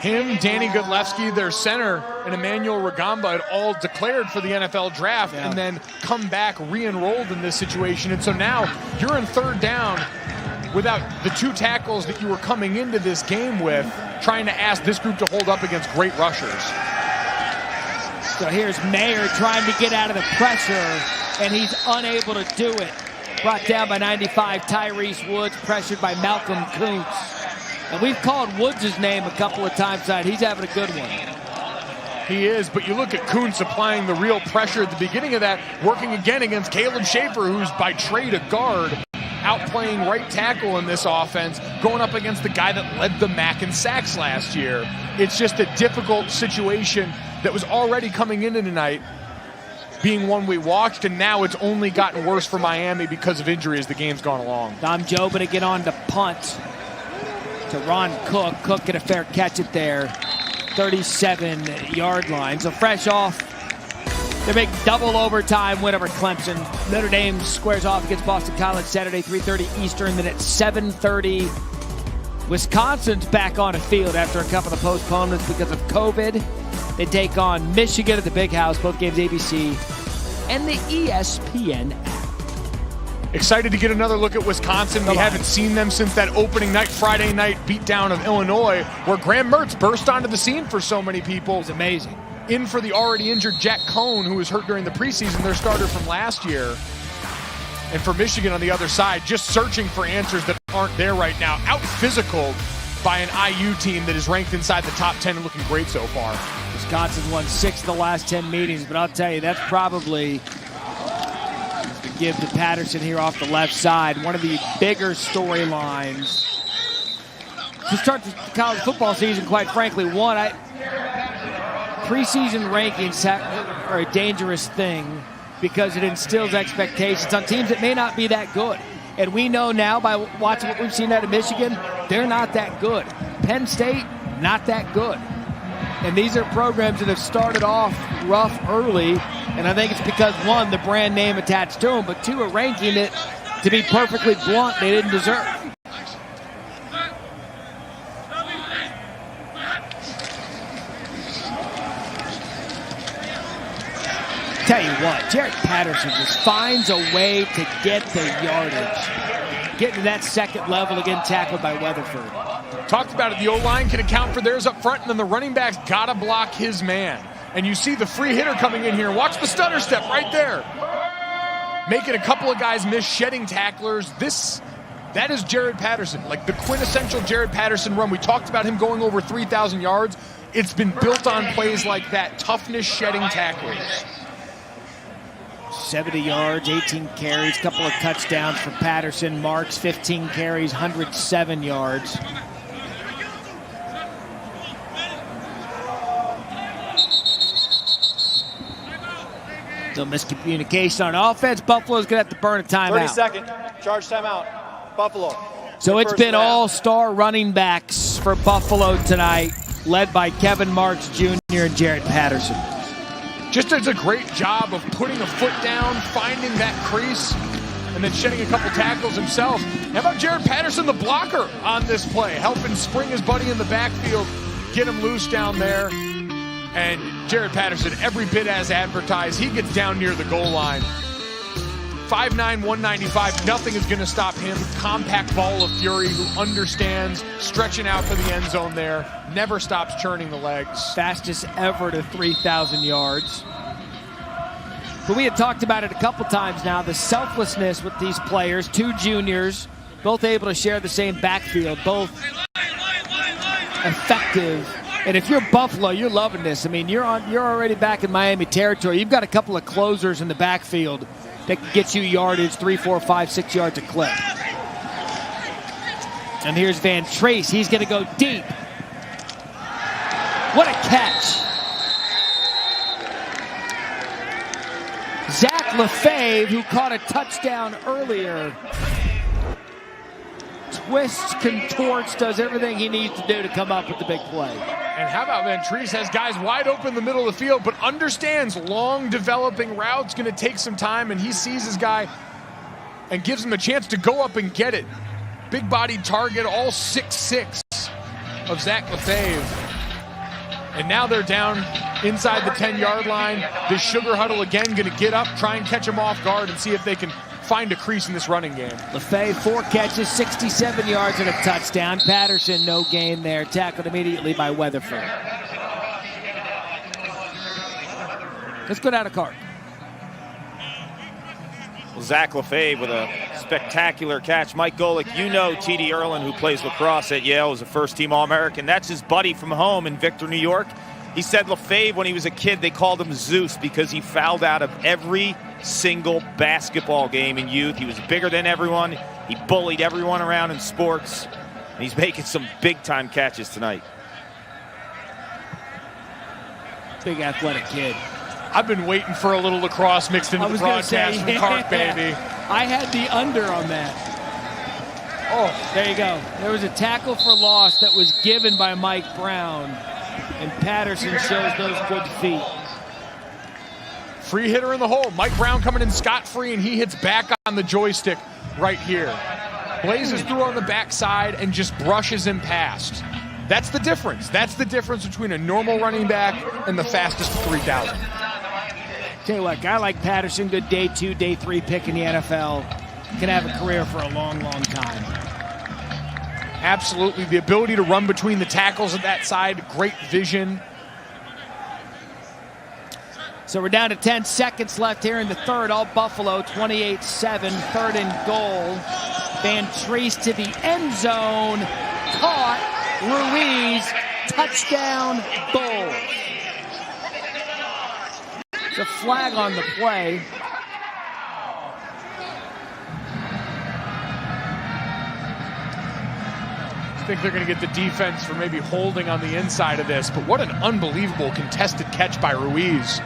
Him, Danny Godlewski, their center, and Emmanuel Rugamba had all declared for the NFL draft and then come back re-enrolled in this situation. And so now you're in third down without the 2 tackles that you were coming into this game with, trying to ask this group to hold up against great rushers. So here's Mayer trying to get out of the pressure, and he's unable to do it. Brought down by 95, Tyrese Woods, pressured by Malcolm Kuntz. And we've called Woods' name a couple of times tonight. He's having a good one. He is, but you look at Kuntz applying the real pressure at the beginning of that, working again against Caleb Schaefer, who's by trade a guard, outplaying right tackle in this offense, going up against the guy that led the MAC in sacks last year. It's just a difficult situation that was already coming into tonight, being one we watched, and now it's only gotten worse for Miami because of injury as the game's gone along. Dom Jobin to get on to punt to Ron Cook. Cook get a fair catch it there, 37-yard line. So fresh off their big double overtime win over Clemson. Notre Dame squares off against Boston College Saturday, 3:30 Eastern. Then at 7:30, Wisconsin's back on the field after a couple of postponements because of COVID. They take on Michigan at the Big House, both games ABC and the ESPN app. Excited to get another look at Wisconsin. We haven't seen them since that opening night, Friday night beatdown of Illinois, where Graham Mertz burst onto the scene for so many people. It was amazing. In for the already injured Jack Cohn, who was hurt during the preseason, their starter from last year. And for Michigan on the other side, just searching for answers that aren't there right now. Out-physicaled by an IU team that is ranked inside the top 10 and looking great so far. Wisconsin's won 6 of the last 10 meetings, but I'll tell you, that's probably to give to Patterson here off the left side. One of the bigger storylines to start the college football season, quite frankly. One, preseason rankings are a dangerous thing because it instills expectations on teams that may not be that good. And we know now by watching what we've seen out of Michigan, they're not that good. Penn State, not that good. And these are programs that have started off rough early, and I think it's because, one, the brand name attached to them, but two, a ranking that, to be perfectly blunt, they didn't deserve. Tell you what, Jared Patterson just finds a way to get the yardage. Getting to that second level, again tackled by Weatherford. Talked about it, the O-line can account for theirs up front, and then the running back's got to block his man. And you see the free hitter coming in here. Watch the stutter step right there. Making a couple of guys miss, shedding tacklers. That is Jared Patterson, like the quintessential Jared Patterson run. We talked about him going over 3,000 yards. It's been built on plays like that, toughness, shedding tacklers. 70 yards, 18 carries, couple of touchdowns for Patterson. Marks, 15 carries, 107 yards. Still miscommunication on offense. Buffalo's going to have to burn a timeout. 30-second charge timeout. Buffalo. So it's been all-star running backs for Buffalo tonight, led by Kevin Marks Jr. and Jared Patterson. Just does a great job of putting a foot down, finding that crease, and then shedding a couple tackles himself. How about Jared Patterson, the blocker, on this play, helping spring his buddy in the backfield, get him loose down there. And Jared Patterson, every bit as advertised, he gets down near the goal line. 5'9", 195, nothing is going to stop him. Compact ball of fury who understands stretching out for the end zone there. Never stops churning the legs. Fastest ever to 3,000 yards. But we had talked about it a couple times now, the selflessness with these players. Two juniors, both able to share the same backfield, both effective. And if you're Buffalo, you're loving this. I mean, you're already back in Miami territory. You've got a couple of closers in the backfield that can get you yardage, 3, 4, 5, 6 yards a clip. And here's Van Trace. He's going to go deep. What a catch. Zach Lefebvre, who caught a touchdown earlier, twists, contorts, does everything he needs to do to come up with the big play. And how about Van Trace has guys wide open in the middle of the field, but understands long developing routes going to take some time, and he sees his guy and gives him a chance to go up and get it. Big body target, all 6'6" of Zach Lefebvre. And now they're down inside the 10-yard line. The Sugar Huddle again going to get up, try and catch him off guard and see if they can find a crease in this running game. Lefebvre, 4 catches, 67 yards and a touchdown. Patterson, no gain there. Tackled immediately by Weatherford. Let's go down to Clark. Well, Zach Lefebvre with a spectacular catch. Mike Golick, you know T.D. Erlin, who plays lacrosse at Yale, is a first-team All-American. That's his buddy from home in Victor, New York. He said Lefebvre, when he was a kid, they called him Zeus because he fouled out of every single basketball game in youth. He was bigger than everyone. He bullied everyone around in sports. And he's making some big-time catches tonight. Big athletic kid. I've been waiting for a little lacrosse mixed into the broadcast from Clark, baby. I had the under on that. Oh, there you go. There was a tackle for loss that was given by Mike Brown, and Patterson shows those good feet. Free hitter in the hole. Mike Brown coming in scot-free, and he hits back on the joystick right here. Blazes through on the backside and just brushes him past. That's the difference. That's the difference between a normal running back and the fastest 3,000. Tell you what, guy like Patterson, good day 2, day 3 pick in the NFL. can have a career for a long, long time. Absolutely. The ability to run between the tackles at that side, great vision. So we're down to 10 seconds left here in the third. All Buffalo, 28-7, 3rd and goal. Van Treese to the end zone. Caught. Ruiz. Touchdown, Bulls. The flag on the play. I think they're going to get the defense for maybe holding on the inside of this, but what an unbelievable contested catch by Ruiz,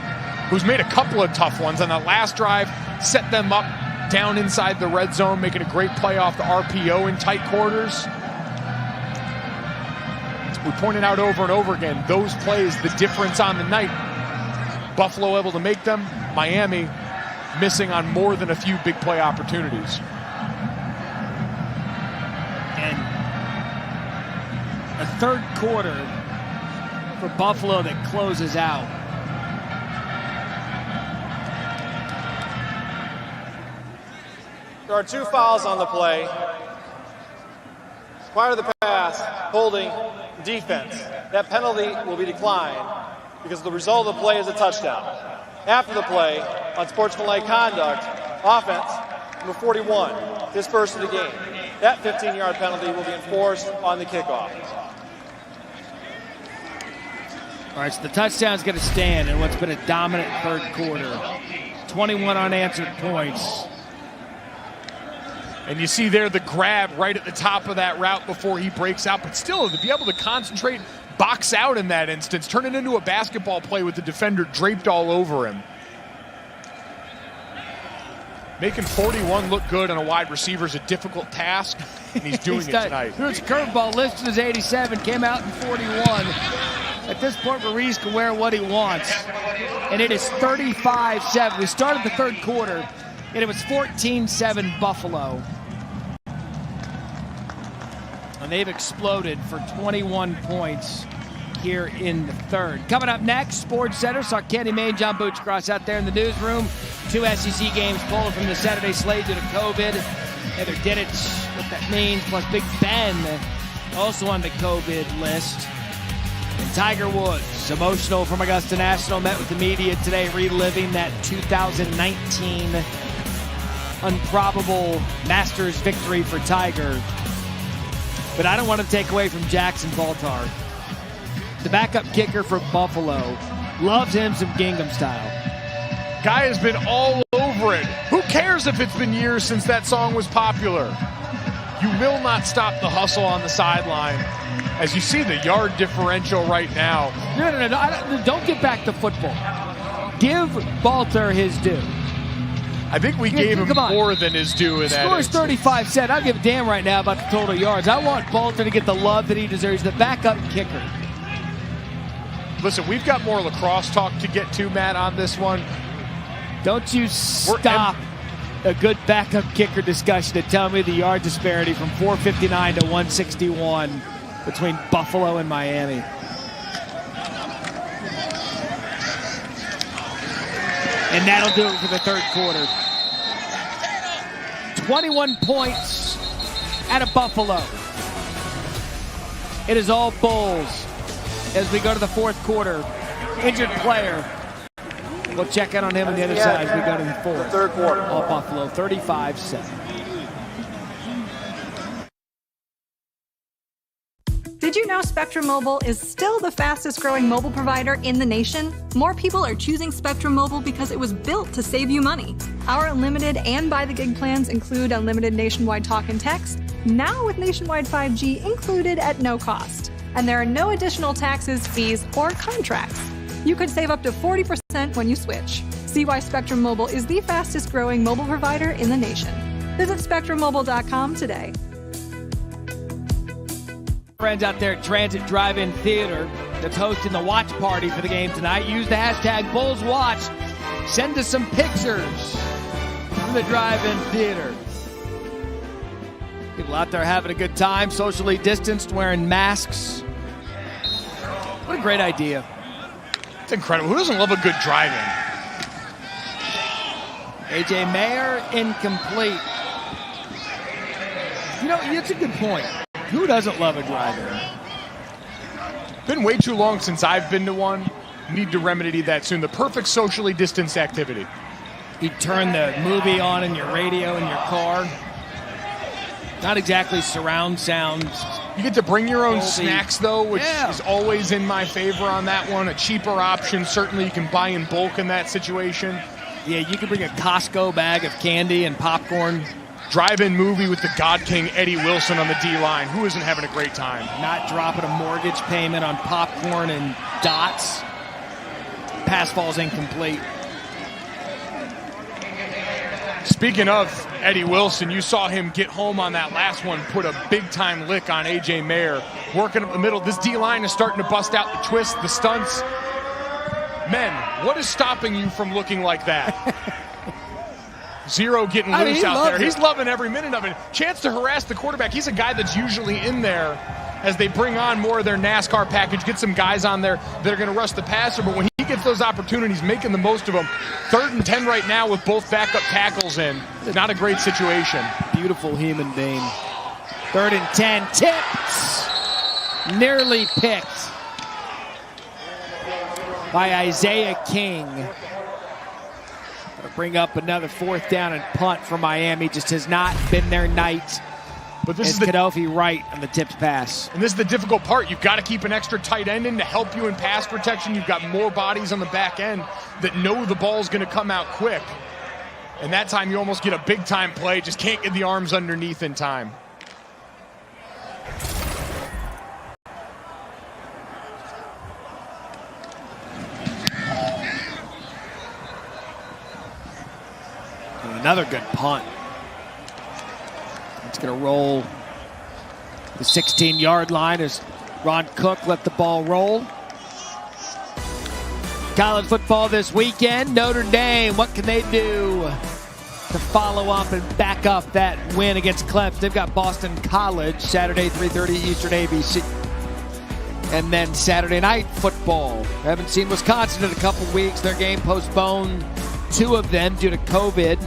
who's made a couple of tough ones on that last drive, set them up down inside the red zone, making a great play off the RPO in tight quarters. We pointed out over and over again, those plays, the difference on the night. Buffalo able to make them, Miami missing on more than a few big play opportunities. And a third quarter for Buffalo that closes out. There are 2 fouls on the play. Prior to the pass, holding, defense. That penalty will be declined because the result of the play is a touchdown. After the play, on sportsmanlike conduct, offense, number 41, dispersed of the game. That 15-yard penalty will be enforced on the kickoff. All right, so the touchdown's going to stand in what's been a dominant third quarter. 21 unanswered points. And you see there the grab right at the top of that route before he breaks out. But still, to be able to concentrate, box out in that instance, turn it into a basketball play with the defender draped all over him. Making 41 look good on a wide receiver is a difficult task, and he's doing it tonight. Here's a curveball listed as 87, came out in 41. At this point, Ruiz can wear what he wants. And it is 35-7. We started the third quarter, and it was 14-7 Buffalo. And they've exploded for 21 points here in the third. Coming up next, Sports Center. Saw Kenny Mayne, John Boochcross out there in the newsroom. 2 SEC games pulled from the Saturday slate due to COVID. Heather Diddich, what that means, plus Big Ben also on the COVID list. And Tiger Woods, emotional from Augusta National, met with the media today, reliving that 2019 improbable Masters victory for Tiger. But I don't want to take away from Jackson Baltar. The backup kicker for Buffalo loves him some Gingham style. Guy has been all over it. Who cares if it's been years since that song was popular? You will not stop the hustle on the sideline. As you see the yard differential right now. No, don't get back to football. Give Baltar his due. I think we gave him more than his due in that. Scores 35-7. I don't give a damn right now about the total yards. I want Baltar to get the love that he deserves. The backup kicker. Listen, we've got more lacrosse talk to get to, Matt, on this one. Don't you stop a good backup kicker discussion to tell me the yard disparity from 459 to 161 between Buffalo and Miami. And that'll do it for the third quarter. 21 points out of Buffalo. It is all Bulls as we go to the fourth quarter. Injured player. We'll check in on him on the other side as we go to the fourth. The third quarter. All Buffalo, 35-7. Did you know Spectrum Mobile is still the fastest growing mobile provider in the nation? More people are choosing Spectrum Mobile because it was built to save you money. Our unlimited and by the gig plans include unlimited nationwide talk and text, now with nationwide 5G included at no cost. And there are no additional taxes, fees, or contracts. You could save up to 40% when you switch. See why Spectrum Mobile is the fastest growing mobile provider in the nation. Visit SpectrumMobile.com today. Friends out there at Transit Drive-In Theater that's hosting the watch party for the game tonight. Use the hashtag BullsWatch. Send us some pictures from the Drive-In Theater. People out there having a good time, socially distanced, wearing masks. What a great idea. It's incredible. Who doesn't love a good drive-in? A.J. Mayer, incomplete. You know, it's a good point. Who doesn't love a drive-in? Been way too long since I've been to one. Need to remedy that soon. The perfect socially distanced activity. You turn the movie on in your radio in your car. Not exactly surround sound. You get to bring your own Dolby. snacks, though, which is always in my favor on that one. A cheaper option. Certainly you can buy in bulk in that situation. Yeah, you can bring a Costco bag of candy and popcorn. Drive-in movie with the God King Eddie Wilson on the D-line. Who isn't having a great time? Not dropping a mortgage payment on popcorn and dots. Pass falls incomplete. Speaking of Eddie Wilson, you saw him get home on that last one, put a big-time lick on A.J. Mayer. Working up the middle. This D-line is starting to bust out the twists, the stunts. Men, what is stopping you from looking like that? Zero getting loose out there. He's loving every minute of it. Chance to harass the quarterback. He's a guy that's usually in there as they bring on more of their NASCAR package, get some guys on there that are going to rush the passer. But when he gets those opportunities, making the most of them. 3rd and 10 right now with both backup tackles in. Not a great situation. Beautiful human being. 3rd and 10. Tipped. Nearly picked by Isaiah King. Gonna bring up another 4th down and punt for Miami. Just has not been their night. But this is Kadofi right on the tipped pass. And this is the difficult part. You've got to keep an extra tight end in to help you in pass protection. You've got more bodies on the back end that know the ball's going to come out quick. And that time you almost get a big-time play. Just can't get the arms underneath in time. Another good punt. It's going to roll the 16-yard line as Ron Cook let the ball roll. College football this weekend. Notre Dame, what can they do to follow up and back up that win against Clemson? They've got Boston College Saturday, 3:30 Eastern ABC. And then Saturday night football. Haven't seen Wisconsin in a couple weeks. Their game postponed, 2 of them due to COVID.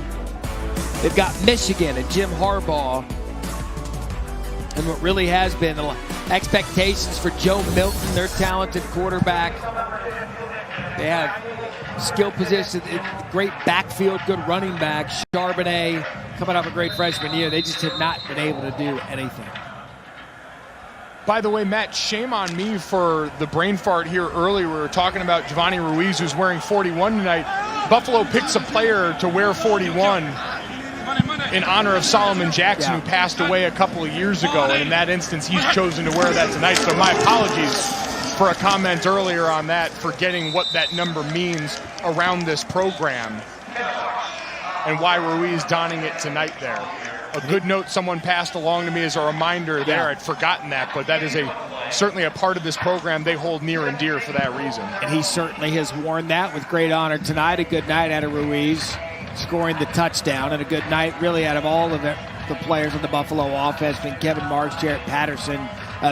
They've got Michigan and Jim Harbaugh. And what really has been expectations for Joe Milton, their talented quarterback. They have skill position, great backfield, good running back. Charbonnet coming off a great freshman year. They just have not been able to do anything. By the way, Matt, shame on me for the brain fart here earlier. We were talking about Giovanni Ruiz, who's wearing 41 tonight. Buffalo picks a player to wear 41 in honor of Solomon Jackson, who passed away a couple of years ago. And in that instance, he's chosen to wear that tonight. So my apologies for a comment earlier on that, forgetting what that number means around this program and why Ruiz donning it tonight there. A good note someone passed along to me as a reminder there. I'd forgotten that, but that is certainly a part of this program they hold near and dear for that reason. And he certainly has worn that with great honor tonight. A good night out of Ruiz, scoring the touchdown, and a good night really out of all of the players on the Buffalo offense. Been Kevin Marks, Jarrett Patterson,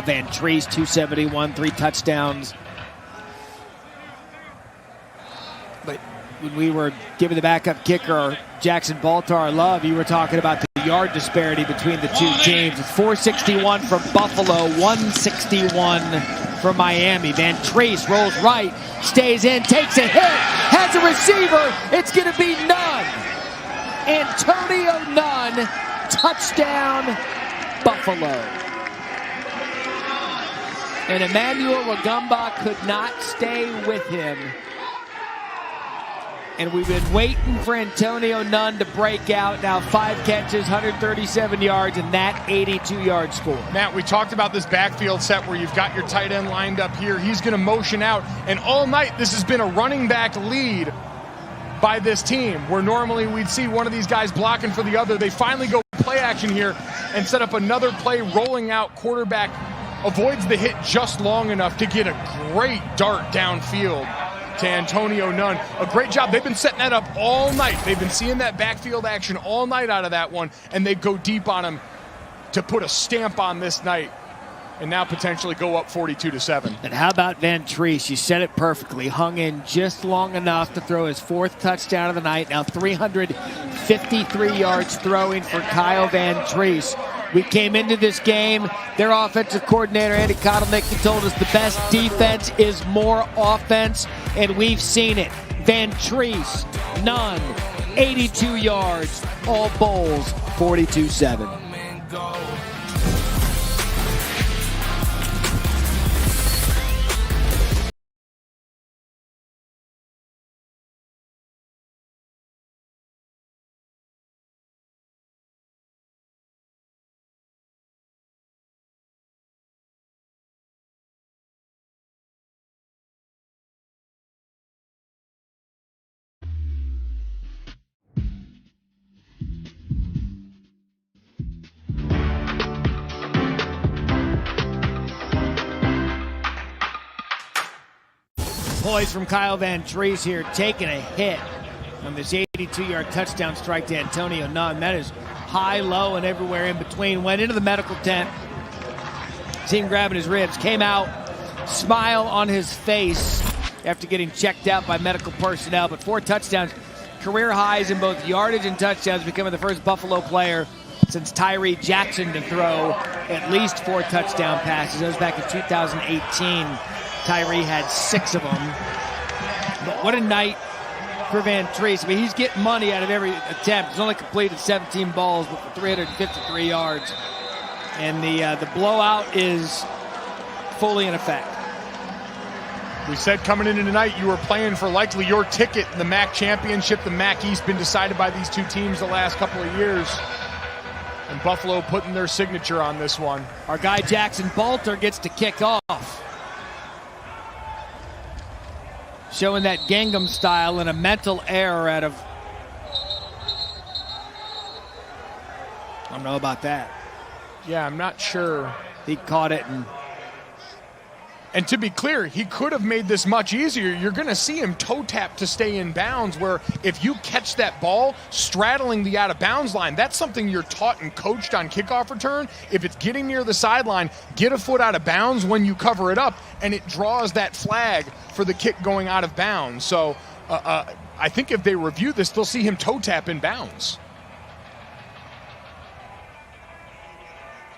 Van Treese, 271, 3 touchdowns. But when we were giving the backup kicker Jackson Baltar love, you were talking about the yard disparity between the two teams. It's 461 from Buffalo, 161 from Miami. Van Treese rolls right, stays in, takes a hit, has a receiver. It's going to be Nunn. Antonio Nunn, touchdown, Buffalo. And Emmanuel Rugamba could not stay with him. And we've been waiting for Antonio Nunn to break out. Now 5 catches, 137 yards, and that 82-yard score. Matt, we talked about this backfield set where you've got your tight end lined up here. He's going to motion out. And all night, this has been a running back lead by this team, where normally we'd see one of these guys blocking for the other. They finally go play action here and set up another play, rolling out. Quarterback avoids the hit just long enough to get a great dart downfield to Antonio Nunn. A great job. They've been setting that up all night. They've been seeing that backfield action all night out of that one, and they go deep on him to put a stamp on this night and now potentially go up 42-7. And how about Van Treese? You said it perfectly. Hung in just long enough to throw his 4th touchdown of the night. Now 353 yards throwing for Kyle Van Treese. We came into this game, their offensive coordinator, Andy Kotelnicki, told us the best defense is more offense, and we've seen it. Van Treese, none, 82 yards, all bowls, 42-7. Poise from Kyle Van Treese here, taking a hit on this 82-yard touchdown strike to Antonio Nunn. That is high, low, and everywhere in between. Went into the medical tent, seen him grabbing his ribs, came out, smile on his face after getting checked out by medical personnel. But 4 touchdowns, career highs in both yardage and touchdowns, becoming the first Buffalo player since Tyree Jackson to throw at least 4 touchdown passes. That was back in 2018. Tyree had 6 of them. But what a night for Van Treese. I mean, he's getting money out of every attempt. He's only completed 17 balls with 353 yards. And the blowout is fully in effect. We said coming into tonight you were playing for likely your ticket in the MAC championship. The MAC East been decided by these two teams the last couple of years. And Buffalo putting their signature on this one. Our guy Jackson Bolter gets to kick off. Showing that Gingham style and a mental error out of... I don't know about that. Yeah, I'm not sure. He caught it and to be clear, he could have made this much easier. You're going to see him toe tap to stay in bounds, where if you catch that ball straddling the out of bounds line, that's something you're taught and coached on kickoff return. If it's getting near the sideline, get a foot out of bounds when you cover it up, and it draws that flag for the kick going out of bounds. So I think if they review this, they'll see him toe tap in bounds.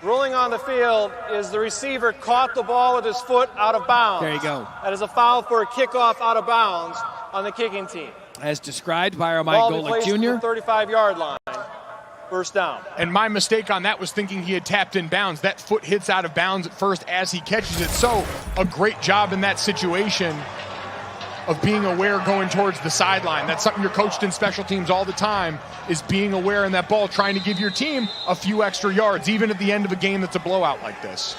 Ruling on the field is the receiver caught the ball with his foot out of bounds. There you go. That is a foul for a kickoff out of bounds on the kicking team. As described by our Mike Golick Jr. 35-yard line. First down. And my mistake on that was thinking he had tapped in bounds. That foot hits out of bounds at first as he catches it. So a great job in that situation of being aware going towards the sideline. That's something you're coached in special teams all the time, is being aware in that ball, trying to give your team a few extra yards, even at the end of a game that's a blowout like this.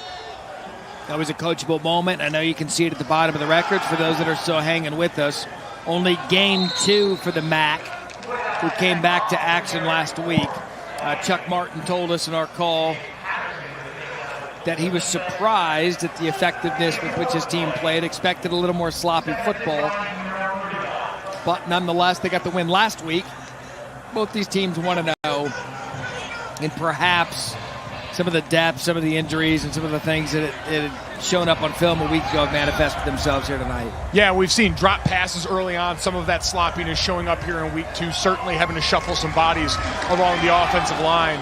That was a coachable moment. I know you can see it at the bottom of the records for those that are still hanging with us. Only game 2 for the MAC, who came back to action last week. Chuck Martin told us in our call that he was surprised at the effectiveness with which his team played, expected a little more sloppy football. But nonetheless, they got the win last week. Both these teams 1-0. And perhaps some of the depth, some of the injuries, and some of the things that it had shown up on film a week ago have manifested themselves here tonight. Yeah, we've seen drop passes early on, some of that sloppiness showing up here in week 2, certainly having to shuffle some bodies along the offensive line.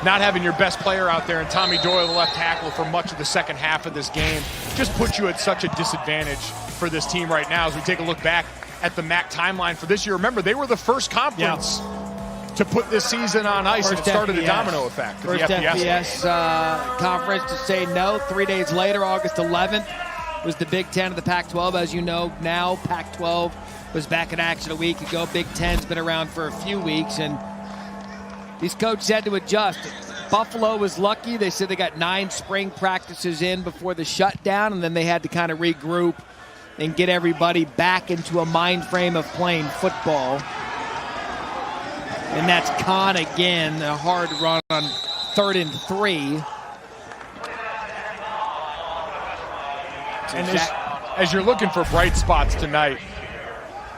Not having your best player out there, and Tommy Doyle, the left tackle, for much of the second half of this game, just puts you at such a disadvantage for this team right now. As we take a look back at the MAC timeline for this year, remember, they were the first conference to put this season on ice, and it started a domino effect. First FBS conference to say no. 3 days later, August 11th, was the Big Ten of the Pac-12. As you know now, Pac-12 was back in action a week ago. Big Ten's been around for a few weeks, and these coaches had to adjust. Buffalo was lucky. They said they got 9 spring practices in before the shutdown, and then they had to kind of regroup and get everybody back into a mind frame of playing football. And that's Khan again, a hard run on 3rd and 3. And as you're looking for bright spots tonight,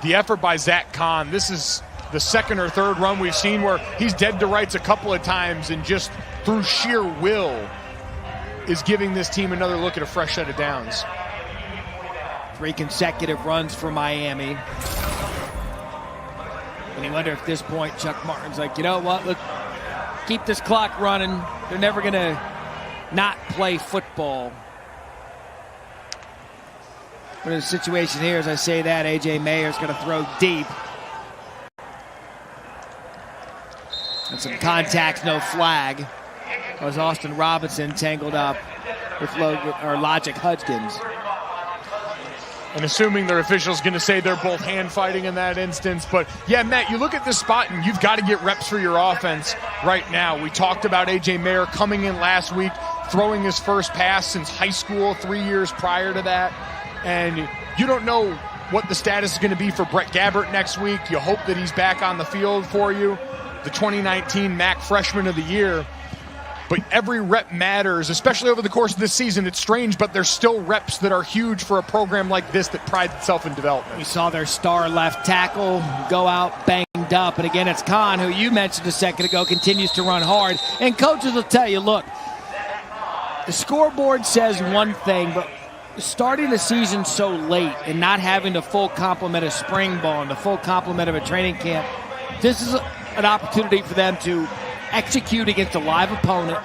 the effort by Zach Khan, this is the second or third run we've seen where he's dead to rights a couple of times, and just through sheer will is giving this team another look at a fresh set of downs. 3 consecutive runs for Miami. And you wonder if at this point Chuck Martin's like, you know what, let's keep this clock running. They're never going to not play football. But in the situation here, as I say that, A.J. Mayer's going to throw deep. And some contacts, no flag. Was Austin Robinson tangled up with Logic Hudgens. And assuming their official's going to say they're both hand fighting in that instance. But yeah, Matt, you look at this spot and you've got to get reps for your offense right now. We talked about A.J. Mayer coming in last week, throwing his first pass since high school, 3 years prior to that. And you don't know what the status is going to be for Brett Gabbert next week. You hope that he's back on the field for you, the 2019 MAC Freshman of the Year. But every rep matters, especially over the course of this season. It's strange, but there's still reps that are huge for a program like this that prides itself in development. We saw their star left tackle go out banged up. And again, it's Khan, who you mentioned a second ago, continues to run hard. And coaches will tell you, look, the scoreboard says one thing, but starting the season so late and not having the full complement of spring ball and the full complement of a training camp, this is an opportunity for them to execute against a live opponent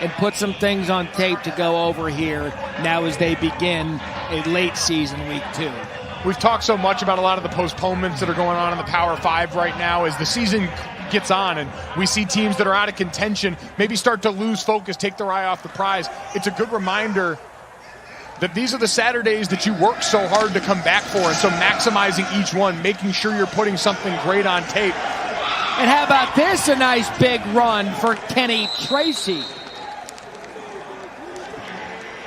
and put some things on tape to go over here now as they begin a late season week 2. We've talked so much about a lot of the postponements that are going on in the Power 5 right now as the season gets on and we see teams that are out of contention maybe start to lose focus, take their eye off the prize. It's a good reminder that these are the Saturdays that you work so hard to come back for, and so maximizing each one, making sure you're putting something great on tape. And how about this? A nice big run for Kenny Tracy.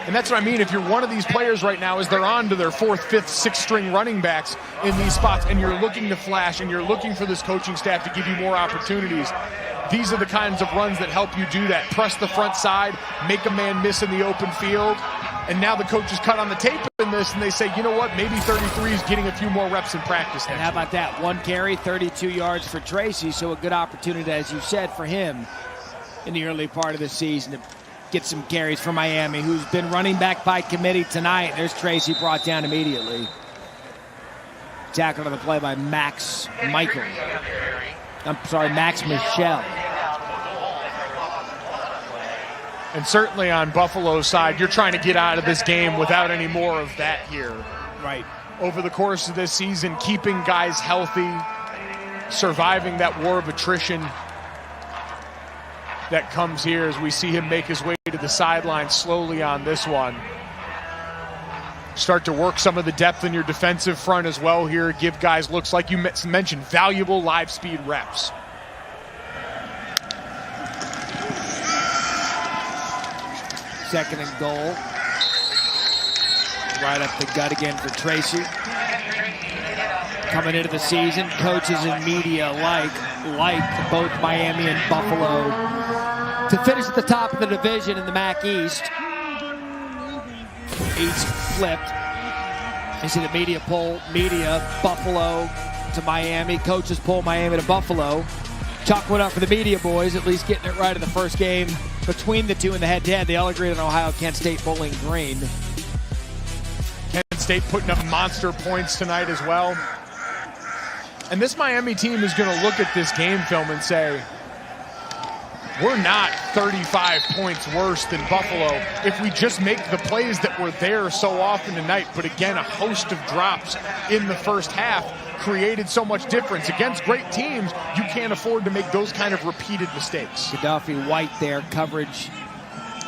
And that's what I mean. If you're one of these players right now, is they're on to their 4th, 5th, 6th string running backs in these spots, and you're looking to flash, and you're looking for this coaching staff to give you more opportunities. These are the kinds of runs that help you do that. Press the front side, make a man miss in the open field. And now the coaches cut on the tape in this, and they say, you know what, maybe 33 is getting a few more reps in practice next And how about that? 1 carry, 32 yards for Tracy, so a good opportunity, as you said, for him in the early part of the season to get some carries for Miami, who's been running back by committee tonight. There's Tracy brought down immediately. Tackled on the play by Max Michel. Max Michel. And certainly on Buffalo's side, you're trying to get out of this game without any more of that here. Right. Over the course of this season, keeping guys healthy, surviving that war of attrition that comes here as we see him make his way to the sideline slowly on this one. Start to work some of the depth in your defensive front as well here. Give guys, looks like you mentioned, valuable live speed reps. Second and goal. Right up the gut again for Tracy. Coming into the season, coaches and media like both Miami and Buffalo to finish at the top of the division in the MAC East. East flipped. You see the media poll, Buffalo to Miami. Coaches poll Miami to Buffalo. Chalk went up for the media boys, at least getting it right in the first game between the two in the head-to-head. They all agreed on Ohio, Kent State, Bowling Green. Kent State putting up monster points tonight as well. And this Miami team is going to look at this game film and say, we're not 35 points worse than Buffalo if we just make the plays that were there so often tonight. But again, a host of drops in the first half created so much difference. Against great teams, you can't afford to make those kind of repeated mistakes. Gaddafi White there, coverage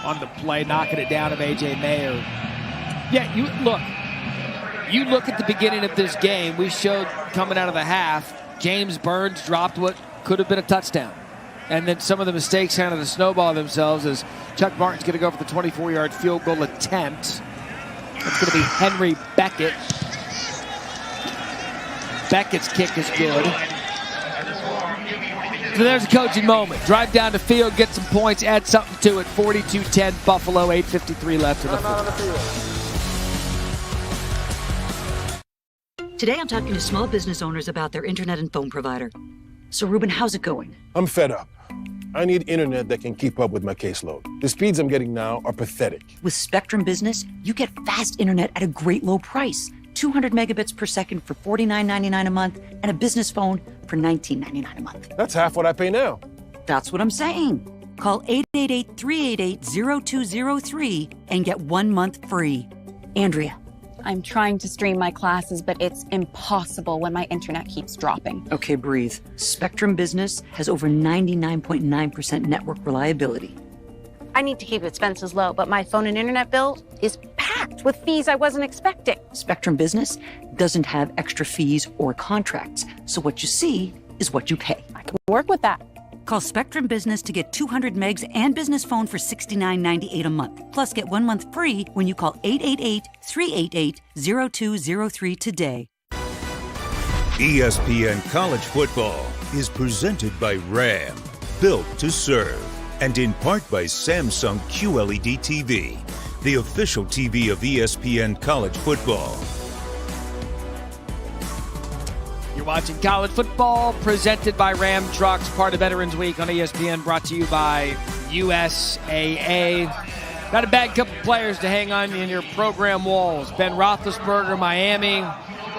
on the play, knocking it down of A.J. Mayer. Yeah, you look at the beginning of this game, we showed coming out of the half, James Burns dropped what could have been a touchdown. And then some of the mistakes kind of to snowball themselves as Chuck Martin's going to go for the 24-yard field goal attempt. It's going to be Henry Beckett. Beckett's kick is good. So there's a coaching moment. Drive down the field, get some points, add something to it. 42-10 Buffalo, 8:53 left in the fourth. Today I'm talking to small business owners about their internet and phone provider. So Ruben, how's it going? I'm fed up. I need internet that can keep up with my caseload. The speeds I'm getting now are pathetic. With Spectrum Business, you get fast internet at a great low price. 200 megabits per second for $49.99 a month and a business phone for $19.99 a month. That's half what I pay now. That's what I'm saying. Call 888-388-0203 and get 1 month free. Andrea. I'm trying to stream my classes, but it's impossible when my internet keeps dropping. Okay, breathe. Spectrum Business has over 99.9% network reliability. I need to keep expenses low, but my phone and internet bill is packed with fees I wasn't expecting. Spectrum Business doesn't have extra fees or contracts, so what you see is what you pay. I can work with that. Call Spectrum Business to get 200 megs and business phone for $69.98 a month. Plus, get 1 month free when you call 888-388-0203 today. ESPN College Football is presented by Ram, built to serve, and in part by Samsung QLED TV, the official TV of ESPN College Football. You're watching College Football, presented by Ram Trucks, part of Veterans Week on ESPN, brought to you by USAA. Not a bad couple players to hang on in your program walls. Ben Roethlisberger, Miami.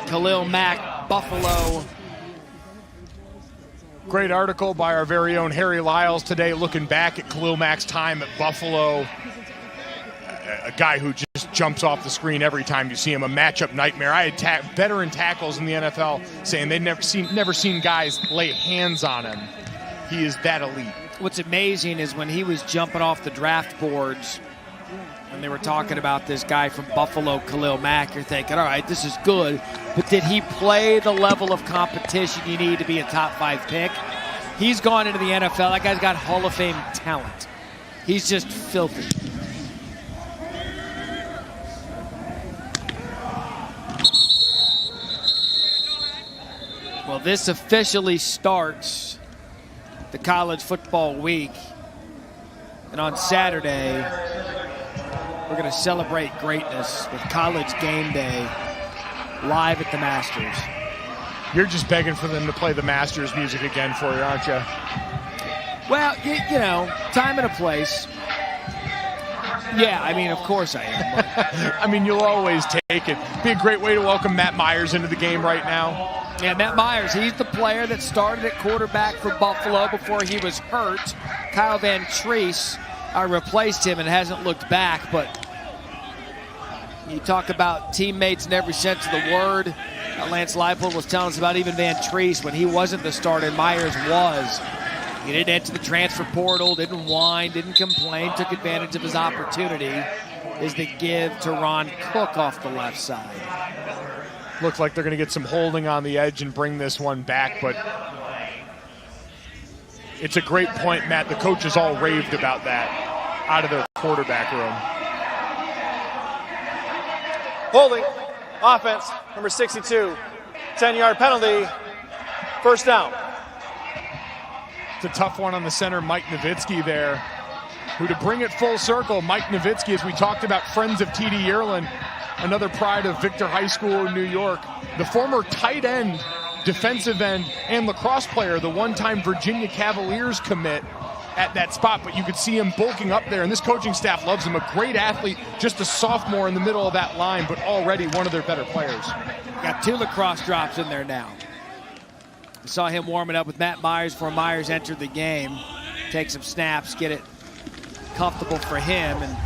Khalil Mack, Buffalo. Great article by our very own Harry Lyles today, looking back at Khalil Mack's time at Buffalo. A guy who just jumps off the screen every time you see him, a matchup nightmare. I had veteran tackles in the NFL saying they'd never seen guys lay hands on him. He is that elite. What's amazing is when he was jumping off the draft boards and they were talking about this guy from Buffalo, Khalil Mack, you're thinking, all right, this is good, but did he play the level of competition you need to be a top 5 pick? He's gone into the NFL. That guy's got Hall of Fame talent. He's just filthy. Well, this officially starts the college football week. And on Saturday, we're going to celebrate greatness with College Game Day live at the Masters. You're just begging for them to play the Masters music again for you, aren't you? Well, you know, time and a place. Yeah, I mean, of course I am. I mean, you'll always take it. Be a great way to welcome Matt Myers into the game right now. Yeah, Matt Myers, he's the player that started at quarterback for Buffalo before he was hurt. Kyle Van Treese replaced him and hasn't looked back, but you talk about teammates in every sense of the word. Lance Leipold was telling us about even Van Treese when he wasn't the starter, Myers was. He didn't enter the transfer portal, didn't whine, didn't complain, took advantage of his opportunity. Is the give to Ron Cook off the left side. Looks like they're going to get some holding on the edge and bring this one back, but it's a great point, Matt. The coaches all raved about that out of their quarterback room. Holding, offense, number 62, 10-yard penalty, first down. It's a tough one on the center, Mike Nowitzki there, who, to bring it full circle, Mike Nowitzki, as we talked about, friends of T.D. Yearlin, another pride of Victor High School in New York, the former tight end, defensive end, and lacrosse player, the one-time Virginia Cavaliers commit at that spot, but you could see him bulking up there, and this coaching staff loves him. A great athlete, just a sophomore in the middle of that line, but already one of their better players. Got 2 lacrosse drops in there now. We saw him warming up with Matt Myers before Myers entered the game. Take some snaps, get it comfortable for him, and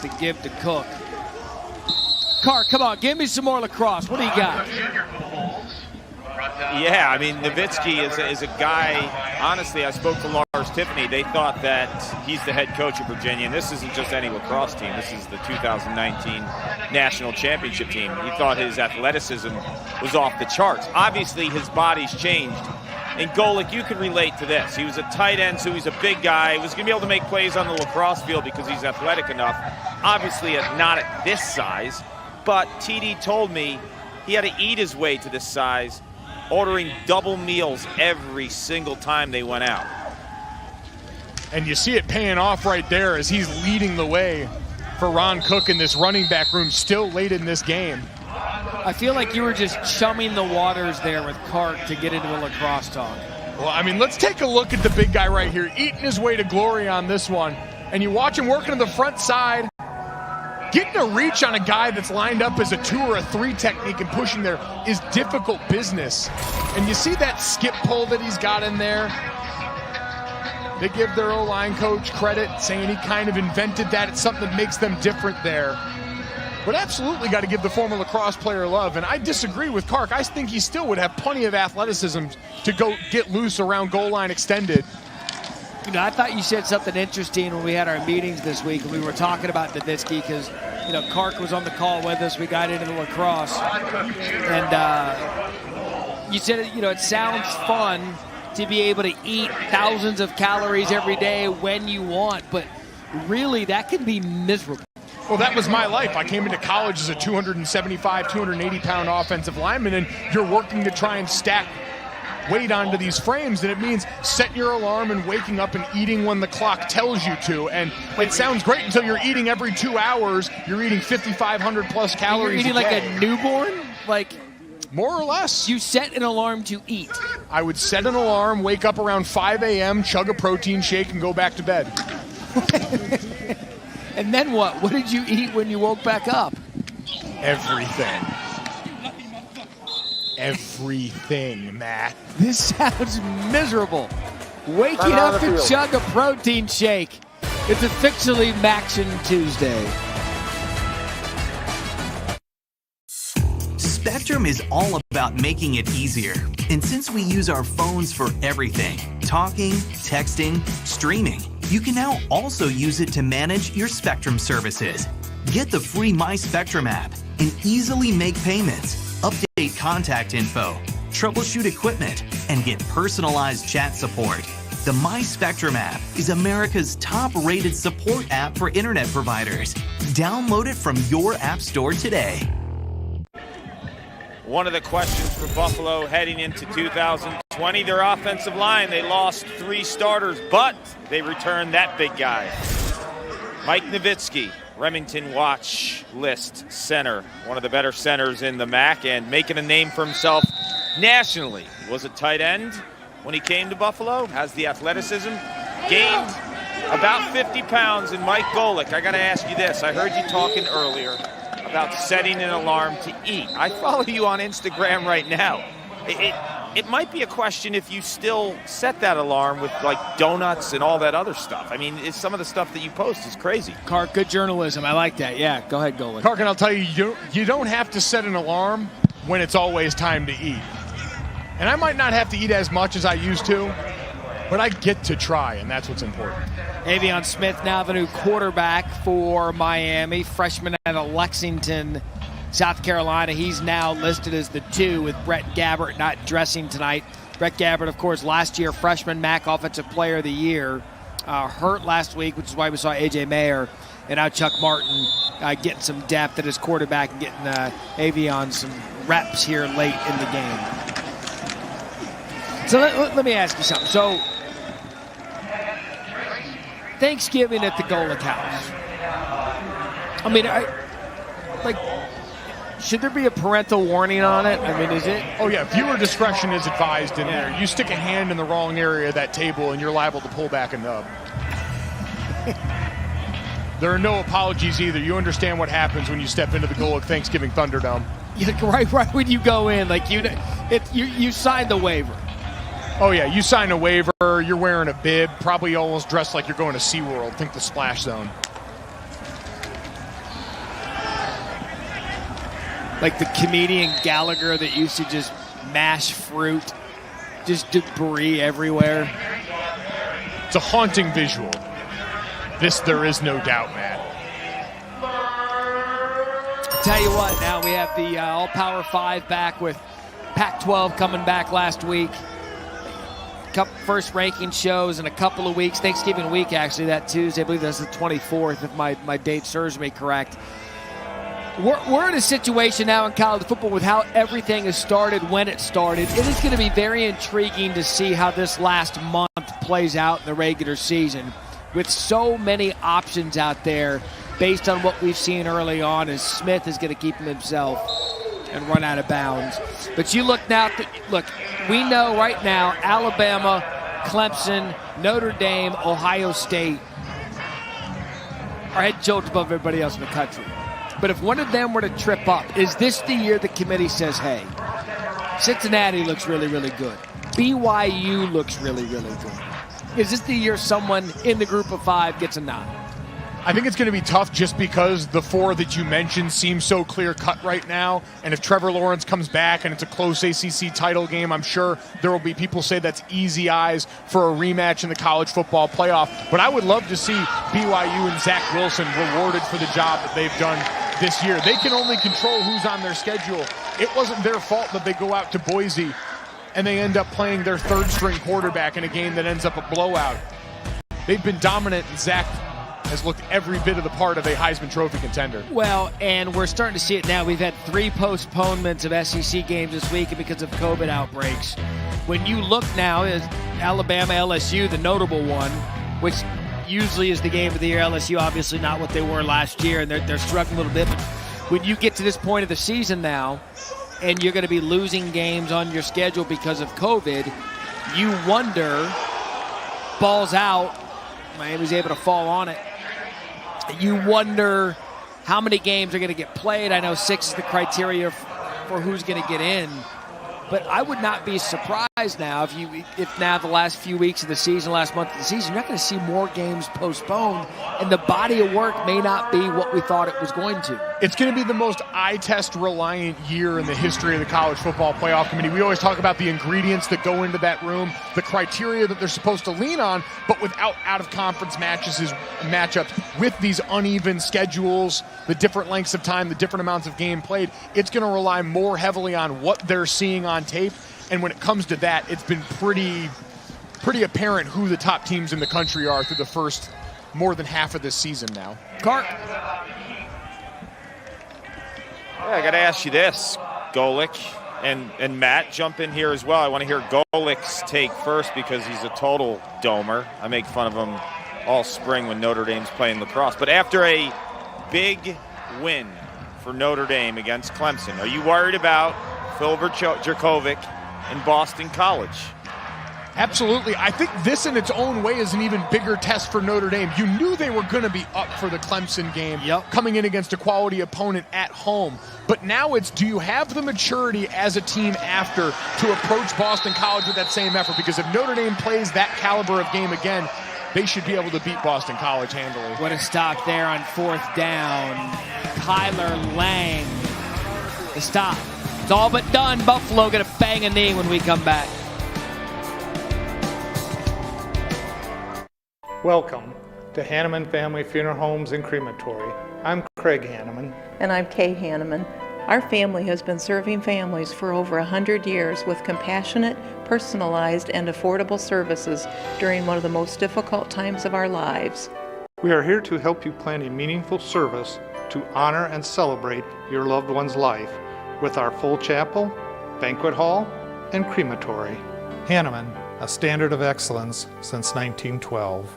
to give to Cook. Carr, come on, give me some more lacrosse. What do you got? Yeah, I mean, Nowitzki is a guy, honestly, I spoke to Lars Tiffany. They thought that he's the head coach of Virginia, and this isn't just any lacrosse team. This is the 2019 National Championship team. He thought his athleticism was off the charts. Obviously, his body's changed. And Golic, you can relate to this. He was a tight end, so he's a big guy. He was going to be able to make plays on the lacrosse field because he's athletic enough. Obviously, not at this size, but TD told me he had to eat his way to this size, ordering double meals every single time they went out. And you see it paying off right there as he's leading the way for Ron Cook in this running back room still late in this game. I feel like you were just chumming the waters there with Cart to get into a lacrosse talk. Well, I mean, let's take a look at the big guy right here, eating his way to glory on this one. And you watch him working to the front side. Getting a reach on a guy that's lined up as a 2 or a 3 technique and pushing there is difficult business. And you see that skip pull that he's got in there? They give their O-line coach credit, saying he kind of invented that. It's something that makes them different there. But absolutely got to give the former lacrosse player love. And I disagree with Kark. I think he still would have plenty of athleticism to go get loose around goal line extended. You know, I thought you said something interesting when we had our meetings this week, and we were talking about Nowitzki because, you know, Kark was on the call with us. We got into the lacrosse. And you said, you know, it sounds fun to be able to eat thousands of calories every day when you want, but really that can be miserable. Well, that was my life. I came into college as a 275, 280-pound offensive lineman, and you're working to try and stack weight onto these frames, and it means setting your alarm and waking up and eating when the clock tells you to. And it sounds great until you're eating every 2 hours. You're eating 5,500 plus calories. You're eating like a newborn? Like, more or less. You set an alarm to eat. I would set an alarm, wake up around 5 a.m., chug a protein shake, and go back to bed. And then what? What did you eat when you woke back up? Everything. Everything, Matt. This sounds miserable. Waking up to chug a protein shake. It's officially Maction Tuesday. Spectrum is all about making it easier. And since we use our phones for everything, talking, texting, streaming, you can now also use it to manage your Spectrum services. Get the free My Spectrum app and easily make payments, update contact info, troubleshoot equipment, and get personalized chat support. The My Spectrum app is America's top-rated support app for internet providers. Download it from your app store today. One of the questions for Buffalo heading into 2020, their offensive line. They lost 3 starters, but they returned that big guy. Mike Nowitzki, Remington Watch List center, one of the better centers in the MAC, and making a name for himself nationally. Was a tight end when he came to Buffalo, has the athleticism, gained about 50 pounds. And Mike Golic, I got to ask you this. I heard you talking earlier about setting an alarm to eat. I follow you on Instagram right now. It might be a question if you still set that alarm with like donuts and all that other stuff. I mean, some of the stuff that you post is crazy. Kark, good journalism. I like that. Yeah, go ahead, Golic. Kark, and I'll tell you, you don't have to set an alarm when it's always time to eat. And I might not have to eat as much as I used to, but I get to try, and that's what's important. Avion Smith, now the new quarterback for Miami, freshman out of Lexington, South Carolina. He's now listed as the 2 with Brett Gabbert not dressing tonight. Brett Gabbert, of course, last year, freshman MAC Offensive Player of the Year, hurt last week, which is why we saw A.J. Mayer, and now Chuck Martin getting some depth at his quarterback and getting Avion some reps here late in the game. So let me ask you something. So, Thanksgiving at the Golic house. I mean, should there be a parental warning on it? I mean, is it? Oh, yeah. Viewer discretion is advised in there. You stick a hand in the wrong area of that table, and you're liable to pull back a nub. There are no apologies either. You understand what happens when you step into the Golic Thanksgiving Thunderdome. Right when you go in, like you signed the waiver. Oh, yeah, you sign a waiver, you're wearing a bib, probably almost dressed like you're going to SeaWorld. Think the Splash Zone. Like the comedian Gallagher that used to just mash fruit, just debris everywhere. It's a haunting visual. This, there is no doubt, Matt. I'll tell you what, now we have the All-Power 5 back with Pac-12 coming back last week. First ranking shows in a couple of weeks. Thanksgiving week, actually, that Tuesday. I believe that's the 24th, if my date serves me correct. We're in a situation now in college football with how everything has started, when it started. It is going to be very intriguing to see how this last month plays out in the regular season with so many options out there based on what we've seen early on as Smith is going to keep himself and run out of bounds. But you look now, we know right now Alabama, Clemson, Notre Dame, Ohio State are head and shoulders above everybody else in the country. But if one of them were to trip up, is this the year the committee says, hey, Cincinnati looks really, really good. BYU looks really, really good. Is this the year someone in the group of 5 gets a nod? I think it's going to be tough just because the 4 that you mentioned seem so clear-cut right now. And if Trevor Lawrence comes back and it's a close ACC title game, I'm sure there will be people say that's easy eyes for a rematch in the college football playoff. But I would love to see BYU and Zach Wilson rewarded for the job that they've done this year. They can only control who's on their schedule. It wasn't their fault that they go out to Boise and they end up playing their third-string quarterback in a game that ends up a blowout. They've been dominant, and Zach has looked every bit of the part of a Heisman Trophy contender. Well, and we're starting to see it now. We've had 3 postponements of SEC games this week because of COVID outbreaks. When you look now, is Alabama, LSU, the notable one, which usually is the game of the year. LSU obviously not what they were last year, and they're struggling a little bit. But when you get to this point of the season now, and you're going to be losing games on your schedule because of COVID, you wonder, balls out, Miami's able to fall on it. You wonder how many games are going to get played. I know 6 is the criteria for who's going to get in. But I would not be surprised now if now the last few weeks of the season, last month of the season, you're not going to see more games postponed, and the body of work may not be what we thought it was going to. It's going to be the most eye test reliant year in the history of the College Football Playoff Committee. We always talk about the ingredients that go into that room, the criteria that they're supposed to lean on, but without out-of-conference matchups, with these uneven schedules, the different lengths of time, the different amounts of game played, it's going to rely more heavily on what they're seeing on tape. And when it comes to that, it's been pretty apparent who the top teams in the country are through the first more than half of this season now. Clark. Yeah, I got to ask you this, Golic, and Matt, jump in here as well. I want to hear Golic's take first because he's a total domer. I make fun of him all spring when Notre Dame's playing lacrosse. But after a big win for Notre Dame against Clemson, are you worried about Phil Jurkovec and Boston College? Absolutely. I think this in its own way is an even bigger test for Notre Dame. You knew they were going to be up for the Clemson game, coming in against a quality opponent at home. But now it's, do you have the maturity as a team after to approach Boston College with that same effort? Because if Notre Dame plays that caliber of game again, they should be able to beat Boston College handily. What a stop there on 4th down. Kyler Lang, the stop. It's all but done. Buffalo going to bang a knee when we come back. Welcome to Hanneman Family Funeral Homes and Crematory. I'm Craig Hanneman. And I'm Kay Hanneman. Our family has been serving families for over 100 years with compassionate, personalized, and affordable services during one of the most difficult times of our lives. We are here to help you plan a meaningful service to honor and celebrate your loved one's life with our full chapel, banquet hall, and crematory. Hanneman, a standard of excellence since 1912.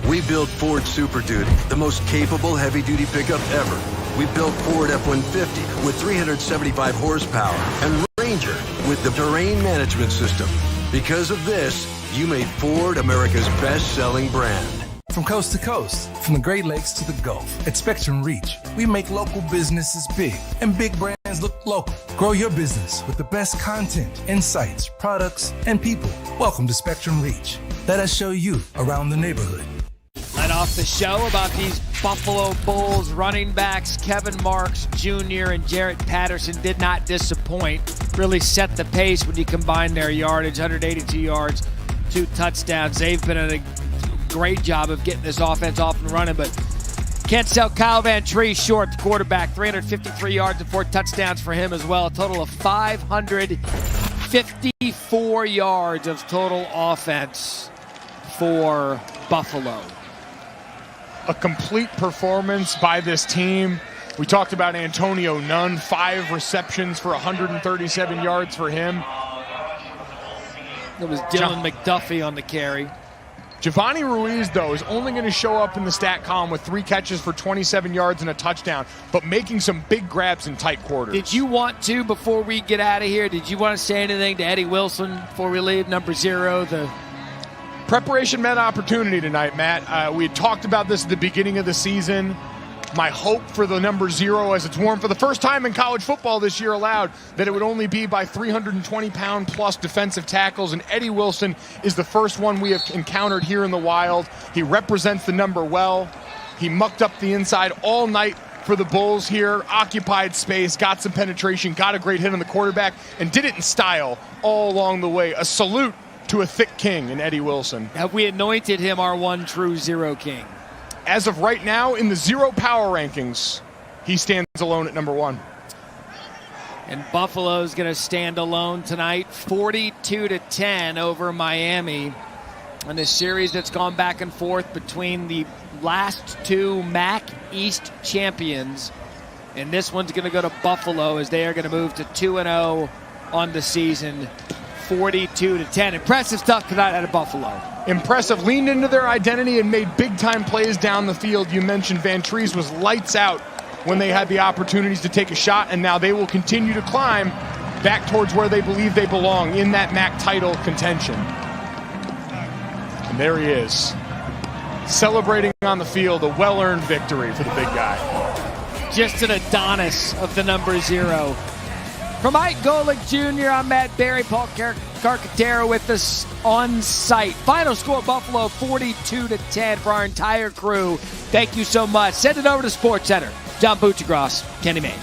We built Ford Super Duty, the most capable heavy-duty pickup ever. We built Ford F-150 with 375 horsepower and Ranger with the terrain management system. Because of this, you made Ford America's best-selling brand. From coast to coast, from the Great Lakes to the Gulf, at Spectrum Reach, we make local businesses big and big brands look local. Grow your business with the best content, insights, products, and people. Welcome to Spectrum Reach. Let us show you around the neighborhood. Let off the show about these Buffalo Bulls running backs. Kevin Marks Jr. and Jarrett Patterson did not disappoint. Really set the pace when you combine their yardage, 182 yards, 2 touchdowns. They've been in a great job of getting this offense off and running, but can't sell Kyle Van Tree short, the quarterback. 353 yards and 4 touchdowns for him as well. A total of 554 yards of total offense for Buffalo. A complete performance by this team. We talked about Antonio Nunn, 5 receptions for 137 yards for him. It was Dylan McDuffie on the carry. Giovanni Ruiz, though, is only going to show up in the stat column with 3 catches for 27 yards and a touchdown, but making some big grabs in tight quarters. Did you want to, before we get out of here, did you want to say anything to Eddie Wilson before we leave, number 0, the... Preparation met opportunity tonight, Matt. We had talked about this at the beginning of the season. My hope for the number 0, as it's worn for the first time in college football this year allowed, that it would only be by 320-pound plus defensive tackles, and Eddie Wilson is the first one we have encountered here in the Wild. He represents the number well. He mucked up the inside all night for the Bulls here, occupied space, got some penetration, got a great hit on the quarterback, and did it in style all along the way. A salute to a thick king in Eddie Wilson. Have we anointed him our one true 0 king? As of right now, in the 0 power rankings, he stands alone at number 1. And Buffalo's going to stand alone tonight, 42-10 over Miami, in a series that's gone back and forth between the last 2 MAC East champions. And this one's going to go to Buffalo as they are going to move to 2-0 on the season, 42-10. Impressive stuff tonight out of Buffalo. Impressive. Leaned into their identity and made big-time plays down the field. You mentioned Van Trees was lights out when they had the opportunities to take a shot, and now they will continue to climb back towards where they believe they belong, in that MAC title contention. And there he is, celebrating on the field, a well-earned victory for the big guy. Just an Adonis of the number 0. From Mike Golick Jr., I'm Matt Barry. Paul Carcaterra with us on site. Final score, Buffalo 42-10 for our entire crew. Thank you so much. Send it over to SportsCenter. John Buccigross, Kenny Mayne.